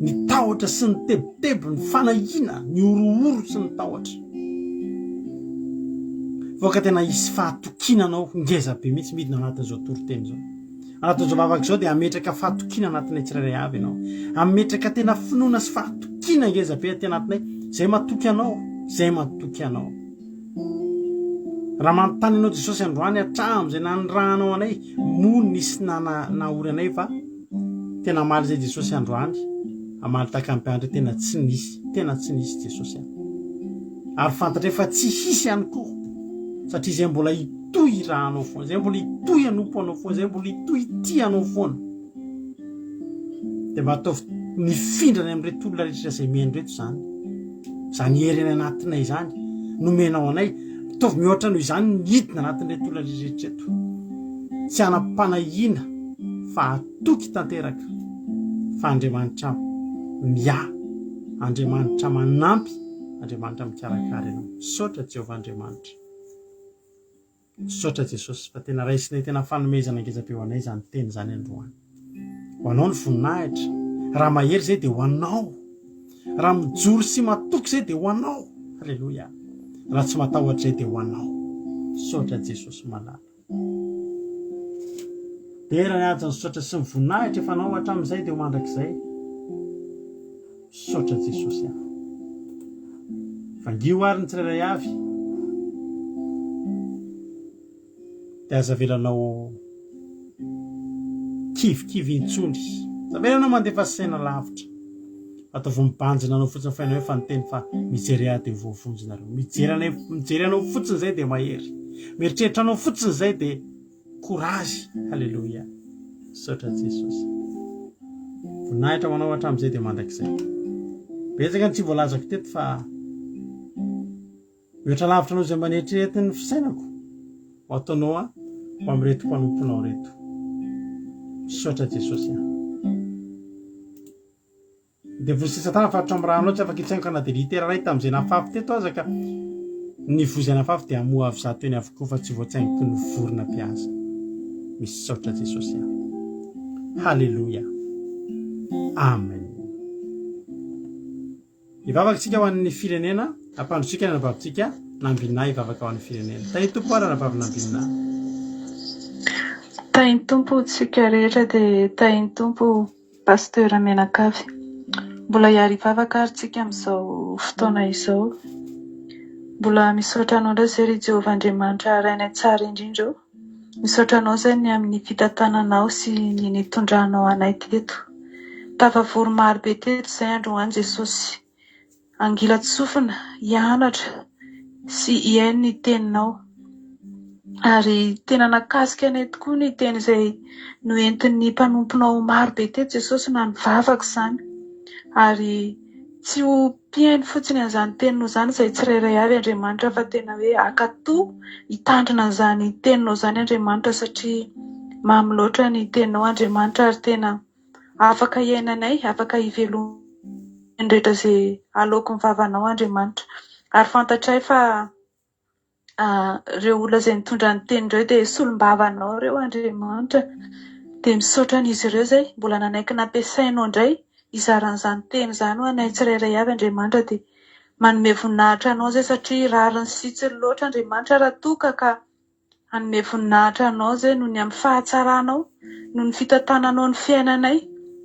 Speaker 1: ny tahotra sy ny tebotebo ny fanahina ny orooro sy ny tahotra voka tena hisy fahatokinanao ngeza be mihitsy midina anatin'izao toroteny zao anatin'izao vavaka zao dia ametraka fahatokina anatinay tsirairay avy ianao ametraka tena finoana sy fahatokina ngeza be aty anatinay zay matoky anao raha manontany anao Jesosy androany hatramin'izay nanirahanao anay mony nisy nahory anay fa tena maly zay Jesosy androany amaly takampiandre tena tsy nisy Jesosy ary fantatra fa tsy hisy ihany koa satria zay mbola itoy raha anao foana zay mbola itoy anompo anao foana zay mbola itoy ity anao foana dia mba ataovy nifindrany amin'reto olona rehetra zay mihany reto zany heriny anatinay zany nomenao anay ataovy mihoatra noho izany nidina anatin'reto olona rehetra eto tsy anam-panahina fa atoky tanteraka fa Andriamanitra Andriamanitra manampy Andriamanitra mikarakara ianao misaotra Jehovah Andriamanitra misaotra Jesosy fa tena raisinay tena fanomezana angeza-peo anay zany teny zany androany ho anao ny voninahitra raha mahery zay dia ho anao raha mijoro sy matoky zay dia ho anao halleloia raha tsy matahotra zay dia ho anao misaotra Jesosy malala dia raha niaja ny misaotra sy mivoninahitra efa anao hatramin'izay dia ho mandrakizay misaotra Jesosy vangio ary ny tsirairay avy dia aza velanao kivikivy intsony zavelanao mandefa saina lavitra ataovy mibanjina anao fotsiny fainao hoe fanonteny fa mijery ahy dia voavonjinareo mijery anao fotsiny zay dia mahery mieritreritra anao fotsiny zay dia courage halleloia misaotra Jesosy voninahitra manao hatramin'izay dia mandrakizay betsaka ny tsy voalazako teto fa mihoatra lavitra anao zay maneritreretiny fisainako ho ataonao ho amin'reto mpanomponao reto misaotra Jesosy dia vosisatana fa hatro amin'ny raha anao tsy afaka hitsaingo ka na dia litera ray tamin'izay nafafy teto aza ka nivozy nafafy dia amoa avy zato eny avokoa fa tsy voatsaingoko ny vorona mpiasa misaotra Jesosy halleluia amen ivavakantsika ho an'ny firenena ampandrotsika ny anabavitsika nambinay ivavaka ho an'ny firenena tay tompo ary anabavy nambinina
Speaker 7: tainy tompo tsika rehetra dia tainy tompo pasteur Menakavy mbola hiary ivavaka ary tsika amin'izao fotoana izao mbola misaotra anao indray zay ry Jehovah Andriamanitra rainay tsara indrindra misaotra anao zay ny amin'ny fitantananao sy ny nitondranao anay teto tafavory maro be teto zay androany Jesosy angilatsofina hianatra sy hiaino ny teninao ary tena nakasika anay tokoa ny teny izay noentin'ny mpanomponao maro be teto Jesosy na nivavaka izany ary tsy ho mpiaino fotsiny an'izany teninao izany izay tsirairay avy Andriamanitra fa tena hoe akatoa hitandrina an'izany teninao izany Andriamanitra satria mamy loatra ny teninao Andriamanitra ary tena afaka iainanay afaka hivelomana rehetra izay aleoko ny vavanao Andriamanitra ary fantatray fa ireo olona izay nitondra ny teny ireo dia solombavanao ireo Andriamanitra dia misaotra an'izy ireo zay mbola nanaiky nampiasainao indray izaran'izany teny izany ho anay tsirairay avy Andriamanitra dia manome voninahitra anao zay satria rariny sitsiny loatra Andriamanitra raha toka ka hanome voninahitra anao zay noho ny amin'ny fahatsaranao noho ny fitantananao ny fiainanay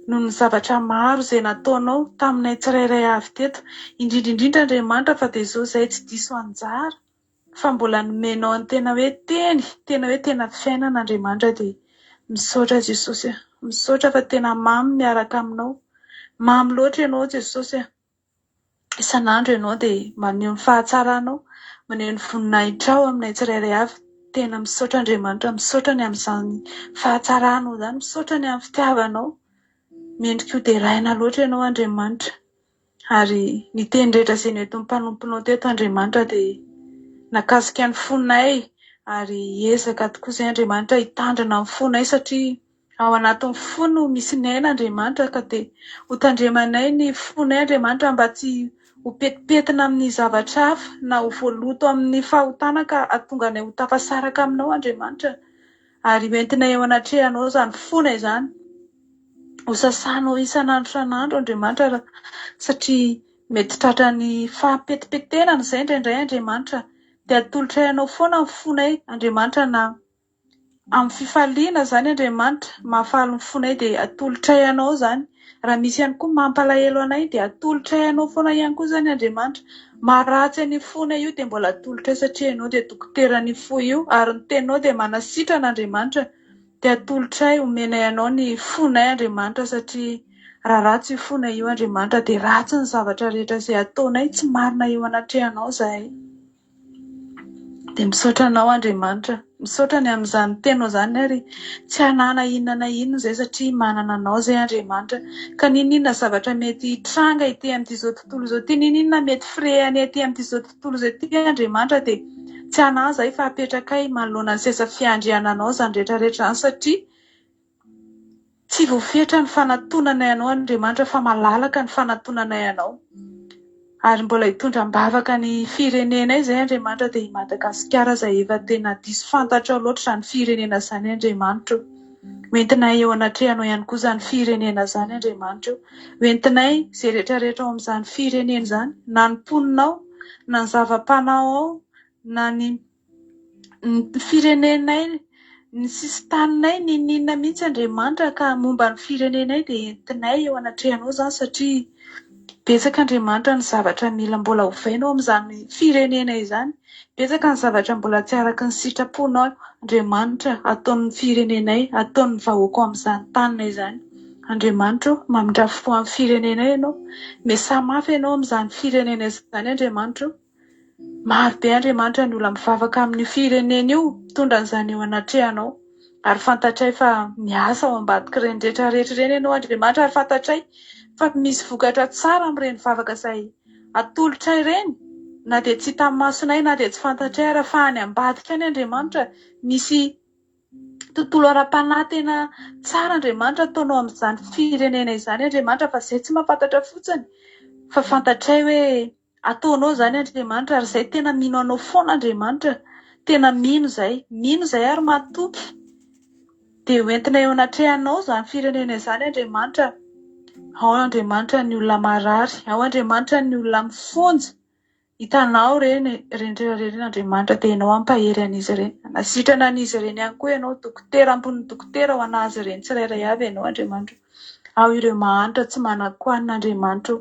Speaker 7: noho ny zavatra maro izay nataonao taminay tsirairay avy teto indrindra Andriamanitra fa dia izao izay tsy diso anjara fa mbola nomenao ny tena hoe tena fiainana Andriamanitra dia misaotra Jesosy misaotra fa tena mamy miaraka aminao mamy loatra ianao Jesosy isan'andro ianao dia maneho ny fahatsaranao maneho ny voninahitrao aminay tsirairay avy tena misaotra Andriamanitra misaotra ny amin'izany fahatsaranao izany misaotra ny amin'ny fitiavanao mendrika ho dia raina loatra ianao Andriamanitra ary ny teny rehetra izay nentin'ny mpanomponao teto Andriamanitra dia nakasika ny fonay ary ezaka tokoa izay Andriamanitra hitandrina amin'ny fonay satria ao anatin'ny fo no misy ny aina Andriamanitra ka dia ho tandremanay ny fonay Andriamanitra mba tsy ho petipetina amin'ny zavatra hafa na ho voaloto amin'ny fahotana ka ahatonganay ho tafasaraka aminao Andriamanitra ary hoentinay ao anatrehanao izany fonay izany ho sasanao isan'andro Andriamanitra satria mety tratra ny fahampetipetenana izay indraindray Andriamanitra dia atolotra ianao foana amin'ny fonay Andriamanitra na amin'ny fifaliana izany Andriamanitra mahafaly ny fonay dia atolotra ianao izany raha misy ihany koa mampalahelo anay dia atolotra ianao foana ihany koa izany Andriamanitra maharatsy ny fonay io dia mbola atolotra satria ianao dia dokotera ny fo io ary ny teninao dia manasitrana Andriamanitra dia atolotray omenay ianao ny fonay Andriamanitra satria raha ratsy io fonay io Andriamanitra dia ratsy ny zavatra rehetra izay ataonay tsy marina eo anatrehanao zahay. Dia misaotra anao Andriamanitra, misaotra ny amin'izany tenao izany ary tsy hanana inona na inona izay satria manana anao izay Andriamanitra. Ka ninona zavatra mety hitranga ety amin'izao tontolo izao ty, ninona mety firehany ety amin'izao tontolo izay ty Andriamanitra dia tsy hanahy zahay fa apetrakay manoloana ny seza fiandriananao izany rehetrarehetra izany satria tsy voafetra ny fanatonana ianao Andriamanitra fa malalaka ny fanatonana ianao. Ary mbola hitondram-bavaka ny firenenay izay Andriamanitra dia i Madagasikara izay efa tena diso fantatra loatra izany firenena izany Andriamanitra. Hoentinay eo anatrehanao ihany koa izany firenena izany Andriamanitra. Hoentinay izay rehetrarehetra ao amin'izany firenena izany, na ny mponinao, na ny zava-panao ao, na ny firenenay, ny sisin-taninay, ny ninona mihitsy Andriamanitra ka momba ny firenenay dia entinay eo anatrehanao izany satria betsaka Andriamanitra ny zavatra mila mbola hovainao amin'izany firenena izany. Betsaka ny zavatra mbola tsy araka ny sitraponao Andriamanitra ataon'ny firenenay, ataon'ny vahoaka ao amin'izany tanina izany. Andriamanitra mamindrafo amin'ny firenenay ianao, miasa-mafy ianao amin'izany firenena izany Andriamanitra. Maro be Andriamanitra ny olona mivavaka amin'ny firenena io, mitondra an'izany eo anatrehanao. Ary fantatray fa miasa ao ambadika ireny rehetrarehetra ireny ianao Andriamanitra, ary fantatray fa misy vokatra tsara amin'ireny vavaka izay atolotray ireny, na dia tsy hitan'ny masonay na dia tsy fantatray ary fa any ambadika any Andriamanitra misy tontolo ara-panahy tena tsara Andriamanitra ataonao amin'izany firenena izany Andriamanitra, fa izay tsy mahafantatra fotsiny fa fantatray hoe ataonao izany Andriamanitra, ary izay tena mino anao foana Andriamanitra, tena mino izay ary matoky. Dia hoentina eo anatrehanao izany firenena izany Andriamanitra. Ao Andriamanitra ny olona marary, ao Andriamanitra ny olona mifonja, hitanao reny Andriamanitra dia ianao ampahery an'izy ireny. Nasitrana an'izy ireny ihany koa ianao dokotera ambony dokotera ho anazy ireny tsirairay avy ianao Andriamanitra. Ao ireo mahantra tsy manan-koanina Andriamanitra.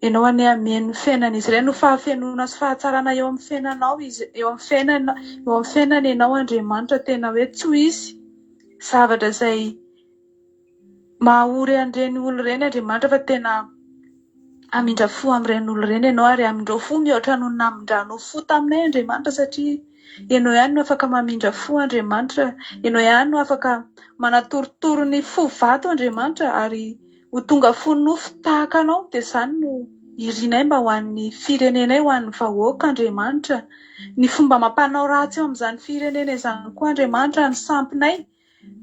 Speaker 7: Ianao any amen'ny fiainan'izy ireny no fahafenona sy fahatsarana eo amin'ny fiainanao izy, eo amin'ny fiainana ianao Andriamanitra, tena hoe tsy ho hisy zavatra izay mahaory an'ireny olona ireny Andriamanitra, fa tena amindra fo amin'ireny olona ireny ianao, ary amindreo fo mihoatra no namindranao fo taminay Andriamanitra, satria ianao ihany no afaka mamindra fo Andriamanitra, ianao ihany no afaka manatorotoro ny fo vato Andriamanitra, ary ho tonga fo nofo tahaka anao. Dia izany no irinay mba ho an'ny firenenay, ho an'ny vahoaka Andriamanitra. Ny fomba mampanao ratsy eo amin'izany firenena izany koa Andriamanitra ny sampinay,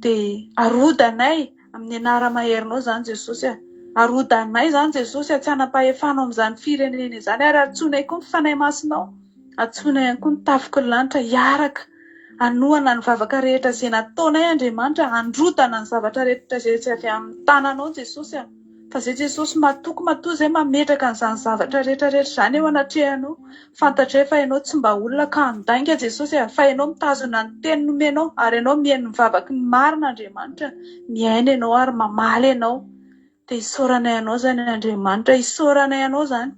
Speaker 7: dia arodanay amin'ny anara-maherinao izany Jesosy. Arodanay izany Jesosy, tsy hanam-pahefanao amin'izany firenena izany, ary atsoinay koa ny fanahy masinao, atsoinay ihany koa ny tafiky ny lanitra hiaraka hanohana ny vavaka rehetra izay nataonay Andriamanitra, androdana ny zavatra rehetra izay tsy avy amin'ny tananao Jesosy. Fa izay Jesosy matoky matoa izay mametraka an'izany zavatra rehetrarehetra izany eo anatrehanao. Fantatray fa ianao tsy mba olona ka handainga Jesosy, fa ianao mitazona ny teny nomenao, ary ianao mihaino ny vavaky ny marina Andriamanitra, miaina ianao ary mamaly ianao. Dia isaorana ianao izany Andriamanitra, isaorana ianao izany,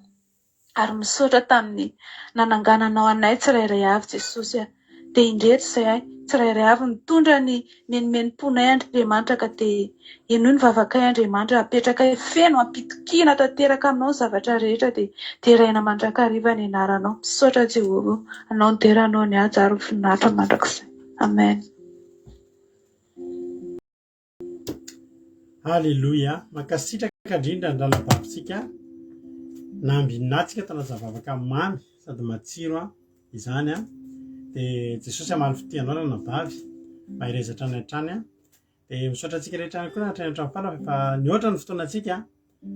Speaker 7: ary misaotra tamin'ny nanangananao anay tsirairay avy Jesosy. Dia indreto izay tsirairay avy mitondra ny menimeni-ponay Andriamanitra, ka dia ianao ny vavakay Andriamanitra, apetrakay feno ampitokiana tanteraka aminao ny zavatra rehetra, dia teraina mandrakariva ny anaranao. Misaotra Jehovah, anao ny deranao ny aja ary voninahitra mandrakizay. Amen.
Speaker 1: Halleluja. Mankasitraka indrindra ny lalam-bavitsika na ambinatsika tanazavavaka mamy sady matsiro izany dia Jesosy amaly fitianao na nabavy mba hirezatra ny hatrany dia misaotra antsika rehetra ihany koa nahatrany hatrany fana fa nihoatra ny fotoanantsika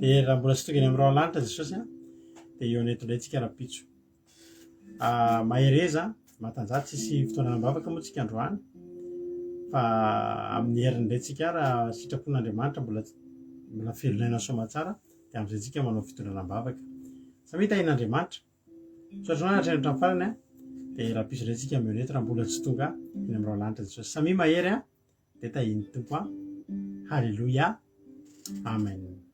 Speaker 1: dia raha mbola sy tonga eny amin'ny rao lanitra Jesosy dia eo neto indray tsika rapitso mahereza matanjaty sisy fotoana nambavaka moa tsika androany fa amin'ny heriny indray tsika raha sitrapon'Andriamanitra mbola felonaina somatsara dia amin'izay tsika manao fitondrana-bavaka samy tahin'Andriamanitra misaotra anao nahatrany hatrany farany dia rapitso indray tsika meo neto raha mbola tsy tonga eny amin'ny rao lanitra Jesosy samy mahery dia tahiny tompo. Halleluja. Amen.